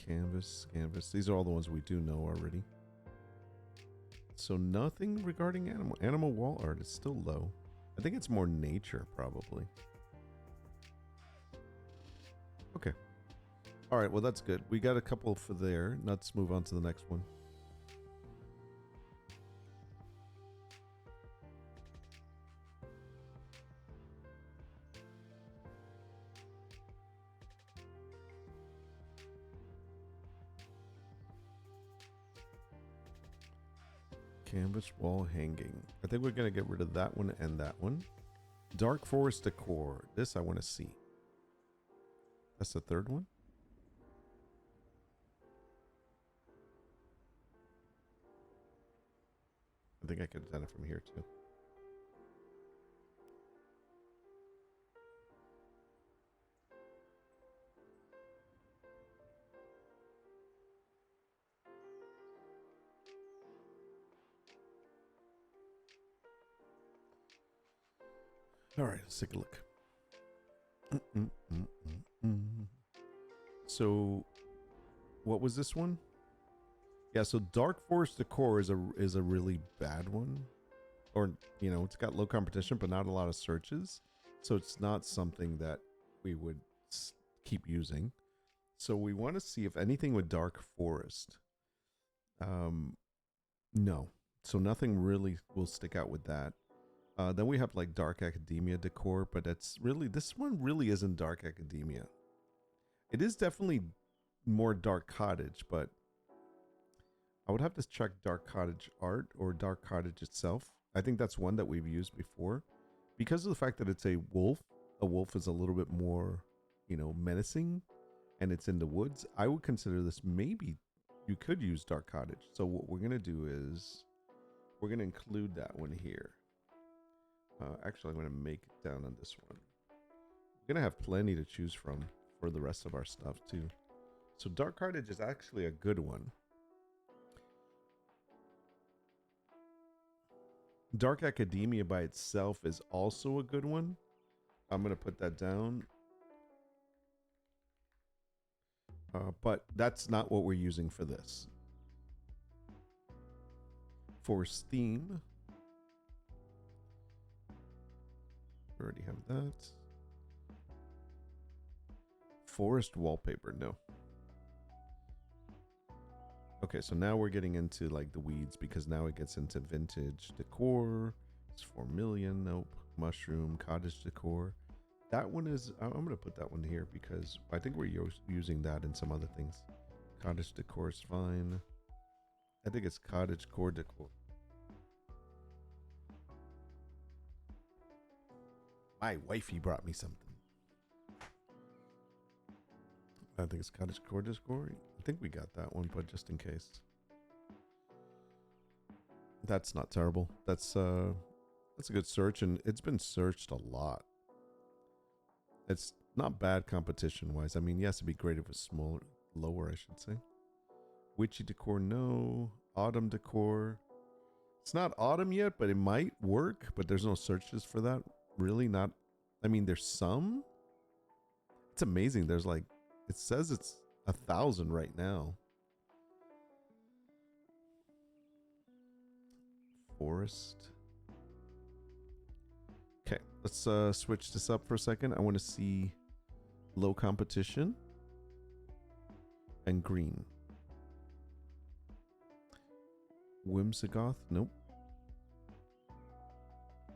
Speaker 1: Canvas. These are all the ones we do know already. So nothing regarding animal. Animal wall art is still low. I think it's more nature, probably. Okay. All right, well, that's good. We got a couple for there. Let's move on to the next one. Canvas wall hanging. I think we're going to get rid of that one and that one. Dark forest decor. This I want to see. That's the third one. I think I could have done it from here too. All right, let's take a look. So, what was this one? Yeah, so Dark Forest Decor is a really bad one, or you know, it's got low competition but not a lot of searches, so it's not something that we would keep using. So we want to see if anything with Dark Forest. No, so nothing really will stick out with that. Then we have like Dark Academia Decor, but that's really, this one really isn't Dark Academia. It is definitely more Dark Cottage, but I would have to check Dark Cottage art or Dark Cottage itself. I think that's one that we've used before. Because of the fact that it's a wolf is a little bit more, you know, menacing, and it's in the woods. I would consider this, maybe you could use Dark Cottage. So what we're going to do is we're going to include that one here. Actually, I'm going to make it down on this one. We're gonna have plenty to choose from for the rest of our stuff too. So Dark Cartage is actually a good one. Dark Academia by itself is also a good one. I'm gonna put that down. But that's not what we're using for this. For Steam, we already have that. Forest wallpaper, no. Okay, so now we're getting into like the weeds because now it gets into vintage decor. It's 4 million, nope. Mushroom, cottage decor. That one is, I'm going to put that one here because I think we're using that in some other things. Cottage decor is fine. I think it's cottage core decor. My wifey brought me something. I think it's cottage core decor. I think we got that one, but just in case. That's not terrible. That's a good search, and it's been searched a lot. It's not bad competition-wise. I mean, yes, it'd be great if it was smaller, lower, I should say. Witchy decor, no. Autumn decor. It's not autumn yet, but it might work, but there's no searches for that. Really not. I mean, there's some. It's amazing. There's like, it says it's 1,000 right now. Forest. Okay, let's switch this up for a second. I want to see low competition and green. Whimsigoth, nope.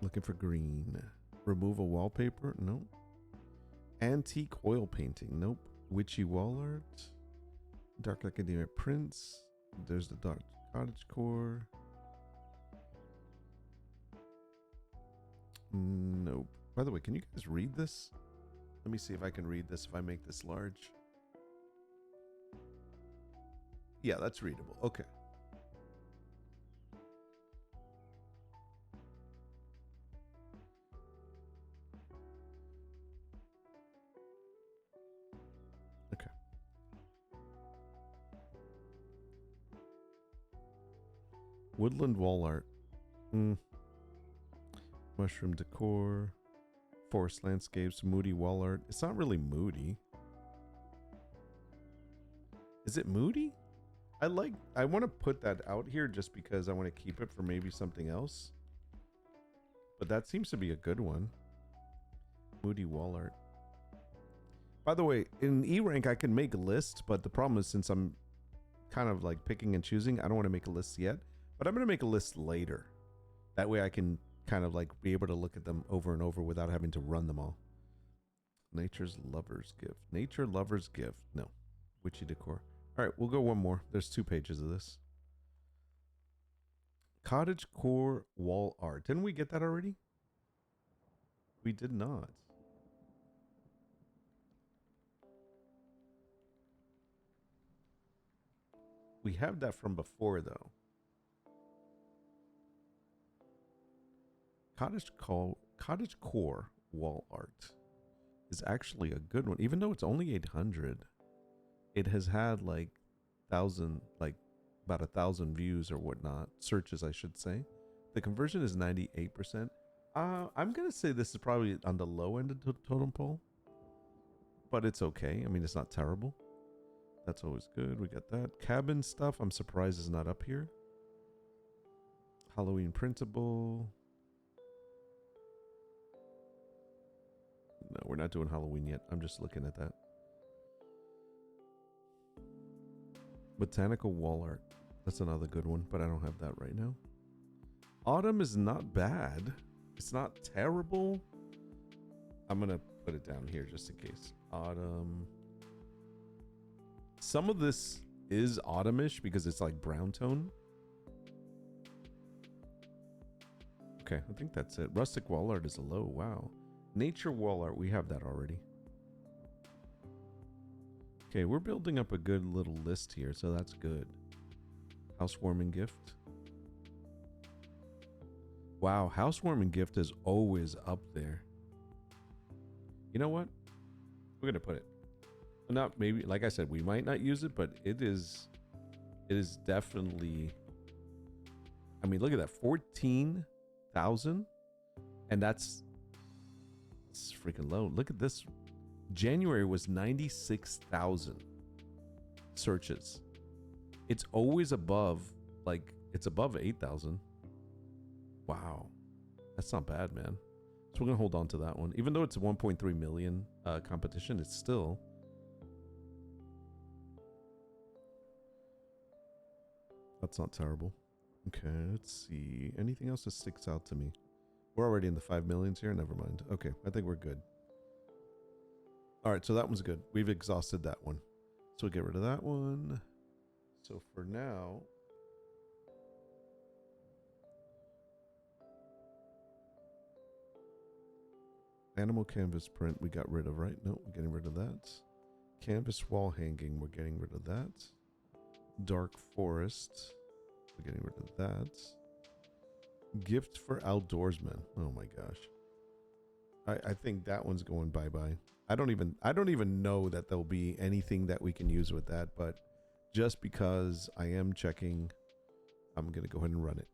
Speaker 1: Looking for green. Remove a wallpaper, nope. Antique oil painting, nope. Witchy wall art. Dark Academia prints. There's the dark cottage core. Nope. By the way, can you guys read this? Let me see if I can read this if I make this large. Yeah, that's readable. Okay. Okay. Woodland wall art. Mushroom decor. Forest landscapes. Moody wall art. It's not really moody. Is it moody? I want to put that out here just because I want to keep it for maybe something else. But that seems to be a good one. Moody wall art. By the way, in Erank I can make a list, but the problem is since I'm kind of like picking and choosing, I don't want to make a list yet. But I'm going to make a list later. That way I can kind of like be able to look at them over and over without having to run them all. Nature's Lover's Gift. Nature Lover's Gift. No. Witchy decor. All right, we'll go one more. There's 2 pages of this. Cottage core wall art. Didn't we get that already? We did not. We have that from before, though. Cottage core wall art is actually a good one, even though it's only 800. It has had like about 1,000 views or whatnot, searches, I should say. The conversion is 98%. I'm gonna say this is probably on the low end of the totem pole, but it's okay. I mean, it's not terrible. That's always good. We got that cabin stuff. I'm surprised is not up here. Halloween printable. No, we're not doing Halloween yet. I'm just looking at that. Botanical wall art. That's another good one, but I don't have that right now. Autumn is not bad. It's not terrible. I'm going to put it down here just in case. Autumn. Some of this is autumnish because it's like brown tone. Okay, I think that's it. Rustic wall art is a low. Wow. Nature wall art, we have that already. Okay, we're building up a good little list here, so that's good. Housewarming gift. Wow, housewarming gift is always up there. You know what? We're gonna put it. Not maybe, like I said, we might not use it, but it is definitely. I mean, look at that, 14,000, and that's freaking low. Look at this. January was 96,000 searches. It's always above, like it's above 8,000. Wow, that's not bad, man. So we're gonna hold on to that one, even though it's a 1.3 million competition. It's still. That's not terrible. Okay, let's see. Anything else that sticks out to me? We're already in the 5 millions here. Never mind. Okay, I think we're good. All right, so that one's good. We've exhausted that one. So we get rid of that one. So for now, animal canvas print we got rid of, right? No, we're getting rid of that. Canvas wall hanging, we're getting rid of that. Dark forest, we're getting rid of that. Gift for outdoorsmen. Oh my gosh. I think that one's going bye-bye. I don't even know that there'll be anything that we can use with that, but just because I am checking, I'm gonna go ahead and run it.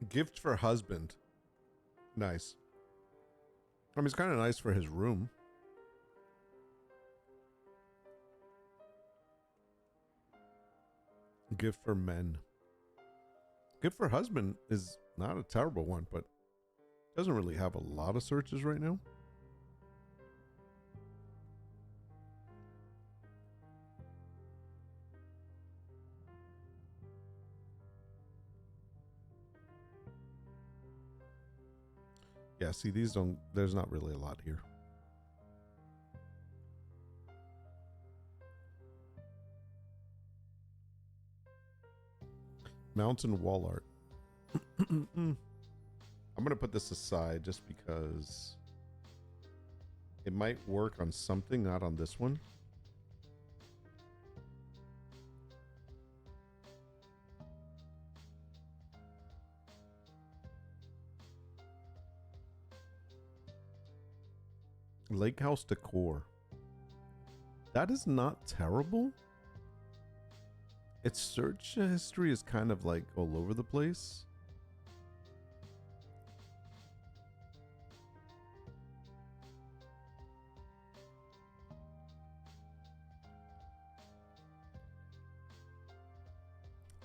Speaker 1: Gift for husband. Nice. I mean, it's kind of nice for his room. Gift for men. Gift for husband is not a terrible one, but doesn't really have a lot of searches right now. Yeah, see, these don't, there's not really a lot here. Mountain wall art. I'm going to put this aside just because it might work on something, not on this one. Lake house decor. That is not terrible. Its search history is kind of like all over the place.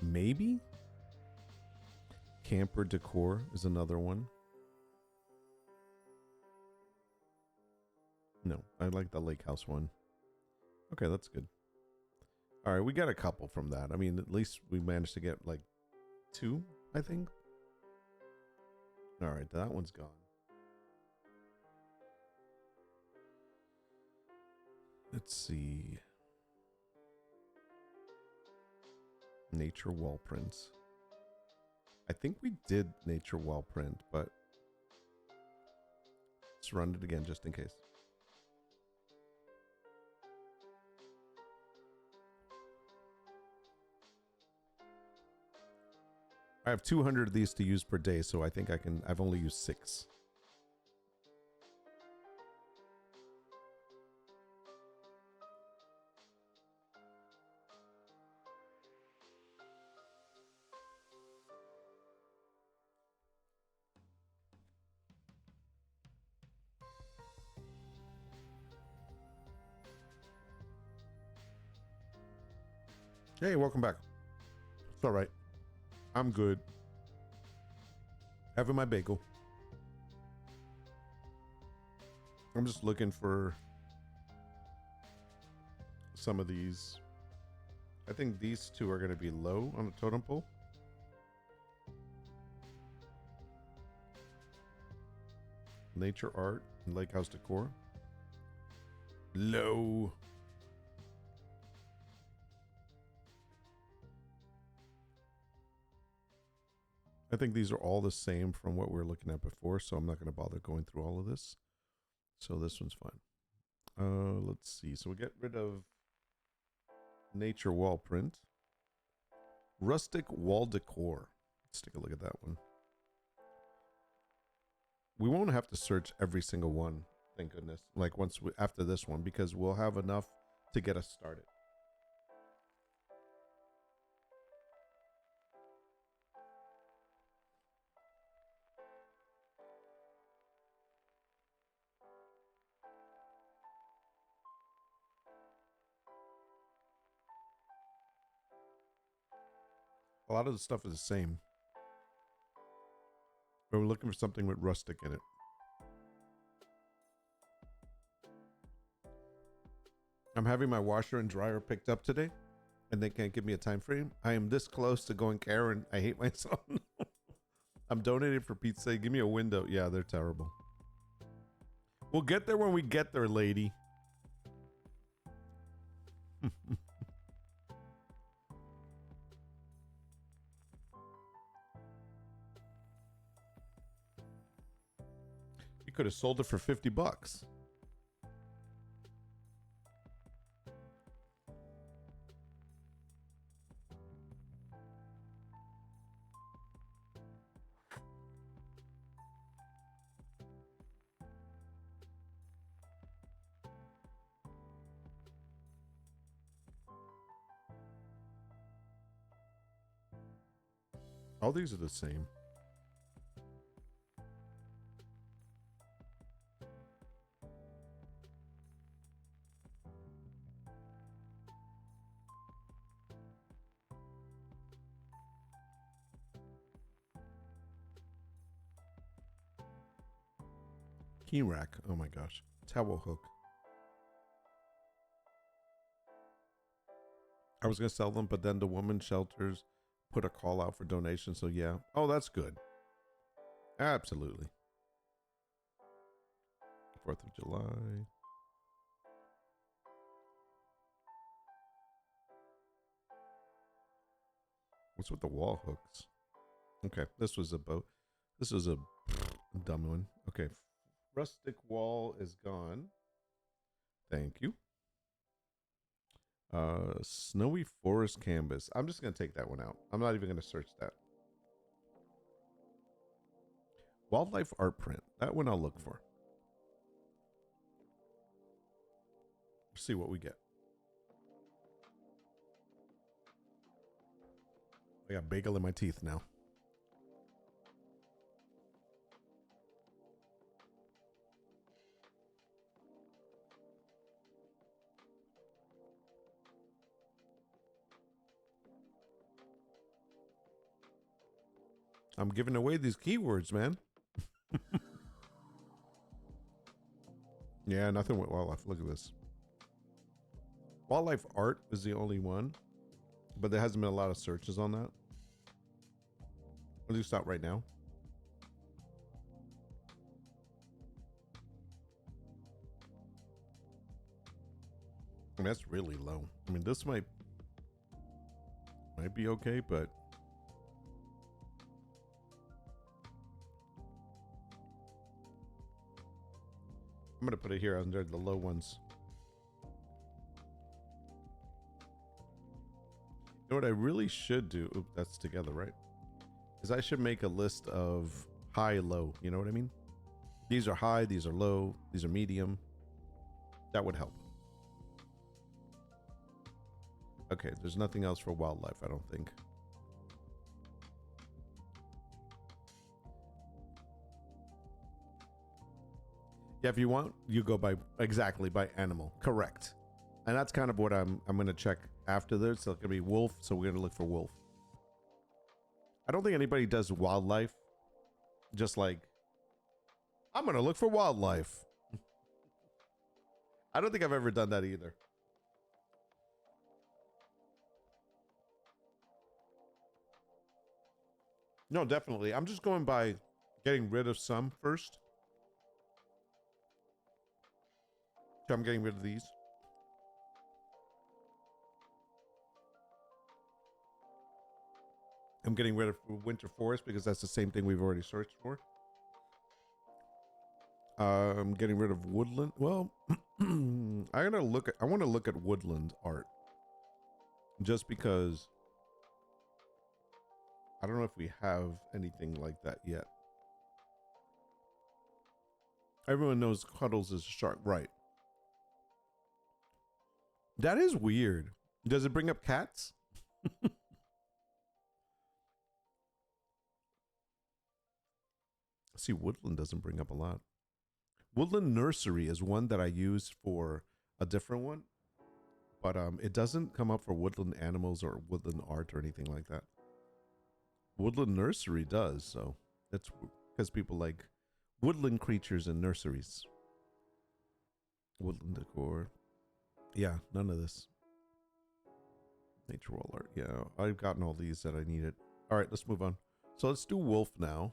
Speaker 1: Maybe? Camper decor is another one. No, I like the lake house one. Okay, that's good. All right, we got a couple from that. I mean, at least we managed to get like 2, I think. All right, that one's gone. Let's see. Nature wall prints. I think we did nature wall print, but let's run it again just in case. I have 200 of these to use per day, so I think I've only used 6. Hey, welcome back. It's all right. I'm good. Having my bagel. I'm just looking for some of these. I think these 2 are going to be low on the totem pole. Nature art and lake house decor. Low. I think these are all the same from what we were looking at before, so I'm not going to bother going through all of this. So this one's fine. Let's see. So we get rid of nature wall print. Rustic wall decor. Let's take a look at that one. We won't have to search every single one, thank goodness. Like after this one, because we'll have enough to get us started. A lot of the stuff is the same. But we're looking for something with rustic in it. I'm having my washer and dryer picked up today, and they can't give me a time frame. I am this close to going, Karen, I hate myself. I'm donating for Pete's sake. Give me a window. Yeah, they're terrible. We'll get there when we get there, lady. You could have sold it for $50. All these are the same. Key rack. Oh my gosh. Towel hook. I was going to sell them, but then the women's shelters put a call out for donations. So yeah. Oh, that's good. Absolutely. 4th of July. What's with the wall hooks? Okay, this was a dumb one. Okay, rustic wall is gone. Thank you. Snowy forest canvas. I'm just gonna take that one out. I'm not even gonna search that. Wildlife art print. That one I'll look for. See what we get. I got bagel in my teeth now. I'm giving away these keywords, man. Yeah, nothing with wildlife. Look at this. Wildlife art is the only one, but there hasn't been a lot of searches on that. At least not right now. I mean, that's really low. I mean, this might be okay, but I'm gonna put it here under the low ones. You know what I really should do? Oop, that's together, right? Is I should make a list of high, low. You know what I mean? These are high, these are low, these are medium. That would help. Okay, there's nothing else for wildlife, I don't think. Yeah, if you want, you go by animal. Correct. And that's kind of what I'm gonna check after this. So it's gonna be wolf, so we're gonna look for wolf. I don't think anybody does wildlife just like I'm gonna look for wildlife. I don't think I've ever done that either. No, definitely. I'm just going by getting rid of some first. Okay, I'm getting rid of these. I'm getting rid of winter forest because that's the same thing we've already searched for. I'm getting rid of woodland. Well, I want to look at woodland art just because I don't know if we have anything like that yet. Everyone knows Cuddles is a shark, right? That is weird. Does it bring up cats? See, woodland doesn't bring up a lot. Woodland nursery is one that I use for a different one, but it doesn't come up for woodland animals or woodland art or anything like that. Woodland nursery does, so that's because people like woodland creatures in nurseries. Woodland decor. Yeah, none of this. Nature wall art. Yeah, I've gotten all these that I needed. All right, let's move on. So let's do wolf now.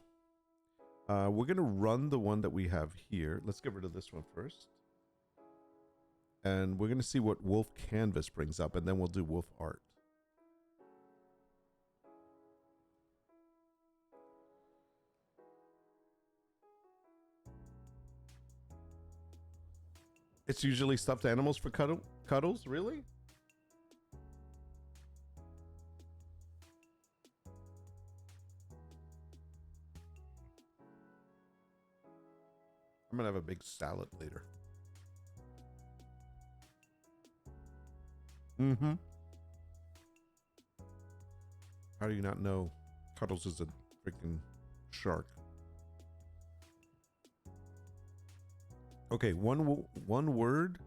Speaker 1: We're going to run the one that we have here. Let's get rid of this one first. And we're going to see what wolf canvas brings up, and then we'll do wolf art. It's usually stuffed animals for cuddles, really? I'm gonna have a big salad later. Mm-hmm. How do you not know Cuddles is a freaking shark? Okay, one word.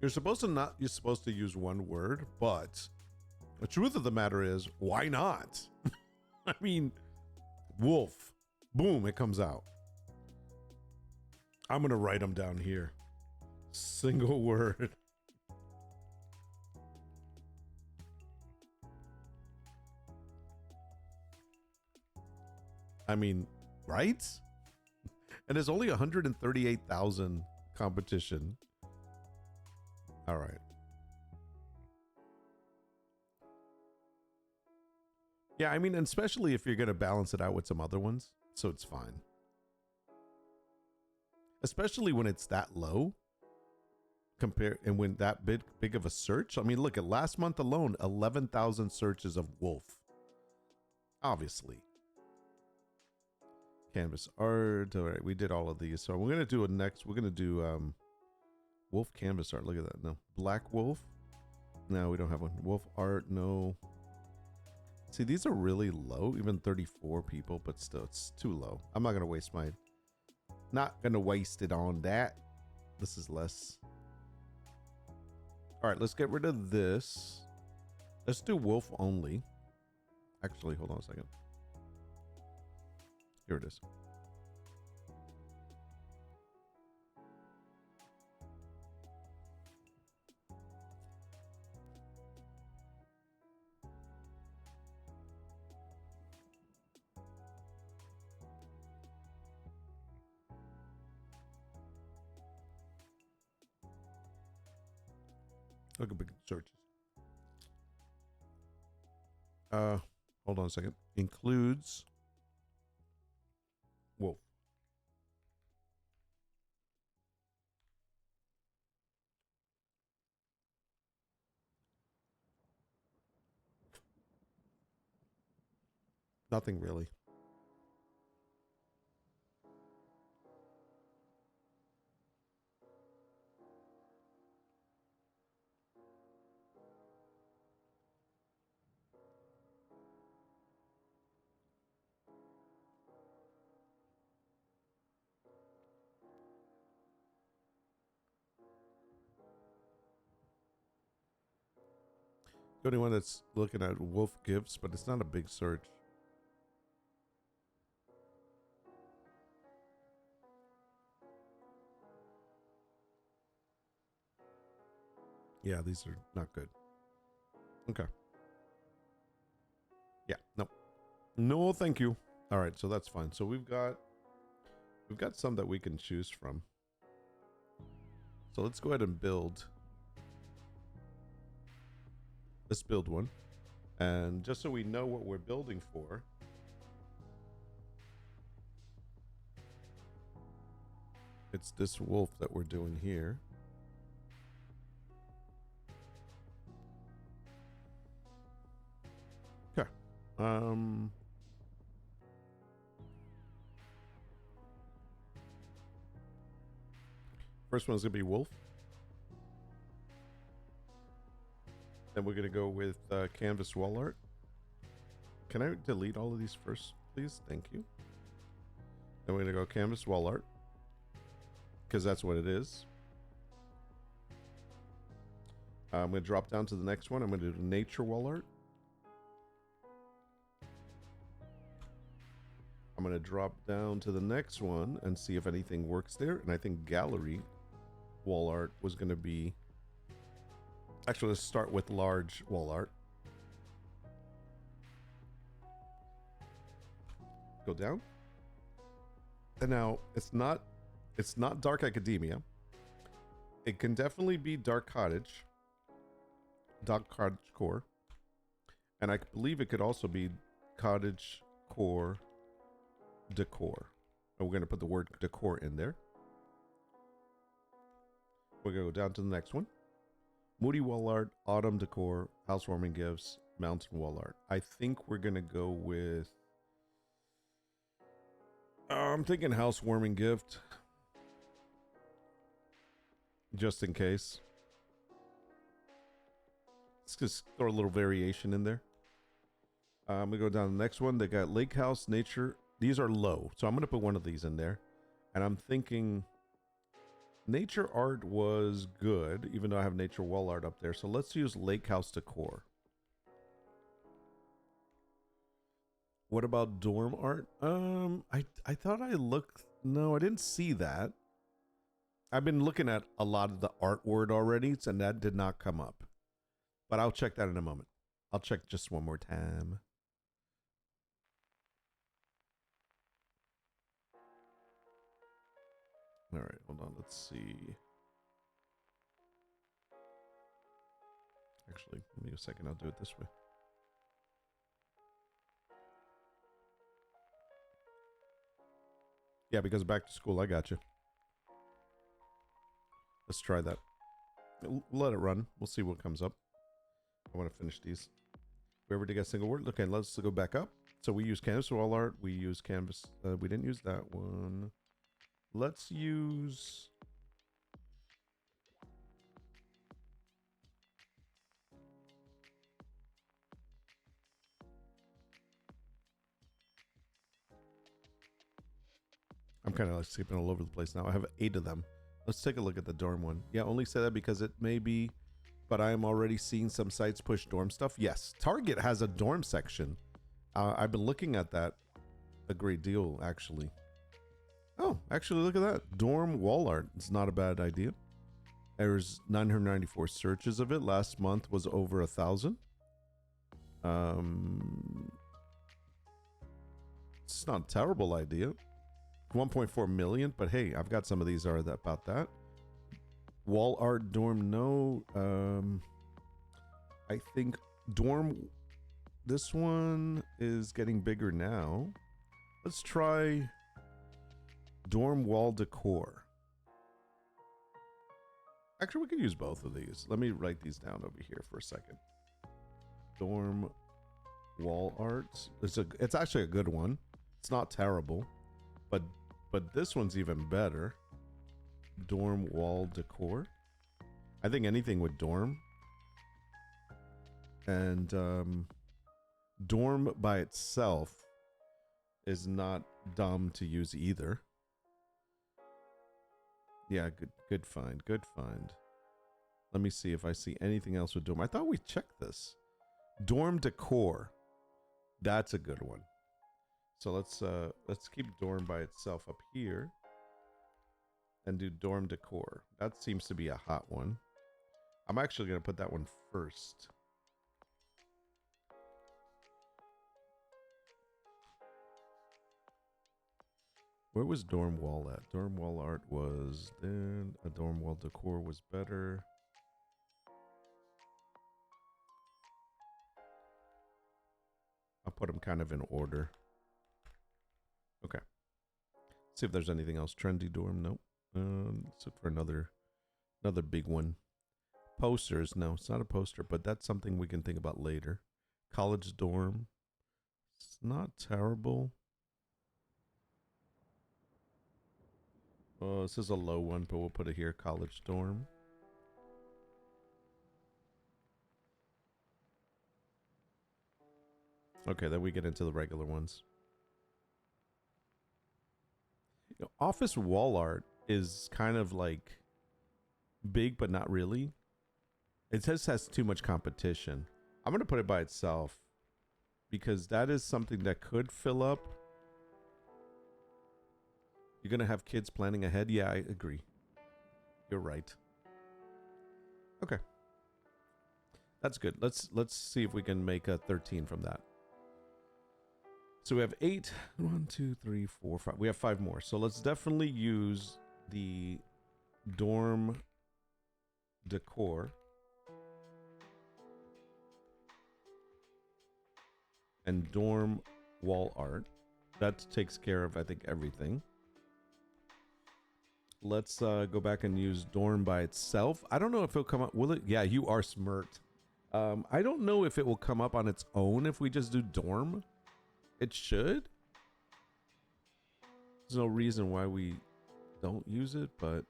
Speaker 1: You're supposed to use one word, but the truth of the matter is, why not? I mean, wolf. Boom, it comes out. I'm gonna write them down here. Single word. I mean, right? And there's only 138,000 competition. All right. Yeah, I mean, especially if you're going to balance it out with some other ones, so it's fine. Especially when it's that low and when that big of a search. I mean, look at last month alone, 11,000 searches of wolf. Obviously. Canvas art. All right, we did all of these. So we're going to do we're going to do wolf canvas art. Look at that. No. Black wolf. No, we don't have one. Wolf art. No. See, these are really low, even 34 people, but still, it's too low. I'm not going to waste not going to waste it on that. This is less. All right, let's get rid of this. Let's do wolf only. Actually, hold on a second. Here it is. Look at big searches. Hold on a second. Includes wolf. Nothing really. The only one that's looking at wolf gifts, but it's not a big search. Yeah, these are not good. Okay. Yeah, no. No, thank you. All right, so that's fine. So we've got some that we can choose from. So let's go ahead and build. Let's build one. And just so we know what we're building for, it's this wolf that we're doing here. Okay. First one's gonna be wolf. Then we're gonna go with canvas wall art. Can I delete all of these first, please? Thank you. Then we're gonna go canvas wall art, because that's what it is. I'm gonna drop down to the next one. I'm gonna do nature wall art. I'm gonna drop down to the next one and see if anything works there. And I think gallery wall art was gonna be. Actually, let's start with large wall art. Go down. And now it's not dark academia. It can definitely be dark cottage core. And I believe it could also be cottage core decor. And we're going to put the word decor in there. We're going to go down to the next one. Moody wall art, autumn decor, housewarming gifts, mountain wall art. I think we're going to go with... I'm thinking housewarming gift. Just in case. Let's just throw a little variation in there. I'm going to go down to the next one. They got lake house, nature. These are low. So I'm going to put one of these in there. And I'm thinking... nature art was good, even though I have nature wall art up there. So let's use lake house decor. What about dorm art? I thought I looked. No, I didn't see that. I've been looking at a lot of the art word already, and that did not come up. But I'll check that in a moment. I'll check just one more time. All right, hold on. Let's see. Actually, give me a second. I'll do it this way. Yeah, because back to school, I got you. Let's try that. Let it run. We'll see what comes up. I want to finish these. Whoever did get a single word. Okay, let's go back up. So we use canvas wall art. We use canvas. We didn't use that one. Let's use... I'm kind of like skipping all over the place now. I have 8 of them. Let's take a look at the dorm one. Yeah, only say that because it may be, but I am already seeing some sites push dorm stuff. Yes, Target has a dorm section. I've been looking at that a great deal, actually. Oh, actually, look at that. Dorm wall art. It's not a bad idea. There's 994 searches of it. Last month was over 1,000. It's not a terrible idea. 1.4 million, but hey, I've got some of these are about that. Wall art dorm, no. I think dorm, this one is getting bigger now. Let's try dorm wall decor. Actually, we could use both of these. Let me write these down over here for a second. Dorm wall art. It's actually a good one. It's not terrible, but this one's even better. Dorm wall decor. I think anything with dorm. And dorm by itself is not dumb to use either. Yeah, good find. Good find. Let me see if I see anything else with dorm. I thought we checked this. Dorm decor. That's a good one. So let's keep dorm by itself up here and do dorm decor. That seems to be a hot one. I'm actually going to put that one first. Where was dorm wall at? Dorm wall art was then. A dorm wall decor was better. I'll put them kind of in order. Okay. See if there's anything else. Trendy dorm. Nope. Let's look for another big one. Posters. No, it's not a poster, but that's something we can think about later. College dorm. It's not terrible. Oh, this is a low one, but we'll put it here. College dorm. Okay, then we get into the regular ones. You know, office wall art is kind of like big, but not really. It just has too much competition. I'm going to put it by itself because that is something that could fill up. You're going to have kids planning ahead. Yeah, I agree. You're right. Okay. That's good. Let's see if we can make a 13 from that. So we have 8. 1, 2, 3, 4, 5. We have 5 more. So let's definitely use the dorm decor and dorm wall art. That takes care of, I think, everything. Let's go back and use dorm by itself. I don't know if it'll come up. Will it? Yeah, you are smirked. I don't know if it will come up on its own if we just do dorm. It should. There's no reason why we don't use it, but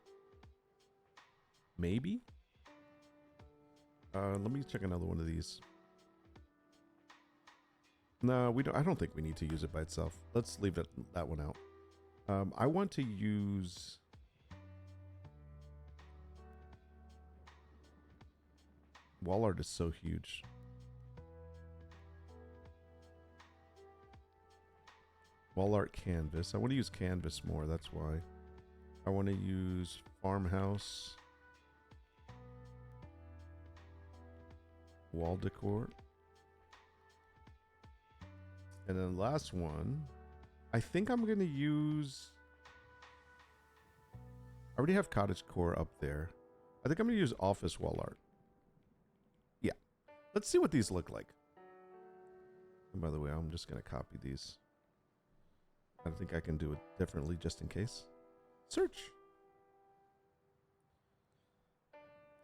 Speaker 1: maybe. Let me check another one of these. No, we don't. I don't think we need to use it by itself. Let's leave that one out. I want to use. Wall art is so huge. Wall art canvas. I want to use canvas more. That's why. I want to use farmhouse. Wall decor. And then the last one. I think I'm going to use. I already have cottage core up there. I think I'm going to use office wall art. Yeah. Let's see what these look like. And by the way, I'm just going to copy these. I think I can do it differently just in case. Search.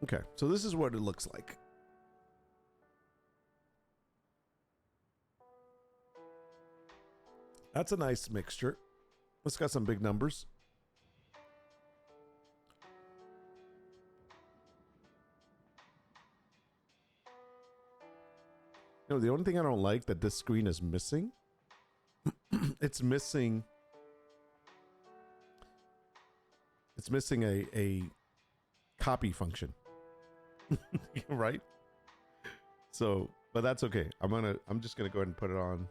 Speaker 1: Okay, so this is what it looks like. That's a nice mixture. It's got some big numbers. You know, the only thing I don't like that this screen is missing, it's missing a copy function. Right? So, but that's okay. I'm just gonna go ahead and put it on.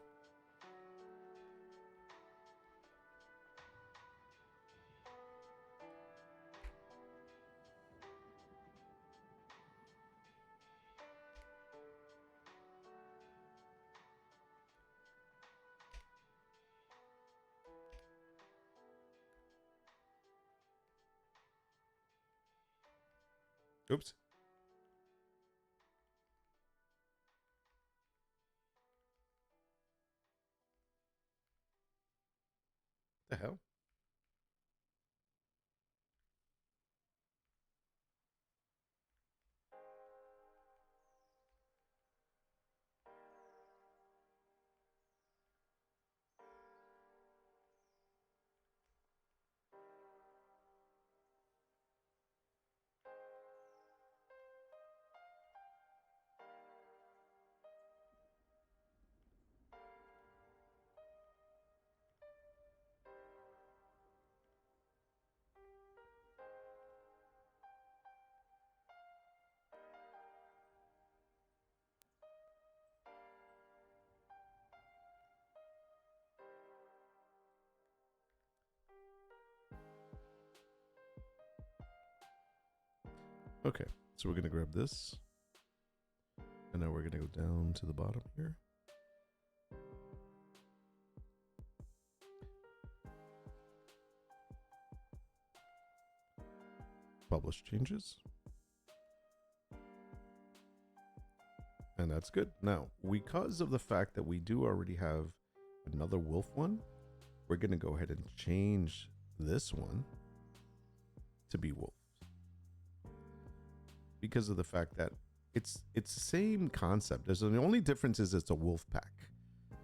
Speaker 1: Oops. The hell? Okay, so we're gonna grab this, and now we're gonna go down to the bottom here. Publish changes. And that's good. Now, because of the fact that we do already have another wolf one, we're going to go ahead and change this one to be wolf. Because of the fact that it's the same concept. The only difference is it's a wolf pack.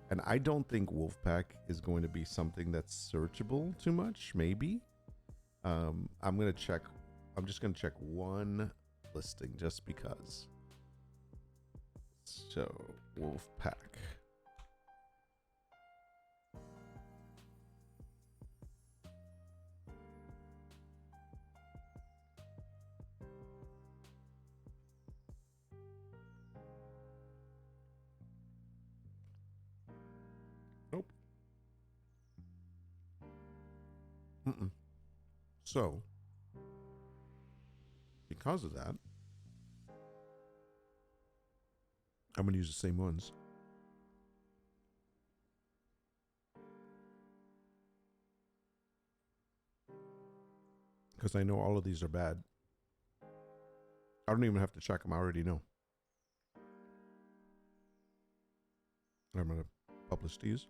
Speaker 1: And I don't think wolf pack is going to be something that's searchable too much, maybe. I'm going to check. I'm just going to check one listing just because. So, wolf pack. Nope. So, because of that, I'm going to use the same ones. Because I know all of these are bad. I don't even have to check them. I already know. I'm going to publish these.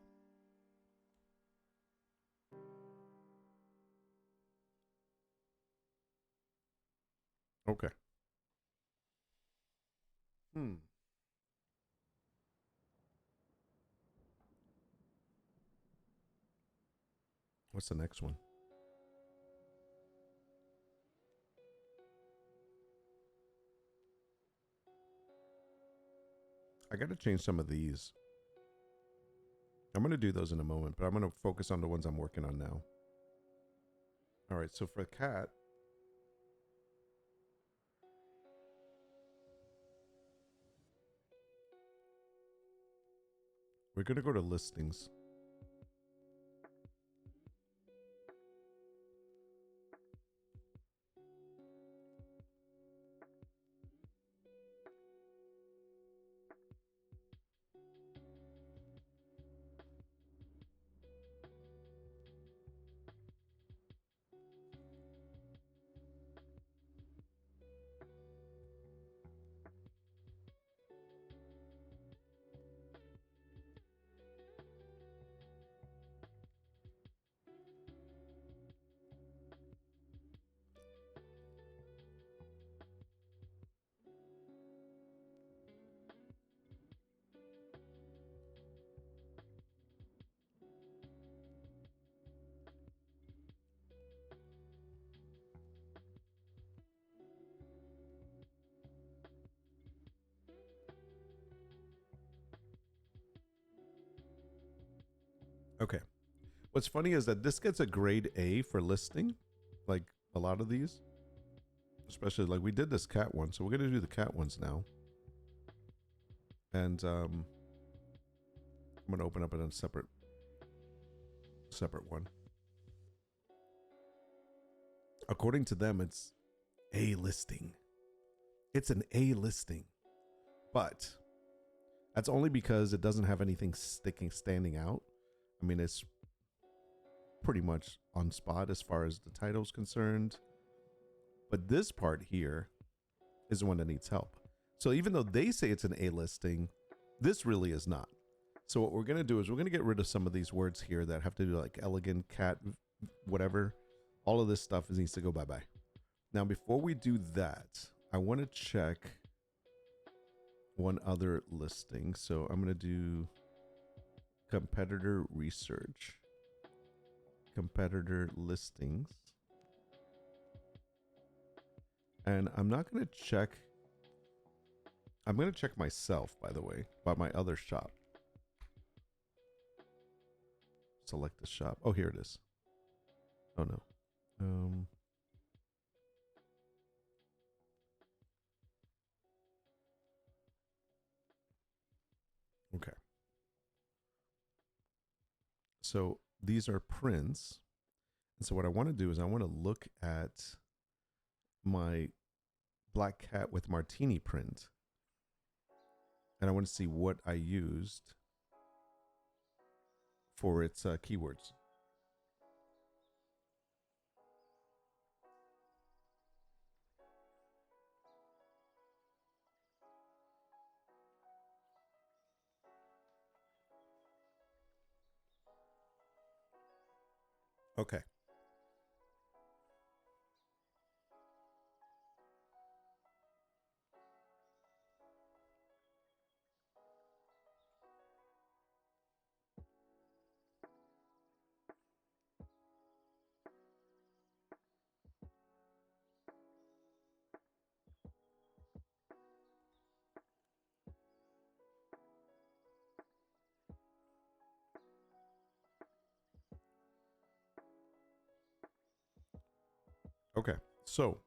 Speaker 1: Okay. What's the next one? I got to change some of these. I'm going to do those in a moment, but I'm going to focus on the ones I'm working on now. All right, so for cat, we're going to go to listings. Okay. What's funny is that this gets a grade A for listing, like a lot of these. Especially like we did this cat one, so we're going to do the cat ones now. And I'm going to open up in a separate one. According to them, it's A listing. It's an A listing. But that's only because it doesn't have anything standing out. I mean, it's pretty much on spot as far as the title's concerned. But this part here is the one that needs help. So even though they say it's an A listing, this really is not. So what we're going to do is we're going to get rid of some of these words here that have to do like elegant, cat, whatever. All of this stuff needs to go bye-bye. Now, before we do that, I want to check one other listing. So I'm going to do competitor research. Competitor listings. And I'm not going to check. I'm going to check myself, by the way, by my other shop. Select the shop. Oh, here it is. Oh, no. Okay. So these are prints. And so what I want to do is I want to look at my black cat with martini print. And I want to see what I used for its keywords. Okay. Okay. So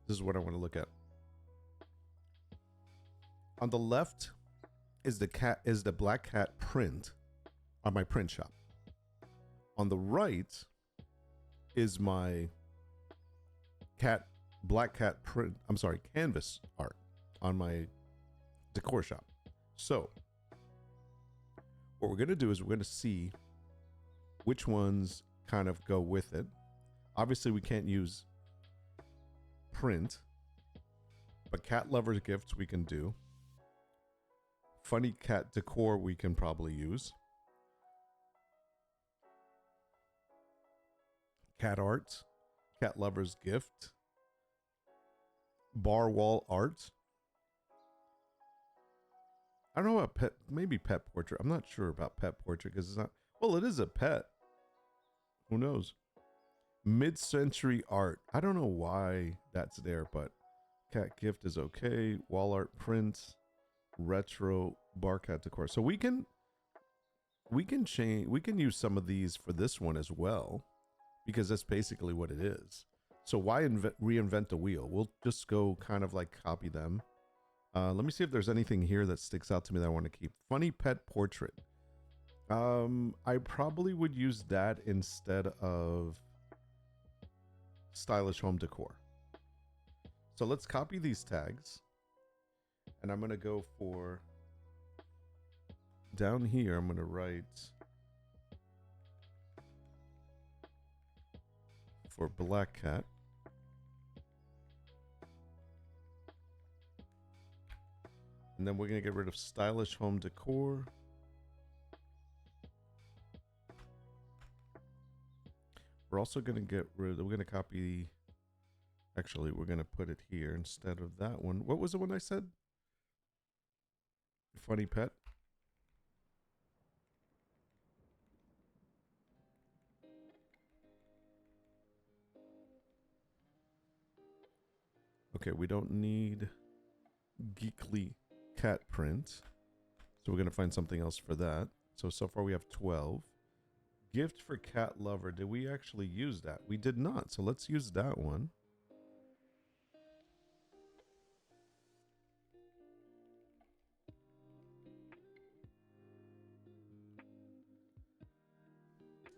Speaker 1: this is what I want to look at. On the left is the black cat print on my print shop. On the right is my black cat print, I'm sorry, canvas art on my decor shop. So what we're going to do is we're going to see which ones kind of go with it. Obviously we can't use print, but cat lovers gifts we can do. Funny cat decor we can probably use. Cat art, cat lovers gift, bar wall art. I don't know about pet, maybe pet portrait. I'm not sure about pet portrait because it's not, well, it is a pet. Who knows? Mid-century art. I don't know why that's there, but cat gift is okay. Wall art print, retro bar cat decor. So we can change, we can use some of these for this one as well, because that's basically what it is. So why reinvent the wheel? We'll just go kind of like copy them. Let me see if there's anything here that sticks out to me that I want to keep. Funny pet portrait. I probably would use that instead of stylish home decor. So let's copy these tags. And I'm going to go for, down here, I'm going to write for black cat. And then we're going to get rid of stylish home decor. We're also going to get rid of, we're going to copy, actually, we're going to put it here instead of that one. What was the one I said? Funny pet. Okay, we don't need geekly cat print. So we're going to find something else for that. So far we have 12. Gift for cat lover. Did we actually use that? We did not. So let's use that one.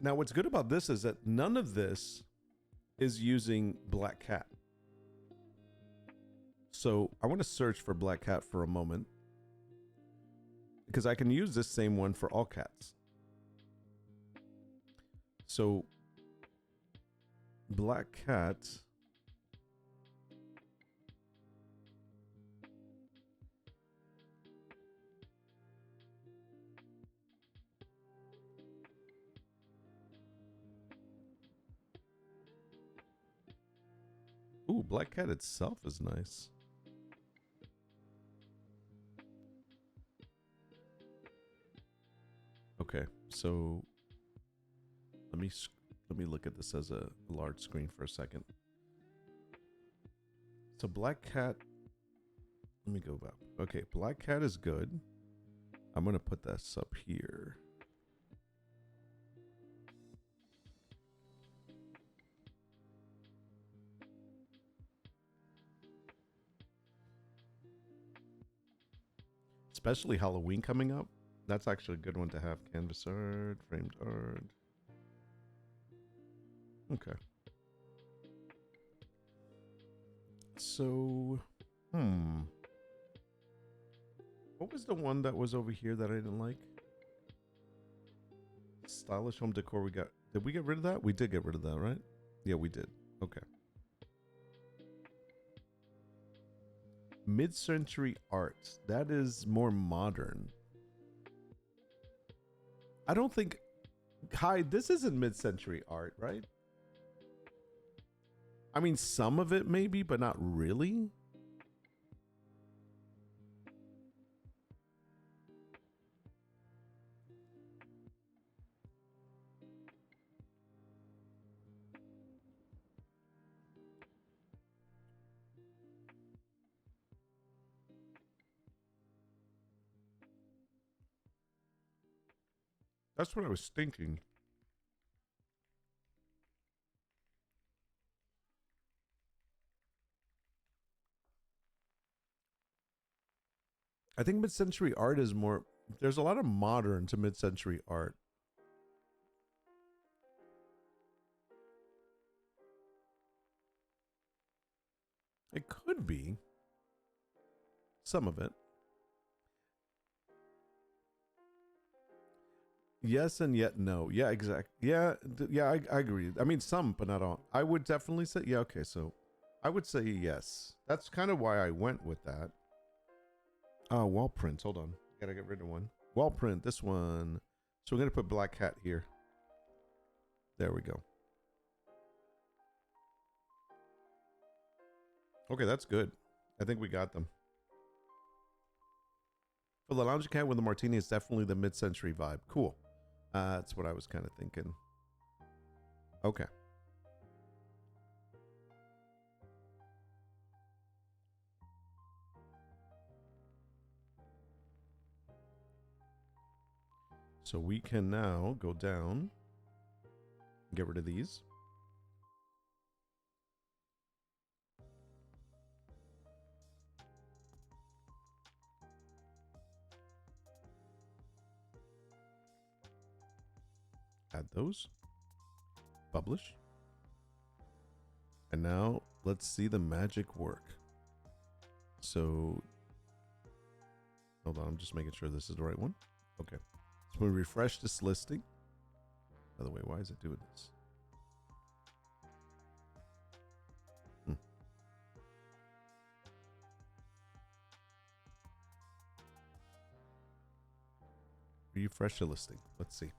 Speaker 1: Now what's good about this is that none of this is using black cat. So I want to search for black cat for a moment, because I can use this same one for all cats. So black cat. Ooh, black cat itself is nice. Okay, so let me look at this as a large screen for a second. So black cat, let me go back. Okay, black cat is good. I'm gonna put this up here. Especially Halloween coming up. That's actually a good one to have. Canvas art, framed art. Okay. So, what was the one that was over here that I didn't like? Stylish home decor. Did we get rid of that? We did get rid of that, right? Yeah, we did. Okay. Mid-century art. That is more modern. I don't think Hi, this isn't mid-century art, right? I mean, some of it maybe, but not really. That's what I was thinking. I think mid-century art is more. There's a lot of modern to mid-century art. It could be some of it. Yes and yet no. Yeah, exact. Yeah, yeah, I agree. I mean, some, but not all. I would definitely say, yeah, okay, so I would say yes. That's kind of why I went with that. Wall print. Hold on. Gotta get rid of one. Wall print, this one. So we're gonna put black hat here. There we go. Okay, that's good. I think we got them. For the lounge cat with the martini, it's definitely the mid-century vibe. Cool. That's what I was kind of thinking. Okay. So we can now go down, get rid of these. Add those. Publish. And now let's see the magic work. So, hold on, I'm just making sure this is the right one. Okay. So we refresh this listing. By the way, why is it doing this? Refresh the listing. Let's see.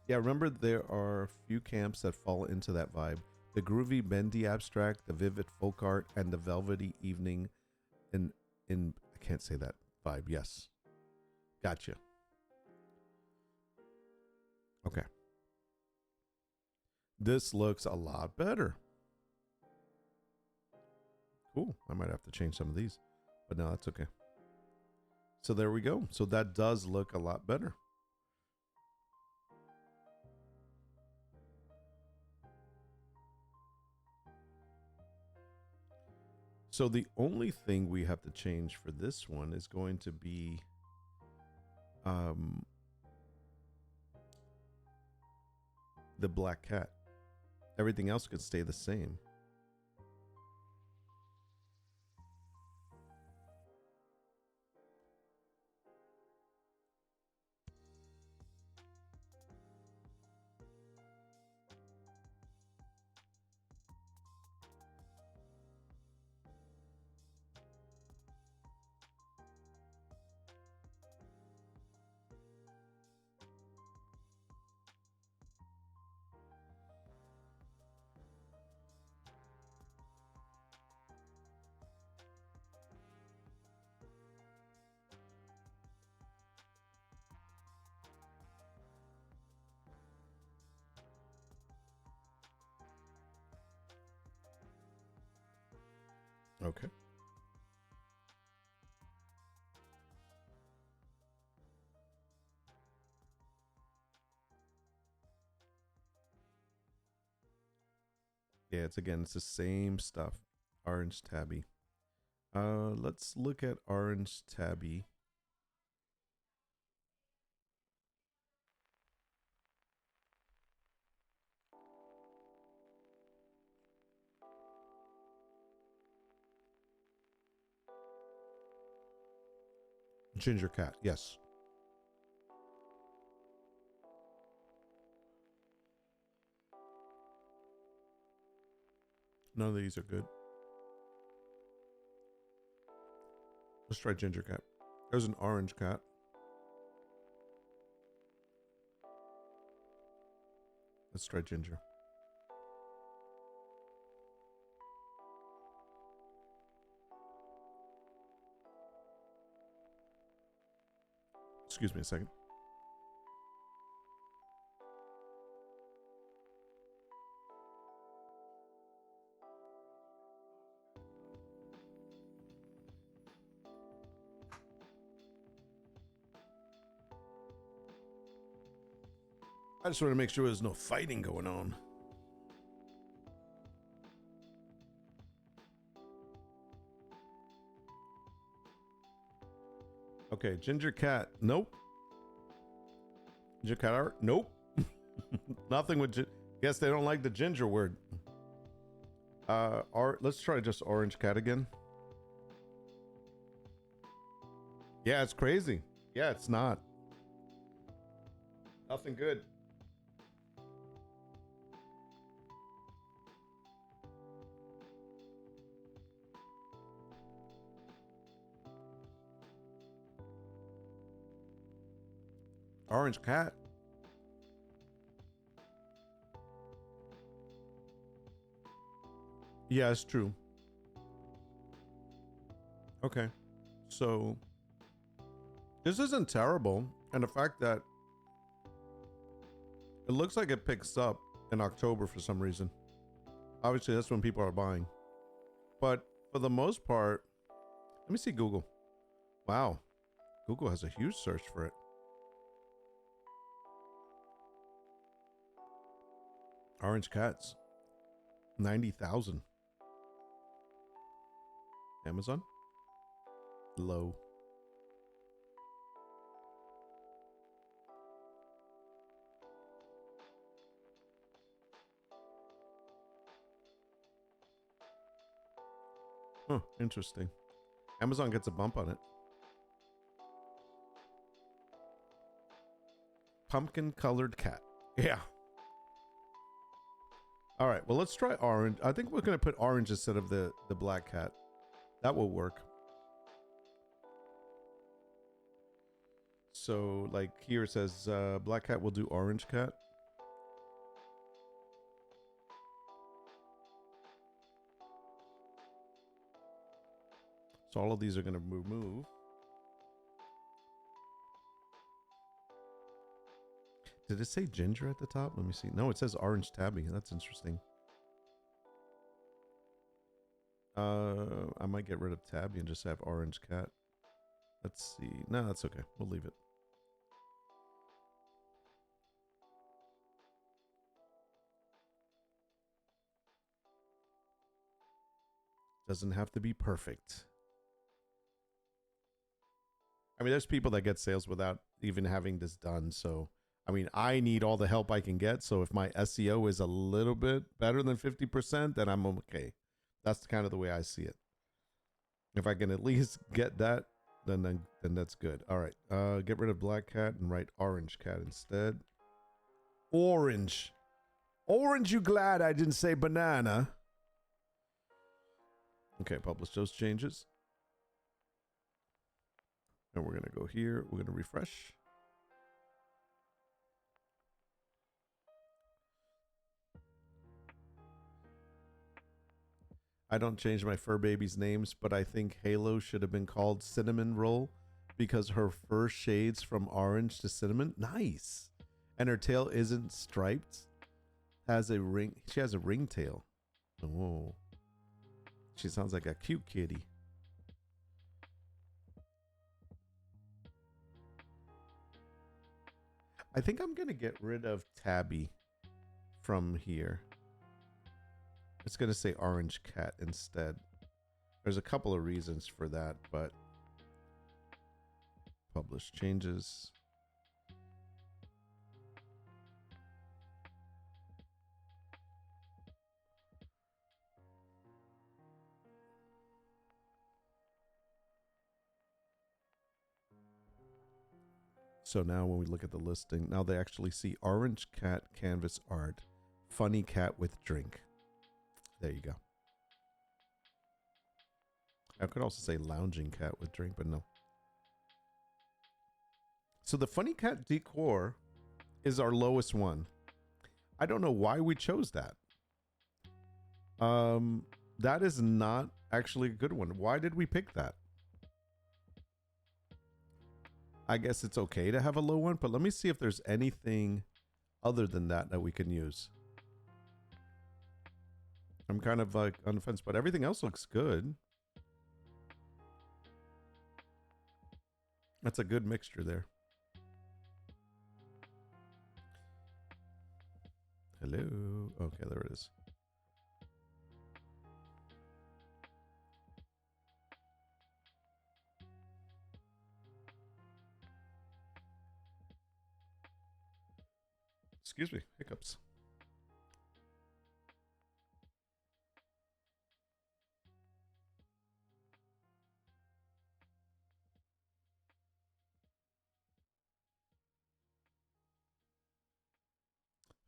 Speaker 1: Yeah, remember there are a few camps that fall into that vibe. The groovy bendy abstract, the vivid folk art, and the velvety evening in I can't say that vibe. Yes. Gotcha. Okay. This looks a lot better. Cool. I might have to change some of these, but no, that's okay. So there we go. So that does look a lot better. So the only thing we have to change for this one is going to be the black cat. Everything else could stay the same. Okay. Yeah, it's the same stuff. Orange tabby. Let's look at orange tabby. Ginger cat. Yes. None of these are good. Let's try ginger cat. There's an orange cat. Let's try ginger. Excuse me a second. I just want to make sure there's no fighting going on. Okay, ginger cat. Nope. Ginger cat art. Nope. Nothing with. Guess they don't like the ginger word. Let's try just orange cat again. Yeah, it's crazy. Yeah, it's not. Nothing good. Orange cat. Yeah, it's true. Okay. So this isn't terrible. And the fact that it looks like it picks up in October for some reason. Obviously, that's when people are buying. But for the most part, let me see Google. Wow. Google has a huge search for it. Orange cats. 90,000. Amazon? Low. Huh, interesting. Amazon gets a bump on it. Pumpkin colored cat. Yeah. All right, well, let's try orange. I think we're going to put orange instead of the black cat. That will work. So, like here it says black cat will do orange cat. So all of these are going to move. Did it say ginger at the top? Let me see. No, it says orange tabby. That's interesting. I might get rid of tabby and just have orange cat. Let's see. No, that's okay. We'll leave it. Doesn't have to be perfect. I mean, there's people that get sales without even having this done. So, I mean, I need all the help I can get. So if my SEO is a little bit better than 50%, then I'm okay. That's kind of the way I see it. If I can at least get that, then that's good. All right. Get rid of black cat and write orange cat instead. Orange. Orange, you glad I didn't say banana? Okay, publish those changes. And we're going to go here. We're going to refresh. I don't change my fur babies' names, but I think Halo should have been called Cinnamon Roll because her fur shades from orange to cinnamon. Nice. And her tail isn't striped. Has a ring. She has a ring tail. Oh. She sounds like a cute kitty. I think I'm going to get rid of Tabby from here. It's going to say orange cat instead. There's a couple of reasons for that, but publish changes. So now when we look at the listing, now they actually see orange cat canvas art, funny cat with drink. There you go. I could also say lounging cat with drink, but no. So the funny cat decor is our lowest one. I don't know why we chose that. That is not actually a good one. Why did we pick that? I guess it's okay to have a low one, but let me see if there's anything other than that that we can use. I'm kind of like on the fence, but everything else looks good. That's a good mixture there. Hello. Okay, there it is. Excuse me, hiccups.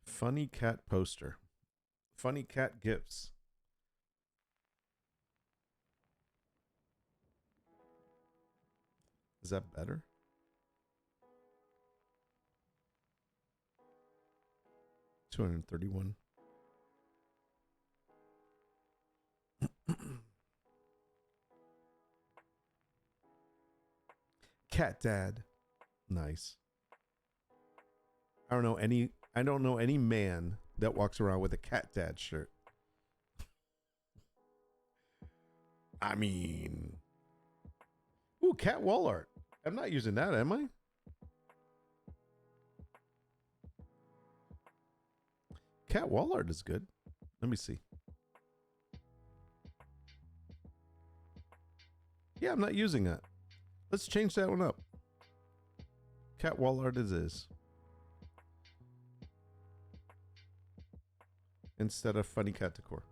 Speaker 1: Funny cat poster. Funny cat gifts. Is that better? $231. Cat dad. Nice. I don't know any man that walks around with a cat dad shirt. I mean, ooh, cat wall art. I'm not using that, am I? Cat wall art is good. Let me see. Yeah, I'm not using that. Let's change that one up. Cat wall art is. Instead of funny cat decor.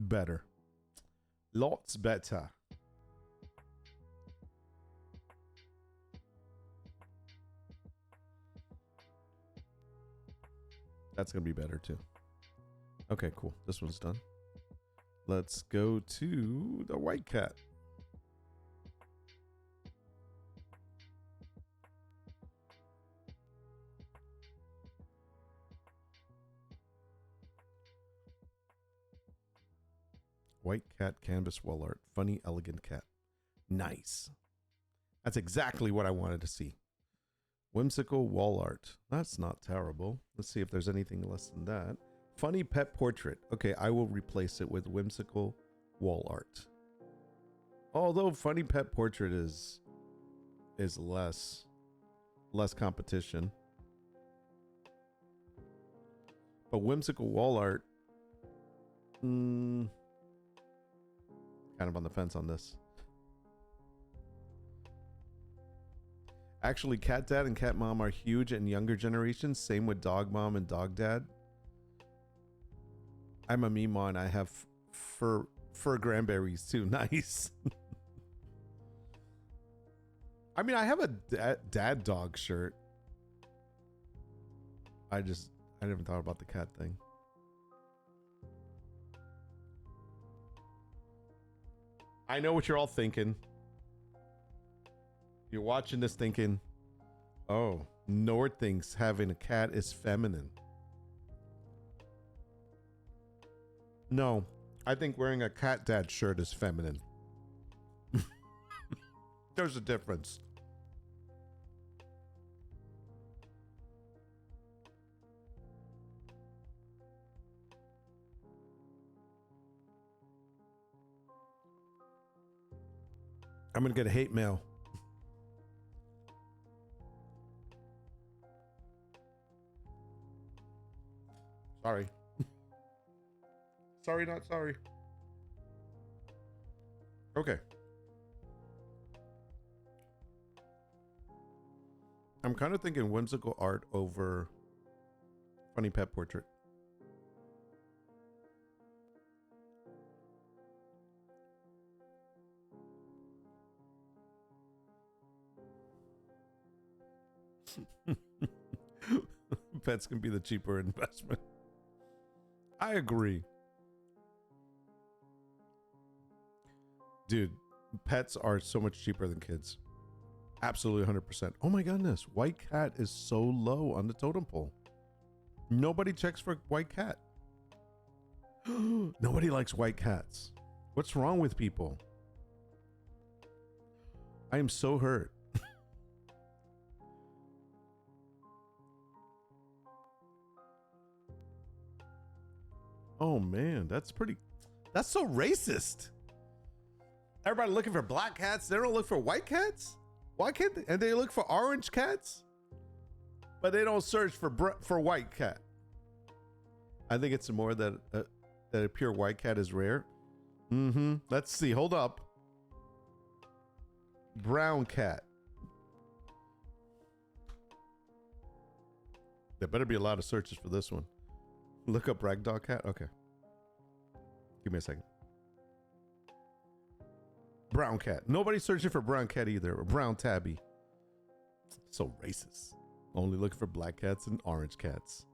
Speaker 1: Better. Lots better. That's going to be better too. Okay, cool. This one's done. Let's go to the white cat. White cat canvas wall art. Funny, elegant cat. Nice. That's exactly what I wanted to see. Whimsical wall art. That's not terrible. Let's see if there's anything less than that. Funny pet portrait. Okay, I will replace it with whimsical wall art. Although funny pet portrait is less competition. But whimsical wall art, kind of on the fence on this. Actually, cat dad and cat mom are huge in younger generations. Same with dog mom and dog dad. I'm a Mimon. I have fur cranberries too. Nice. I mean, I have a dad dog shirt. I never thought about the cat thing. I know what you're all thinking. You're watching this thinking, oh, Nord thinks having a cat is feminine. No, I think wearing a cat dad shirt is feminine. There's a difference. I'm gonna get a hate mail. Sorry. Sorry, not sorry. Okay. I'm kind of thinking whimsical art over funny pet portrait. Pets can be the cheaper investment. I agree. Dude, pets are so much cheaper than kids. Absolutely 100%. Oh my goodness. White cat is so low on the totem pole. Nobody checks for white cat. Nobody likes white cats. What's wrong with people? I am so hurt. Oh man, that's so racist. Everybody looking for black cats. They don't look for white cats? Why can't they? And they look for orange cats? But they don't search for white cat. I think it's more that a pure white cat is rare. Let's see. Hold up. Brown cat. There better be a lot of searches for this one. Look up ragdoll cat. Okay. Give me a second. Brown cat. Nobody's searching for brown cat either. Or brown tabby. So racist. Only looking for black cats and orange cats.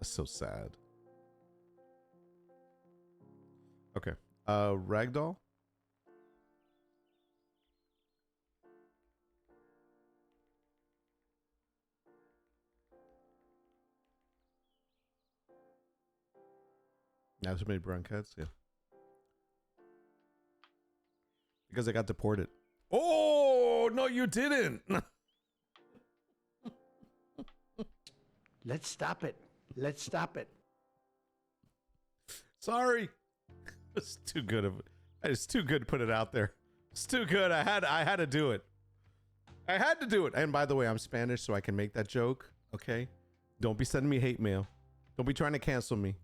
Speaker 1: That's so sad. Okay. Ragdoll. Now so many brown cats, yeah. Because I got deported. Oh, no, you didn't.
Speaker 3: Let's stop it. Let's stop it.
Speaker 1: Sorry. It's too good of it. It's too good to put it out there. It's too good. I had to do it. I had to do it. And by the way, I'm Spanish, so I can make that joke. Okay? Don't be sending me hate mail. Don't be trying to cancel me.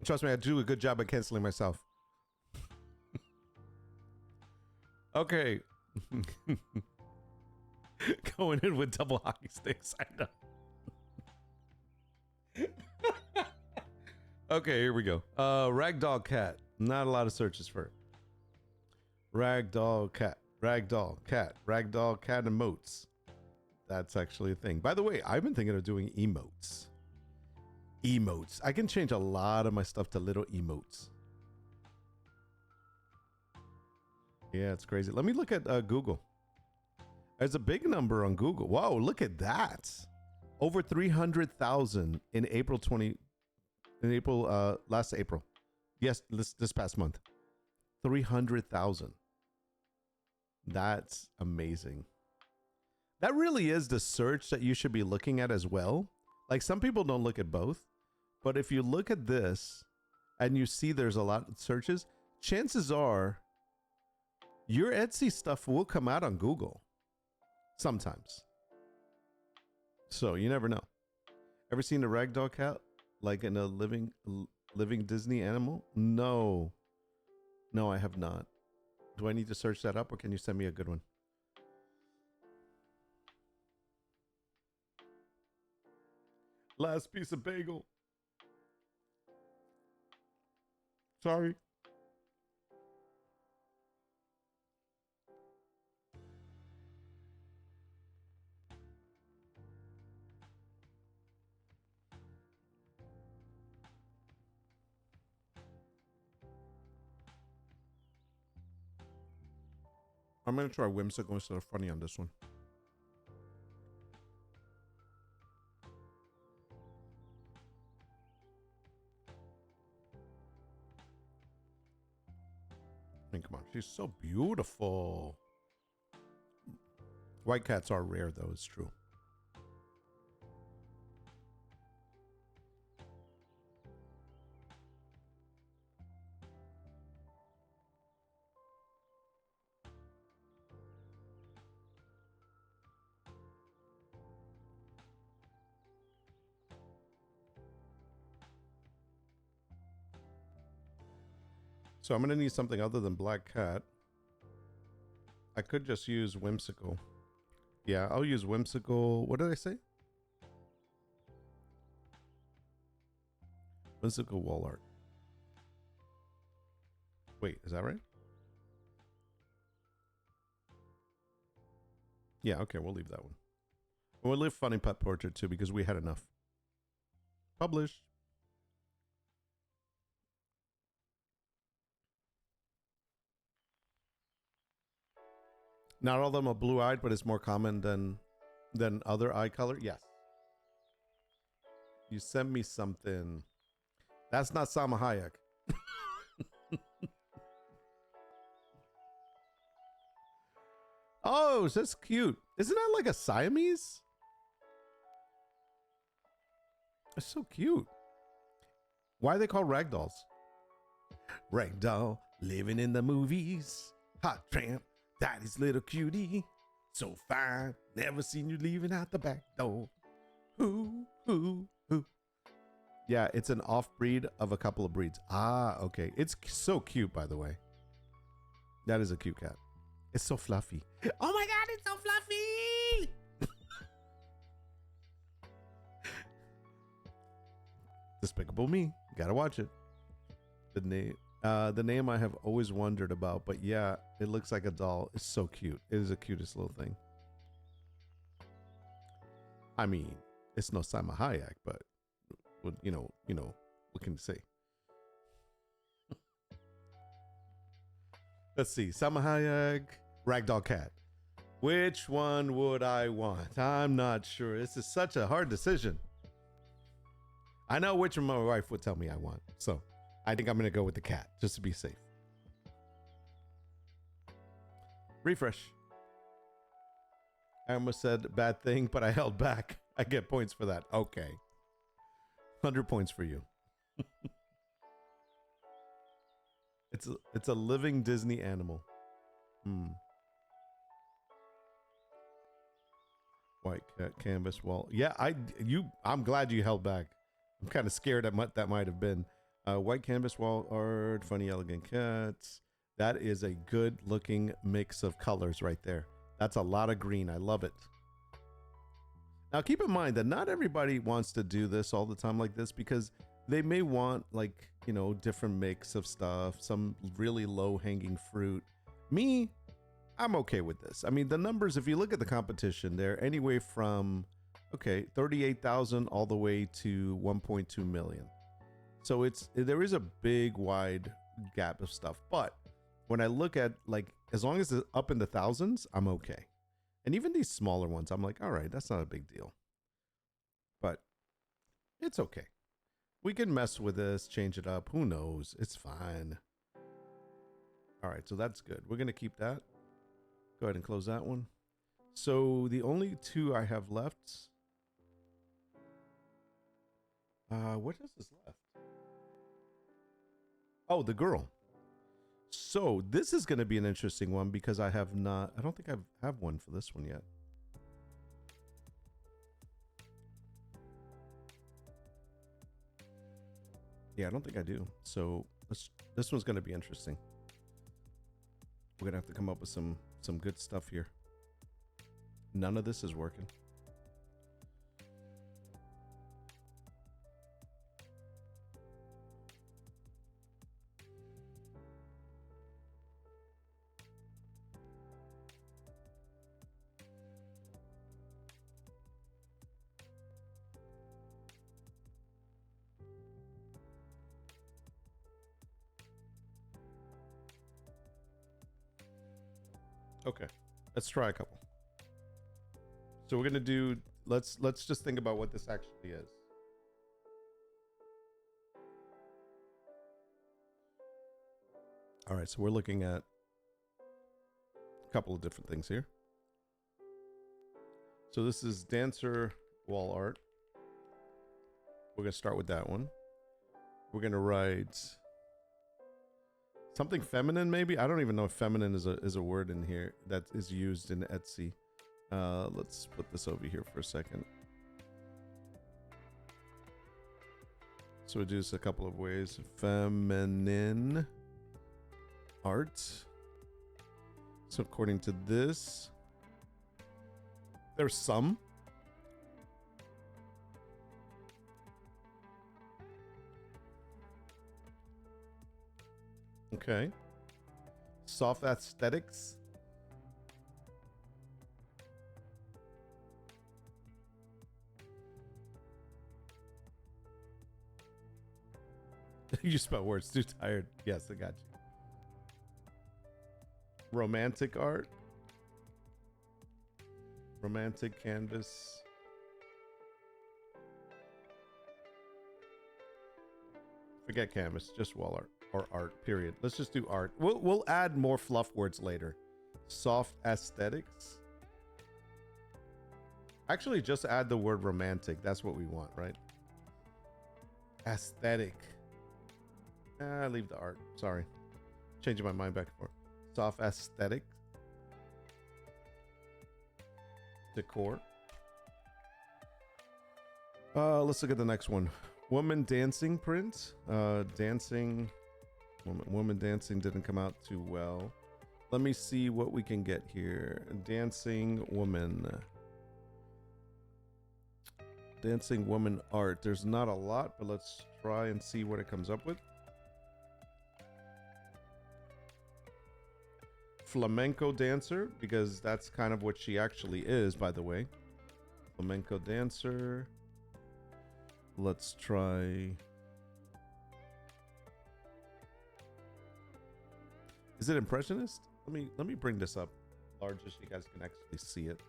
Speaker 1: Trust me, I do a good job at canceling myself. Okay. Going in with double hockey sticks. I know. Okay, here we go. Ragdoll cat. Not a lot of searches for it. Ragdoll cat. Ragdoll cat. Ragdoll cat emotes. That's actually a thing. By the way, I've been thinking of doing emotes. Emotes. I can change a lot of my stuff to little emotes. Yeah, it's crazy. Let me look at Google. There's a big number on Google. Whoa, look at that. Over 300,000 in last April. Yes, this past month. 300,000. That's amazing. That really is the search that you should be looking at as well. Like, some people don't look at both, but if you look at this and you see there's a lot of searches, chances are your Etsy stuff will come out on Google sometimes. So you never know. Ever seen a ragdoll cat like in a living Disney animal? No, I have not. Do I need to search that up, or can you send me a good one? Last piece of bagel. Sorry. I'm going to try whimsical instead of funny on this one. I mean, come on. She's so beautiful. White cats are rare, though. It's true. So I'm gonna need something other than black cat. I could just use whimsical. Yeah, I'll use whimsical. What did I say? Whimsical wall art. Wait, is that right? Yeah, okay, we'll leave that one. We'll leave funny pet portrait too because we had enough. Publish. Not all of them are blue-eyed, but it's more common than other eye color. Yes. You sent me something. That's not Salma Hayek. Oh, that's cute. Isn't that like a Siamese? It's so cute. Why are they called ragdolls? Ragdoll, living in the movies. Hot tramp, daddy's little cutie. So fine, never seen you leaving out the back door. Who? Yeah, it's an off-breed of a couple of breeds. Ah, okay. It's so cute, by the way. That is a cute cat. It's so fluffy. Oh my god, it's so fluffy! Despicable Me. Gotta watch it. The name I have always wondered about, but yeah, it looks like a doll. It's so cute. It is the cutest little thing. I mean, it's no Salma Hayek, but you know, what can you say? Let's see. Salma Hayek, Ragdoll Cat. Which one would I want? I'm not sure. This is such a hard decision. I know which one my wife would tell me I want. So I think I'm going to go with the cat just to be safe. Refresh. I almost said bad thing, but I held back. I get points for that. Okay. 100 points for you. It's a living Disney animal. White cat canvas wall. Yeah, I'm glad you held back. I'm kind of scared at what that might have been. White canvas wall art, funny elegant cats. That is a good looking mix of colors right there. That's a lot of green. I love it. Now keep in mind that not everybody wants to do this all the time like this because they may want like, you know, different mix of stuff, some really low hanging fruit. Me, I'm okay with this. I mean, the numbers, if you look at the competition, they're anyway from, okay, 38,000 all the way to 1.2 million. So there is a big wide gap of stuff. But when I look at like, as long as it's up in the thousands, I'm okay. And even these smaller ones, I'm like, all right, that's not a big deal. But it's okay. We can mess with this, change it up. Who knows? It's fine. All right, so that's good. We're going to keep that. Go ahead and close that one. So the only two I have left. What is this left? Oh, the girl. So this is going to be an interesting one because I don't think I have one for this one yet. Yeah, I don't think I do. So this one's going to be interesting. We're going to have to come up with some good stuff here. None of this is working. Okay, let's try a couple. So we're gonna do, let's just think about what this actually is. All right, so we're looking at a couple of different things here. So this is dancer wall art. We're gonna start with that one. We're gonna write something feminine, maybe. I don't even know if feminine is a word in here that is used in Etsy. Let's put this over here for a second. So we do this a couple of ways. Feminine. art. So according to this, there's some. Okay. Soft aesthetics. You spell words too tired. Yes, I got you. Romantic art. Romantic canvas. Forget canvas, just wall art or art, period. Let's just do art. We'll add more fluff words later. Soft aesthetics. Actually, just add the word romantic. That's what we want, right? Aesthetic. Leave the art. Sorry. Changing my mind back and forth. Soft aesthetic. Decor. Let's look at the next one. Woman dancing print. Dancing. Woman dancing didn't come out too well. Let me see what we can get here. Dancing woman. Dancing woman art. There's not a lot, but let's try and see what it comes up with. Flamenco dancer, because that's kind of what she actually is, by the way. Flamenco dancer. Let's try. Is it impressionist? Let me bring this up larger so you guys can actually see it.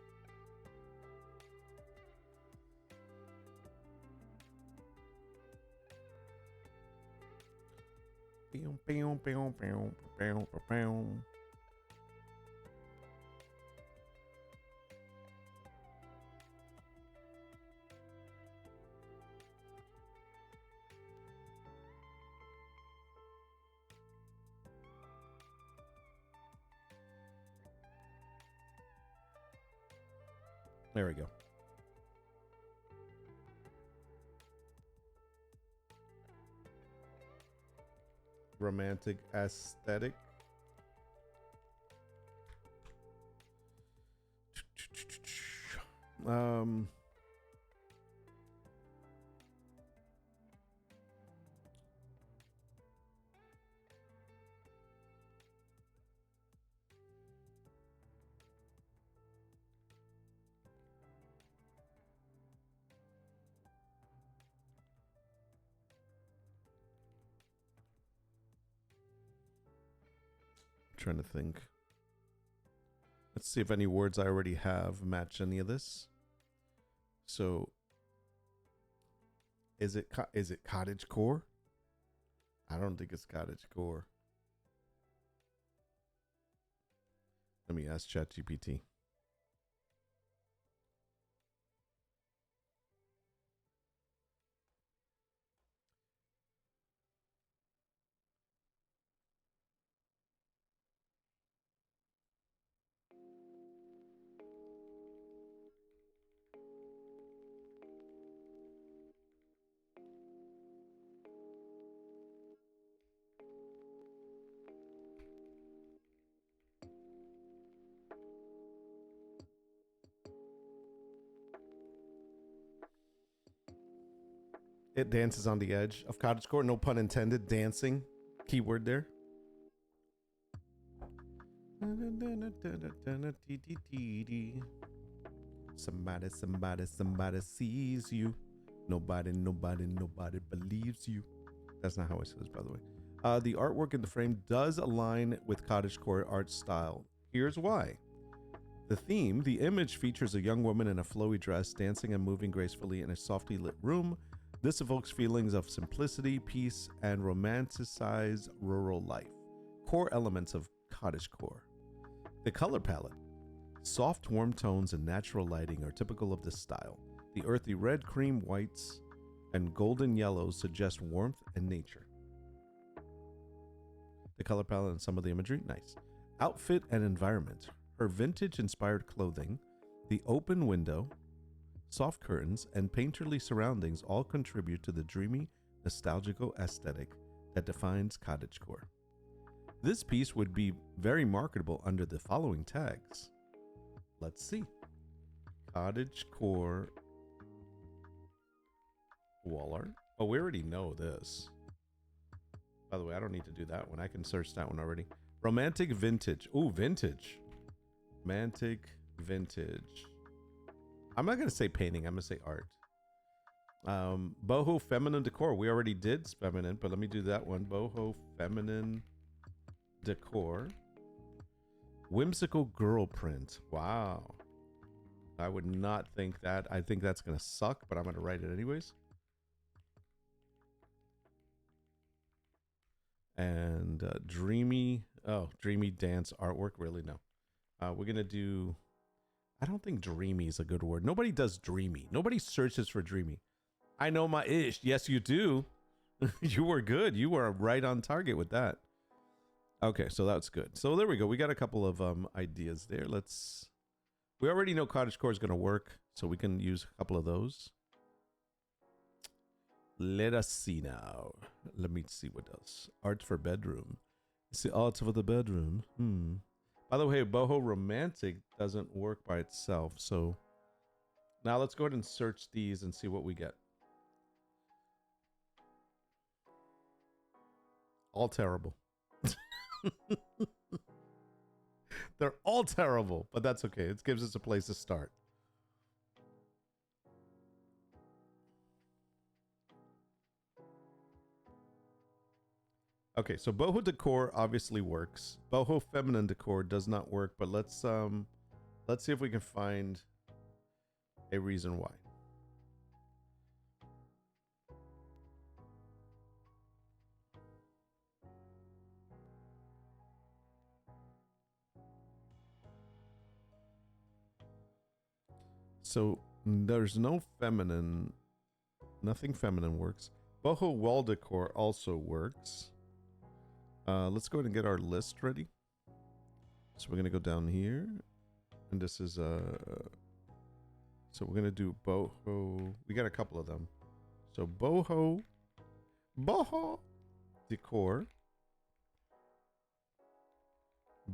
Speaker 1: There we go. Romantic aesthetic. Trying to think. Let's see if any words I already have match any of this. So, is it cottage core? I don't think it's cottage core. Let me ask ChatGPT. It dances on the edge of cottagecore. No pun intended. Dancing. Keyword there. Somebody sees you. Nobody believes you. That's not how it says, by the way. The artwork in the frame does align with cottagecore art style. Here's why. The theme, the image features a young woman in a flowy dress dancing and moving gracefully in a softly lit room. This evokes feelings of simplicity, peace, and romanticized rural life. Core elements of cottagecore. The color palette. Soft, warm tones and natural lighting are typical of this style. The earthy red, cream, whites, and golden yellows suggest warmth and nature. The color palette and some of the imagery, nice. Outfit and environment. Her vintage-inspired clothing, the open window, soft curtains, and painterly surroundings all contribute to the dreamy, nostalgical aesthetic that defines cottagecore. This piece would be very marketable under the following tags. Let's see. Cottage core wall art. Oh, we already know this. By the way, I don't need to do that one. I can search that one already. Romantic vintage. Ooh, vintage. Romantic vintage. I'm not going to say painting. I'm going to say art. Boho feminine decor. We already did feminine, but let me do that one. Boho feminine decor. Whimsical girl print. Wow. I would not think that. I think that's going to suck, but I'm going to write it anyways. And dreamy dance artwork. Really, no. We're going to do, I don't think dreamy is a good word. Nobody does dreamy. Nobody searches for dreamy. I know my ish. Yes, you do. You were good. You were right on target with that. Okay, so that's good. So there we go. We got a couple of ideas there. We already know cottagecore is going to work, so we can use a couple of those. Let us see now. Let me see what else. Art for bedroom. It's the art for the bedroom. By the way, boho romantic doesn't work by itself. So now let's go ahead and search these and see what we get. All terrible. They're all terrible, but that's okay. It gives us a place to start. Okay, so boho decor obviously works. Boho feminine decor does not work, but let's see if we can find a reason why. So there's no feminine, nothing feminine works. Boho wall decor also works. Let's go ahead and get our list ready. So we're gonna go down here, and this is so we're gonna do boho. We got a couple of them. So boho decor,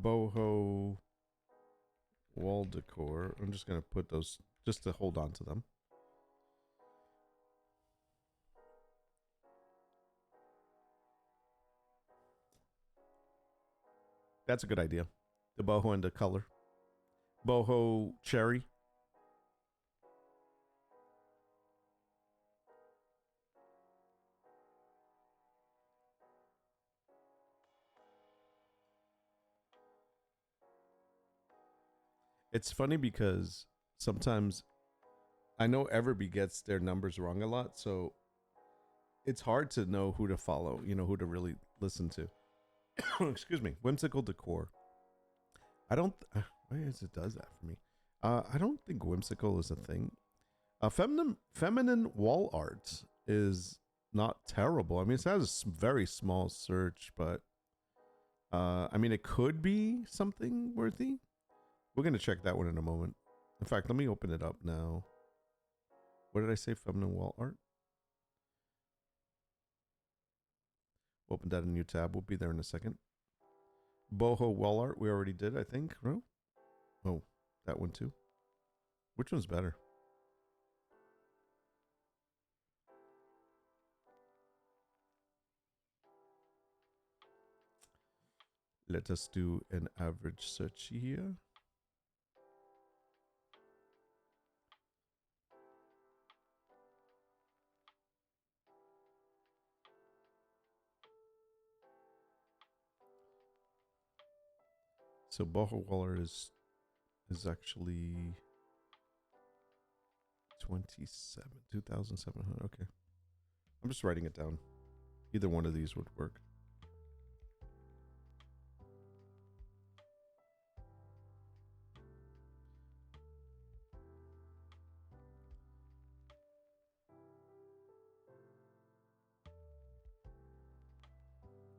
Speaker 1: boho wall decor. I'm just gonna put those just to hold on to them. That's a good idea. The boho and the color. Boho cherry. It's funny because sometimes I know Everbee gets their numbers wrong a lot, so it's hard to know who to follow, who to really listen to. Excuse me. Whimsical decor. I don't. Why is it does that for me? I don't think whimsical is a thing. Feminine wall art is not terrible. I mean, it has a very small search, but I mean, it could be something worthy. We're gonna check that one in a moment. In fact, let me open it up now. What did I say? Feminine wall art. Open that in a new tab. We'll be there in a second. Boho wall art. We already did, I think. No? Oh, that one too. Which one's better? Let us do an average search here. So boho wall art is actually 2,700. Okay. I'm just writing it down. Either one of these would work.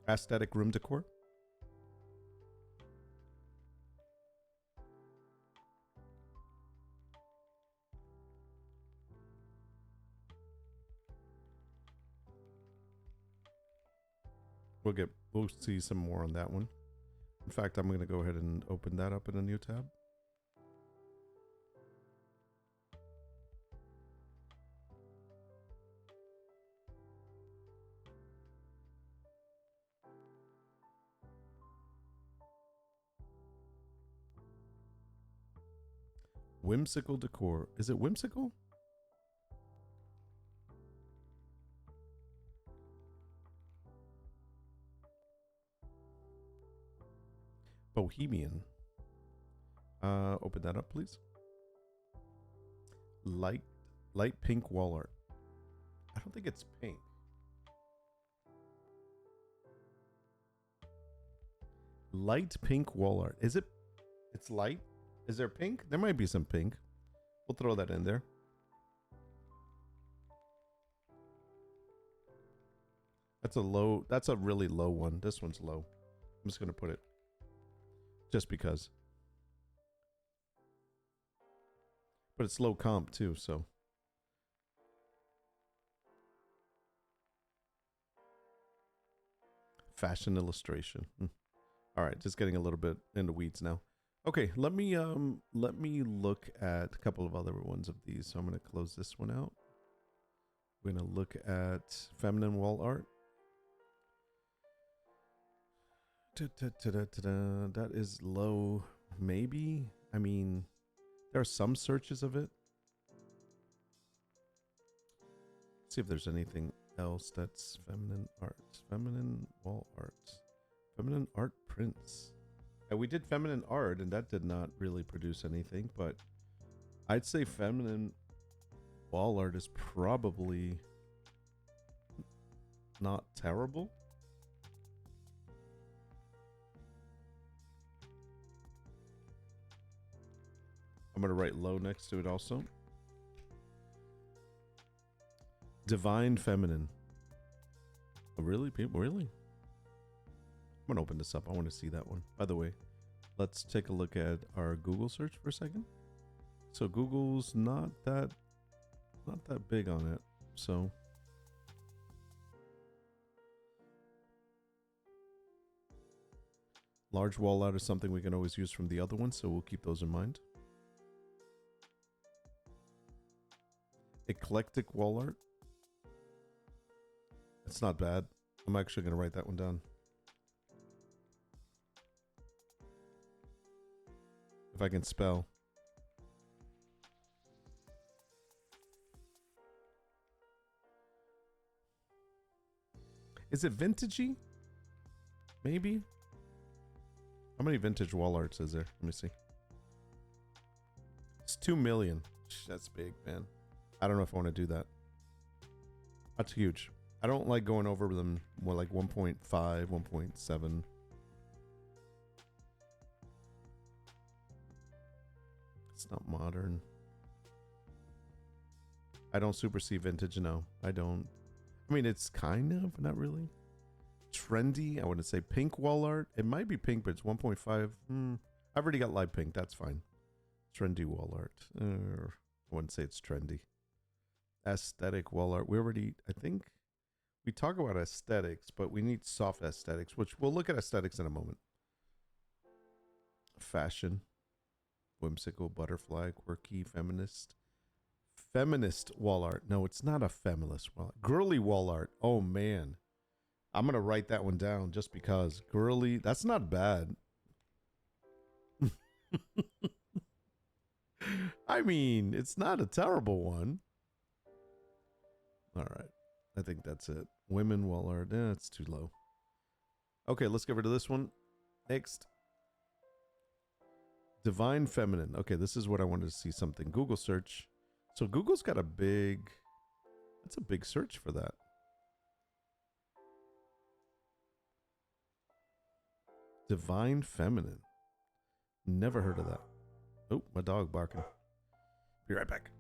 Speaker 1: Aesthetic room decor. We'll see some more on that one. In fact, I'm going to go ahead and open that up in a new tab. Whimsical decor. Is it whimsical? Bohemian. Open that up, please. Light pink wall art. I don't think it's pink. Light pink wall art. Is it? It's light? Is there pink? There might be some pink. We'll throw that in there. That's a really low one. This one's low. I'm just going to put it just because. But it's low comp too, so. Fashion illustration. All right, just getting a little bit in the weeds now. Okay, let me look at a couple of other ones of these. So I'm going to close this one out. We're going to look at feminine wall art. That is low, maybe. I mean, there are some searches of it. Let's see if there's anything else that's feminine art. Feminine wall art. Feminine art prints. And we did feminine art, and that did not really produce anything, but I'd say feminine wall art is probably not terrible. I'm going to write low next to it also. Divine feminine. Oh, really? People, really? I'm gonna open this up. I want to see that one. By the way, let's take a look at our Google search for a second. So Google's not that big on it. So large wall art is something we can always use from the other one, so we'll keep those in mind. Eclectic wall art. It's not bad. I'm actually gonna write that one down. If I can spell. Is it vintagey? Maybe? How many vintage wall arts is there? Let me see. It's 2 million. That's big, man. I don't know if I want to do that. That's huge. I don't like going over them more like 1.5, 1.7. It's not modern. I don't super see vintage, no. I don't. I mean, it's kind of, not really. Trendy, I wouldn't say pink wall art. It might be pink, but it's 1.5. I've already got light pink, that's fine. Trendy wall art. I wouldn't say it's trendy. Aesthetic wall art. We already, I think, we talk about aesthetics, but we need soft aesthetics, which we'll look at aesthetics in a moment. Fashion. Whimsical, butterfly, quirky, feminist. Feminist wall art. No, it's not a feminist wall art. Girly wall art. Oh, man. I'm going to write that one down just because. Girly, that's not bad. I mean, it's not a terrible one. All right. I think that's it. Women wall art. It's too low. Okay, let's get rid of this one. Next. Divine feminine. Okay, this is what I wanted to see something. Google search. So Google's got a big, that's a big search for that. Divine feminine. Never heard of that. Oh, my dog barking. Be right back.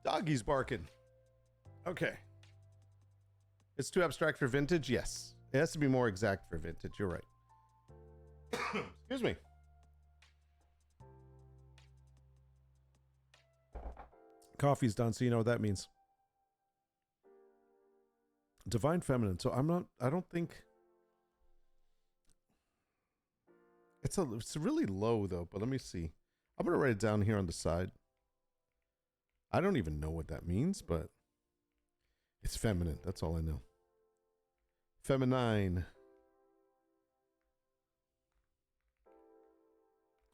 Speaker 1: Doggy's barking. Okay. It's too abstract for vintage? Yes. It has to be more exact for vintage. You're right. Excuse me. Coffee's done, so you know what that means. Divine feminine. So I don't think it's really low though, but let me see. I'm going to write it down here on the side. I don't even know what that means, but it's feminine. That's all I know. Feminine.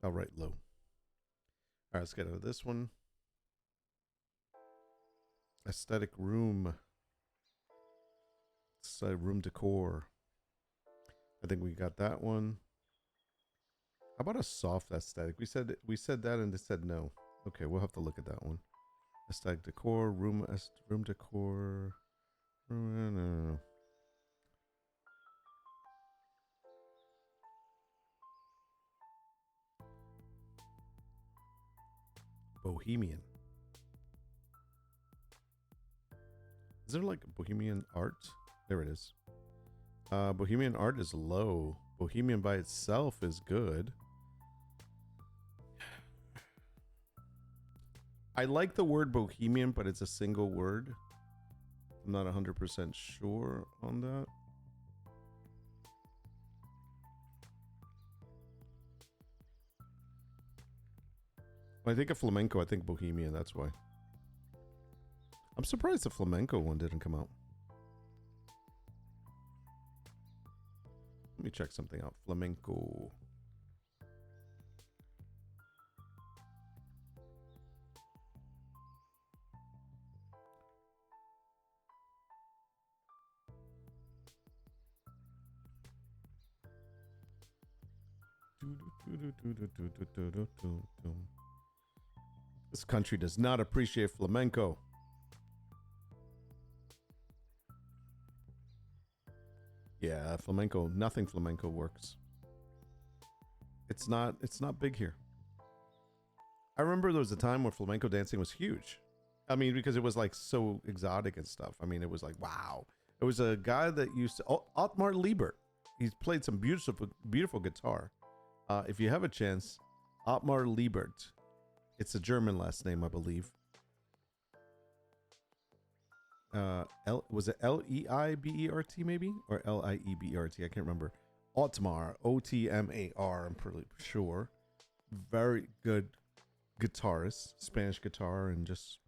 Speaker 1: I'll write low. All right, let's get out of this one. Aesthetic room. It's room decor. I think we got that one. How about a soft aesthetic? We said that and they said no. Okay, we'll have to look at that one. Aesthetic decor, room decor. No. Bohemian. Is there like bohemian art? There it is. Bohemian art is low. Bohemian by itself is good. I like the word bohemian, but it's a single word. I'm not 100% sure on that. When I think of flamenco, I think bohemian. That's why. I'm surprised the flamenco one didn't come out. Let me check something out. Flamenco. This country does not appreciate flamenco. Yeah, flamenco, nothing flamenco works. It's not big here. I remember there was a time when flamenco dancing was huge. I mean, because it was like so exotic and stuff. I mean, it was like, wow. It was a guy that used to, Otmar Liebert. He's played some beautiful guitar. If you have a chance, Otmar Liebert. It's a German last name, I believe. Was it L-E-I-B-E-R-T maybe? Or L-I-E-B-E-R-T? I can't remember. Otmar, O-T-M-A-R, I'm pretty sure. Very good guitarist, Spanish guitar and just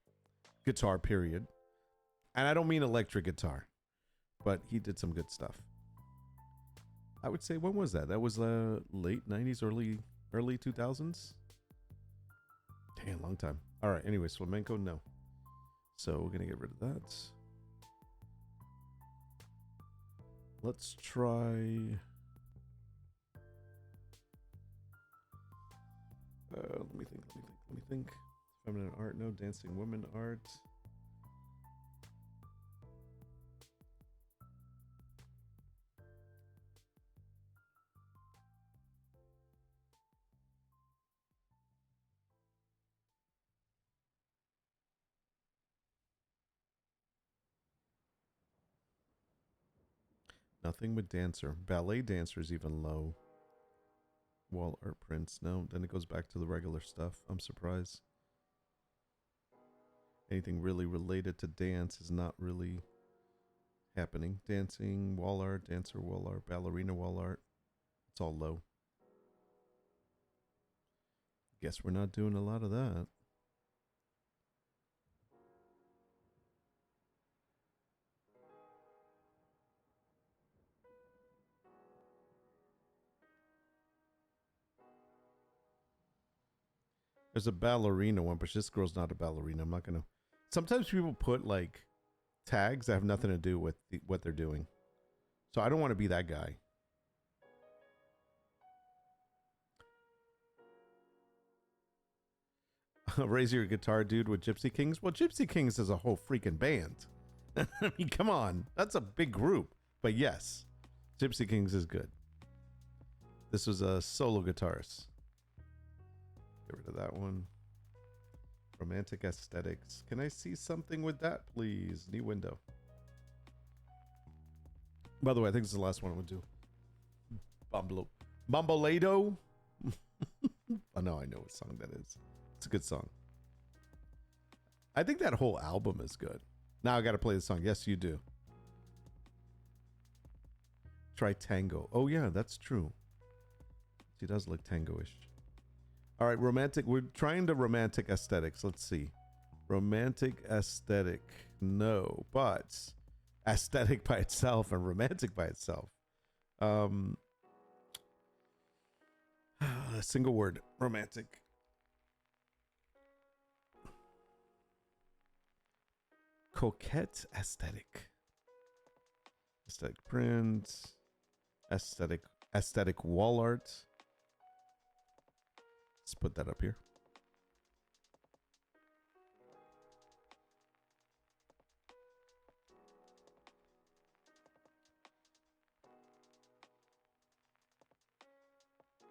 Speaker 1: guitar, period. And I don't mean electric guitar, but he did some good stuff. I would say, when was that? That was late 90s, early 2000s? Damn, long time. All right, anyways, flamenco, no. So we're going to get rid of that. Let's try... let me think. Feminine art, no. Dancing women art. Nothing with dancer. Ballet dancer is even low. Wall art prints. No, then it goes back to the regular stuff. I'm surprised. Anything really related to dance is not really happening. Dancing, wall art, dancer wall art, ballerina wall art. It's all low. Guess we're not doing a lot of that. There's a ballerina one, but this girl's not a ballerina. I'm not going to... Sometimes people put, like, tags that have nothing to do with what they're doing. So I don't want to be that guy. Raise your guitar, dude, with Gypsy Kings? Well, Gypsy Kings is a whole freaking band. I mean, come on. That's a big group. But yes, Gypsy Kings is good. This was a solo guitarist. Get rid of that one. Romantic aesthetics. Can I see something with that, please? New window. By the way, I think this is the last one I'm gonna do. Bambolado. Oh no, I know what song that is. It's a good song. I think that whole album is good. Now I gotta play the song. Yes, you do. Try tango. Oh yeah, that's true. She does look tango-ish. All right, romantic. We're trying the romantic aesthetics. Let's see. Romantic aesthetic. No, but aesthetic by itself and romantic by itself. A single word. Romantic. Coquette aesthetic. Aesthetic print. Aesthetic wall art. Let's put that up here.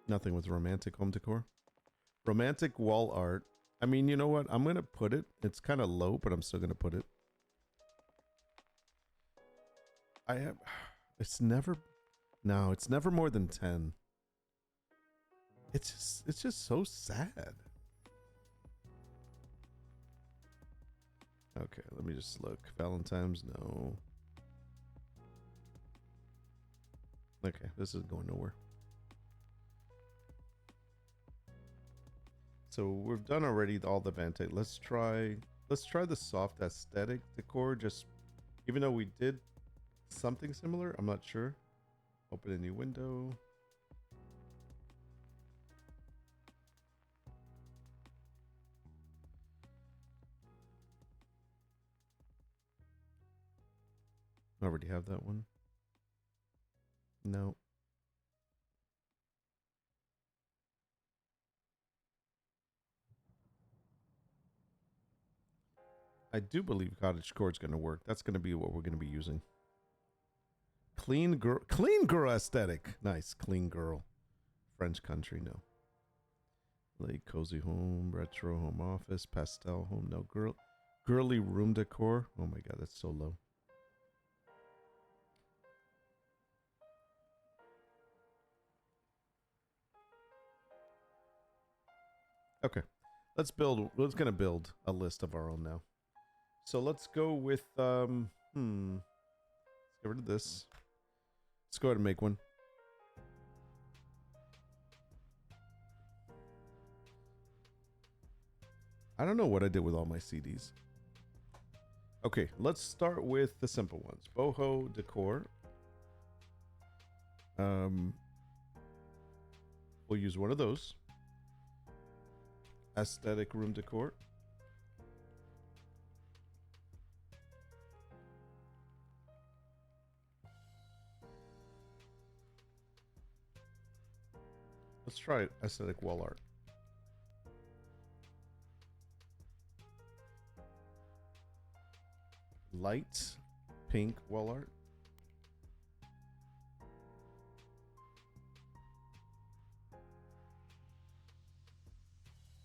Speaker 1: Nothing with romantic home decor. Romantic wall art. I mean, you know what? I'm going to put it. It's kind of low, but I'm still going to put it. It's never more than 10. It's just so sad. Okay, let me just look. Valentine's, no. Okay, this is going nowhere. So we've done already all the Vantage. Let's try the soft aesthetic decor. Just even though we did something similar, I'm not sure. Open a new window. I already have that one. No. I do believe cottagecore is going to work. That's going to be what we're going to be using. Clean girl aesthetic. Nice, clean girl. French country, no. Like cozy home, retro home office, pastel home, no. Girly room decor. Oh my god, that's so low. Okay, let's gonna build a list of our own now. So let's go with let's get rid of this. Let's go ahead and make one. I don't know what I did with all my CDs. Okay, let's start with the simple ones. Boho decor. We'll use one of those. Aesthetic room decor. Let's try aesthetic wall art. Light pink wall art.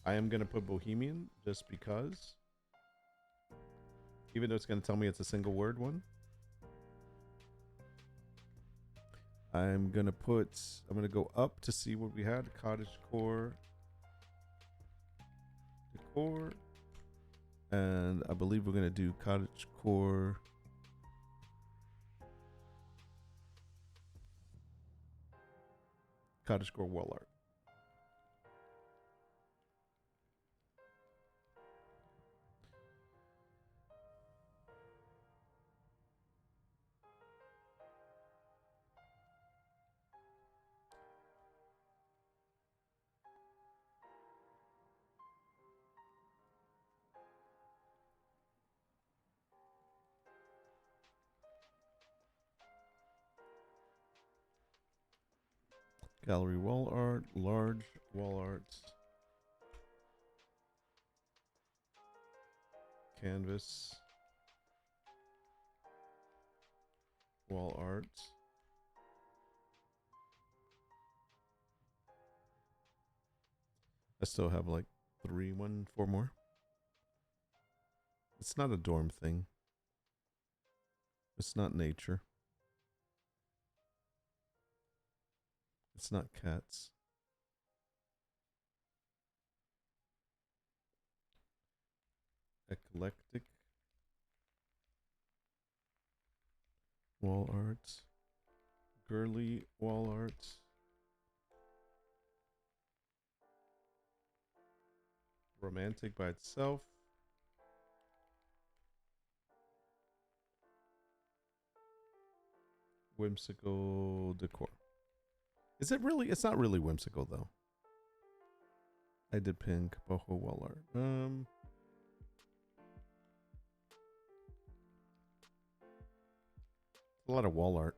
Speaker 1: I am going to put bohemian just because. Even though it's going to tell me it's a single word one. I'm going to go up to see what we had. Cottagecore decor. And I believe we're going to do cottagecore. Cottagecore wall art. Gallery wall art, large wall arts, canvas, wall art. I still have like 4 more. It's not a dorm thing. It's not nature. It's not cats. Eclectic. Wall art. Girly wall art. Romantic by itself. Whimsical decor. Is it really? It's not really whimsical though. I did pink boho wall art. A lot of wall art.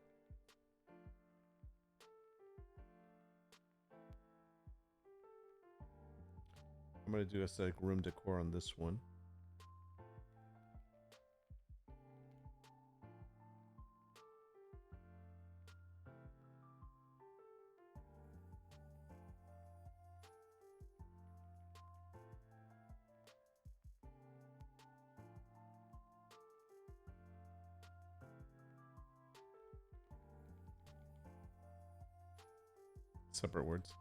Speaker 1: I'm gonna do aesthetic room decor on this one. Separate words.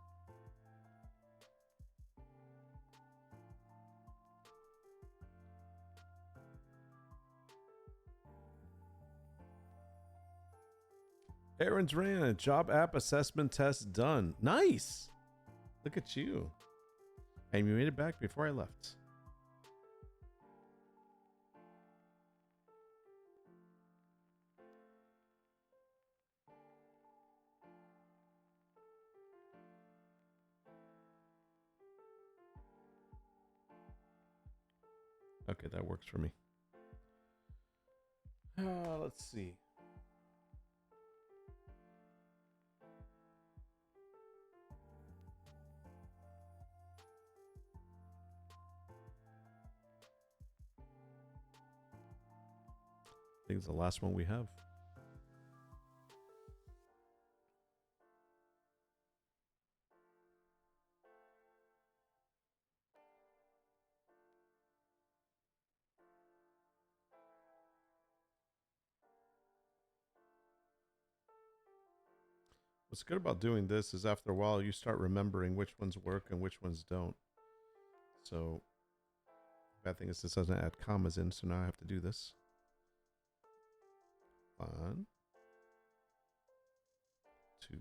Speaker 1: Aaron's ran a job app assessment test done. Nice. Look at you. And you made it back before I left. Okay, that works for me. Let's see. I think it's the last one we have. What's good about doing this is after a while you start remembering which ones work and which ones don't. So, bad thing is this doesn't add commas in, so now I have to do this. 1, 2.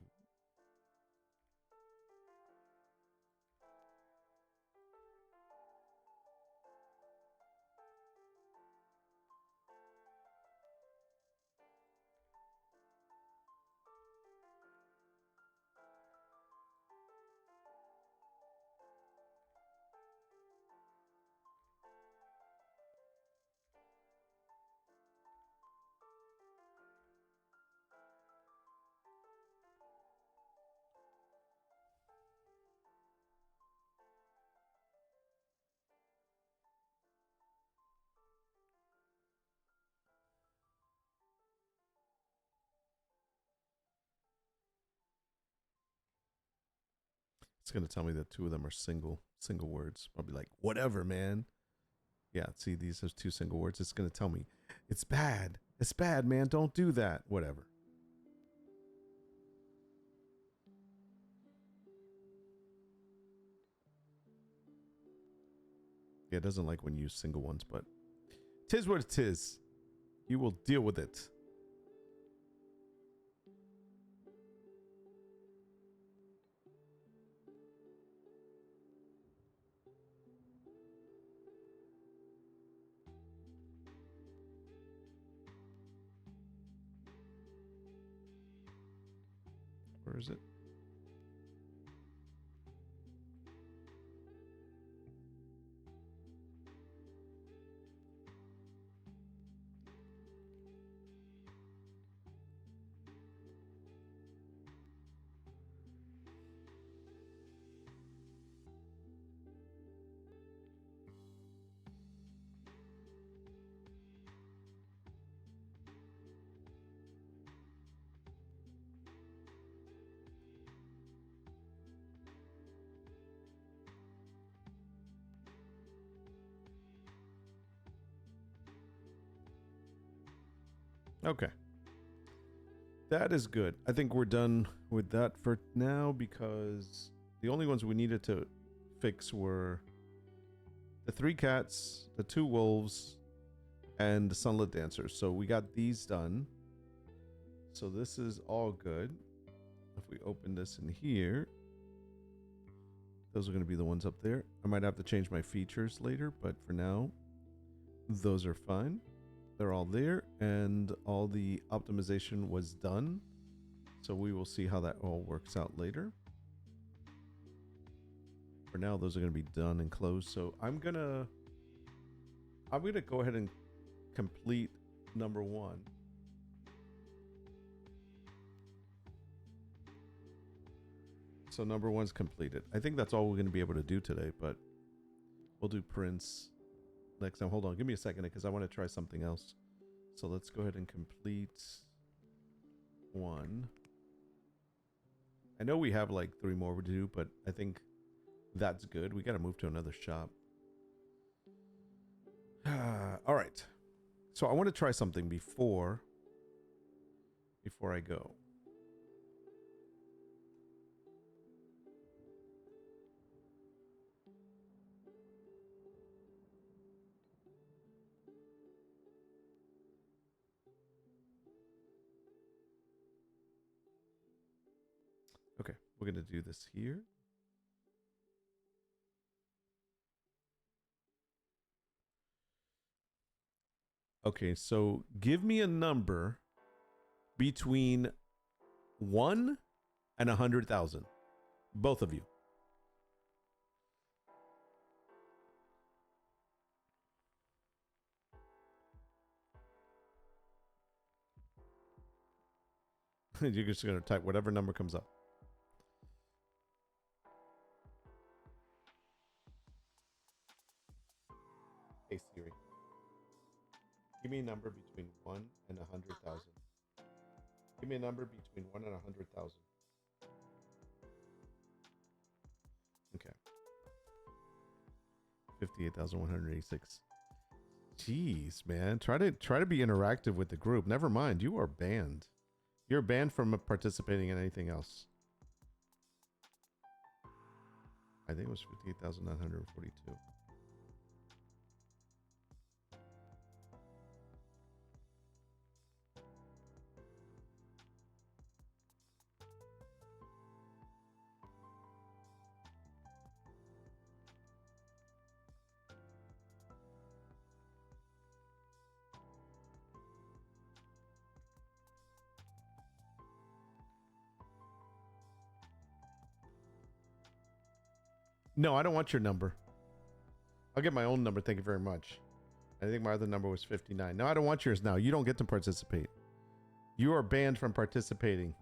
Speaker 1: It's going to tell me that 2 of them are single words. I'll be like, whatever, man. Yeah, see, these are 2 single words. It's going to tell me, it's bad. It's bad, man. Don't do that. Whatever. Yeah, it doesn't like when you use single ones, but tis what it is. You will deal with it. Where is it? Okay. That is good. I think we're done with that for now because the only ones we needed to fix were the 3 cats, the 2 wolves, and the sunlit dancers. So we got these done. So this is all good. If we open this in here, those are going to be the ones up there. I might have to change my features later, but for now, those are fine. They're all there, and all the optimization was done. So we will see how that all works out later. For now, those are going to be done and closed. So I'm gonna go ahead and complete number 1. So number 1's completed. I think that's all we're going to be able to do today, but we'll do prints next time. Hold on, give me a second because I want to try something else. So let's go ahead and complete 1. I know we have like 3 more to do, but I think that's good. We got to move to another shop. All right. So I want to try something before I go. Okay, we're going to do this here. Okay, so give me a number between 1 and 100,000. Both of you. You're just going to type whatever number comes up. Hey Siri, give me a number between 1 and 100,000. Give me a number between 1 and 100,000. Okay. 58,186. Jeez, man. Try to be interactive with the group. Never mind, you are banned. You're banned from participating in anything else. I think it was 58,942. No, I don't want your number. I'll get my own number. Thank you very much. I think my other number was 59. No, I don't want yours now. You don't get to participate. You are banned from participating.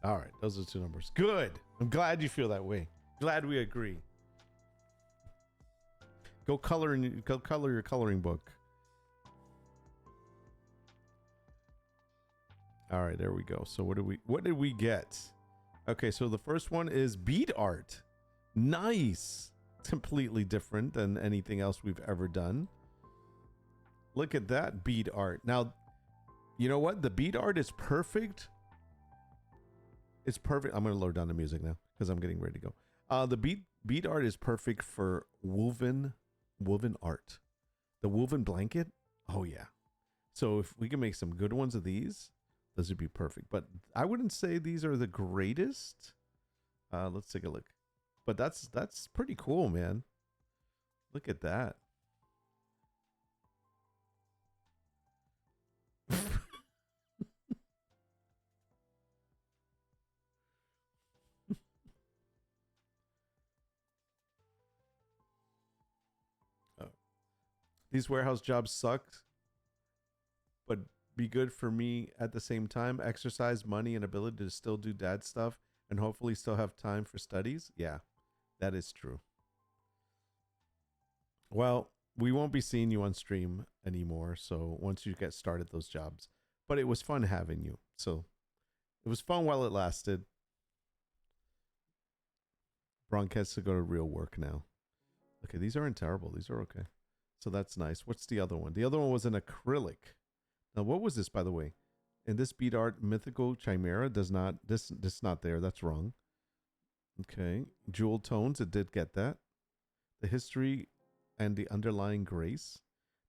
Speaker 1: All right, those are 2 numbers. Good. I'm glad you feel that way. Glad we agree. Go color your coloring book. All right, there we go. So what did we get? Okay, so the first one is bead art. Nice. It's completely different than anything else we've ever done. Look at that bead art. Now, you know what? The bead art is perfect. It's perfect. I'm going to lower down the music now because I'm getting ready to go. The bead art is perfect for woven art. The woven blanket. Oh yeah. So if we can make some good ones of these, those would be perfect. But I wouldn't say these are the greatest. Let's take a look. But that's pretty cool, man. Look at that. Oh. These warehouse jobs suck, but be good for me at the same time. Exercise, money, and ability to still do dad stuff and hopefully still have time for studies. Yeah, that is true. Well, we won't be seeing you on stream anymore. So once you get started those jobs, but it was fun having you. So it was fun while it lasted. Bronk has to go to real work now. Okay, these aren't terrible. These are okay. So that's nice. What's the other one? The other one was an acrylic. Now, what was this, by the way? In this bead art, mythical chimera does not, this not there. That's wrong. Okay. Jewel tones, it did get that. The history and the underlying grace.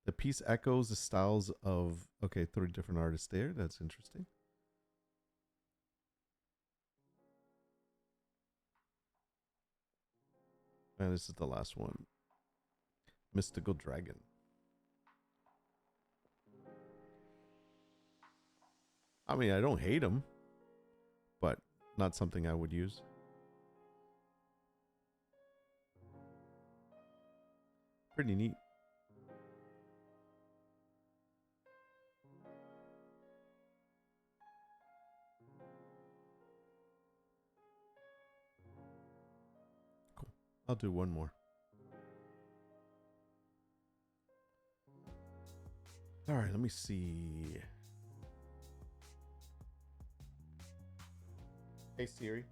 Speaker 1: The piece echoes the styles of, okay, 3 different artists there. That's interesting. And this is the last one. Mystical Dragon. I mean, I don't hate him, but not something I would use. Pretty neat. Cool. I'll do one more. All right, let me see. Hey Siri.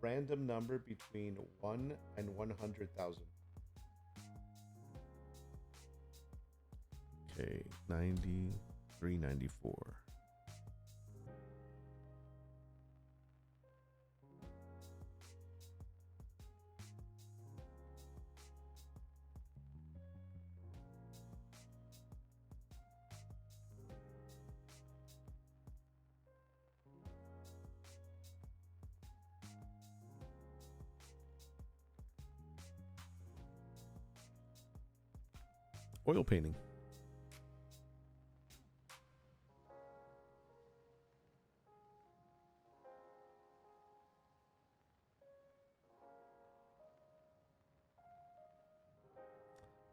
Speaker 1: Random number between 1 and 100,000. Okay, 9394. Oil painting.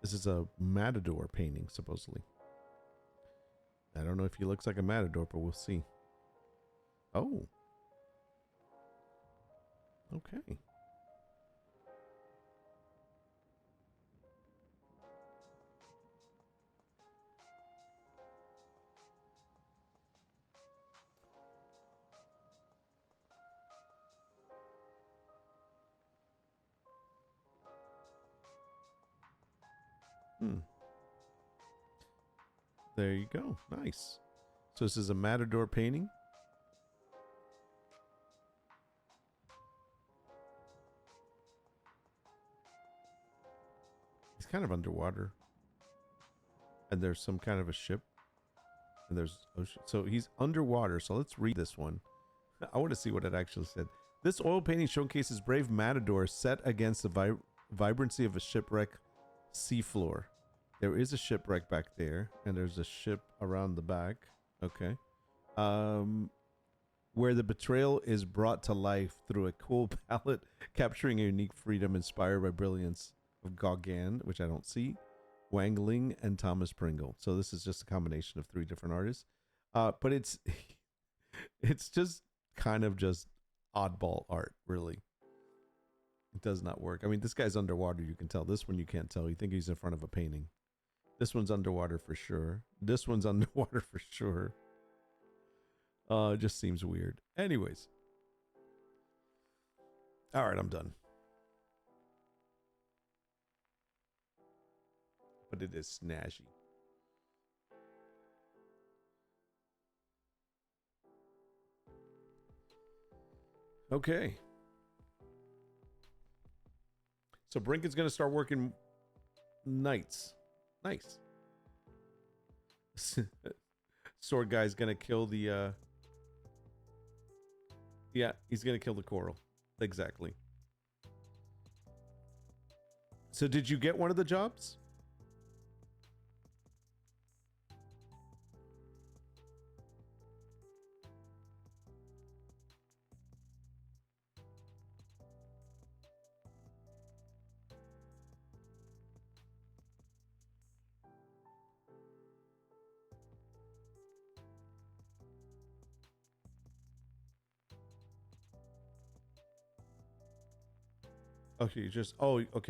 Speaker 1: This is a matador painting, supposedly. I don't know if he looks like a matador, but we'll see. Oh. Okay. There you go. Nice. So this is a matador painting. He's kind of underwater. And there's some kind of a ship. And there's ocean. So he's underwater. So let's read this one. I want to see what it actually said. This oil painting showcases brave matadors set against the vibrancy of a shipwreck seafloor. There is a shipwreck back there, and there's a ship around the back. Okay. Where the betrayal is brought to life through a cool palette, capturing a unique freedom inspired by brilliance of Gauguin, which I don't see, Wangling, and Thomas Pringle. So this is just a combination of 3 different artists. But it's just kind of just oddball art, really. It does not work. I mean, this guy's underwater, you can tell. This one you can't tell. You think he's in front of a painting. This one's underwater for sure. This one's underwater for sure. It just seems weird. Anyways. All right, I'm done. But it is snazzy. Okay. So Brink is going to start working nights. Nice. Sword guy's going to kill the... Yeah, he's going to kill the coral. Exactly. So did you get one of the jobs? Okay,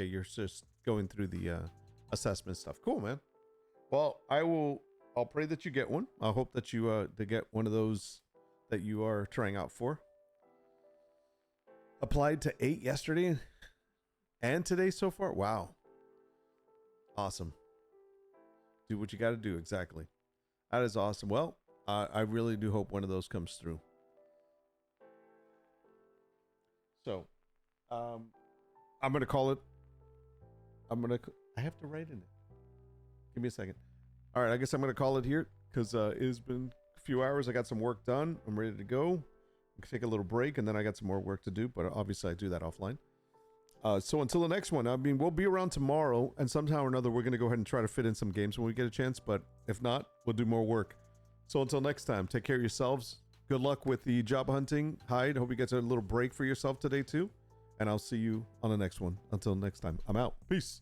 Speaker 1: you're just going through the assessment stuff. Cool, man. Well, I'll pray that you get one. I hope that you to get one of those that you are trying out for. Applied to 8 yesterday and today so far. Wow. Awesome. Do what you got to do. Exactly. That is awesome. Well, I really do hope one of those comes through. So, I'm going to call it. I have to write in it. Give me a second. All right. I guess I'm going to call it here because it's been a few hours. I got some work done. I'm ready to go. Take a little break and then I got some more work to do, but obviously I do that offline. So until the next one, I mean, we'll be around tomorrow and somehow or another, we're going to go ahead and try to fit in some games when we get a chance, but if not, we'll do more work. So until next time, take care of yourselves. Good luck with the job hunting. Hyde, hope you get a little break for yourself today too. And I'll see you on the next one. Until next time, I'm out. Peace.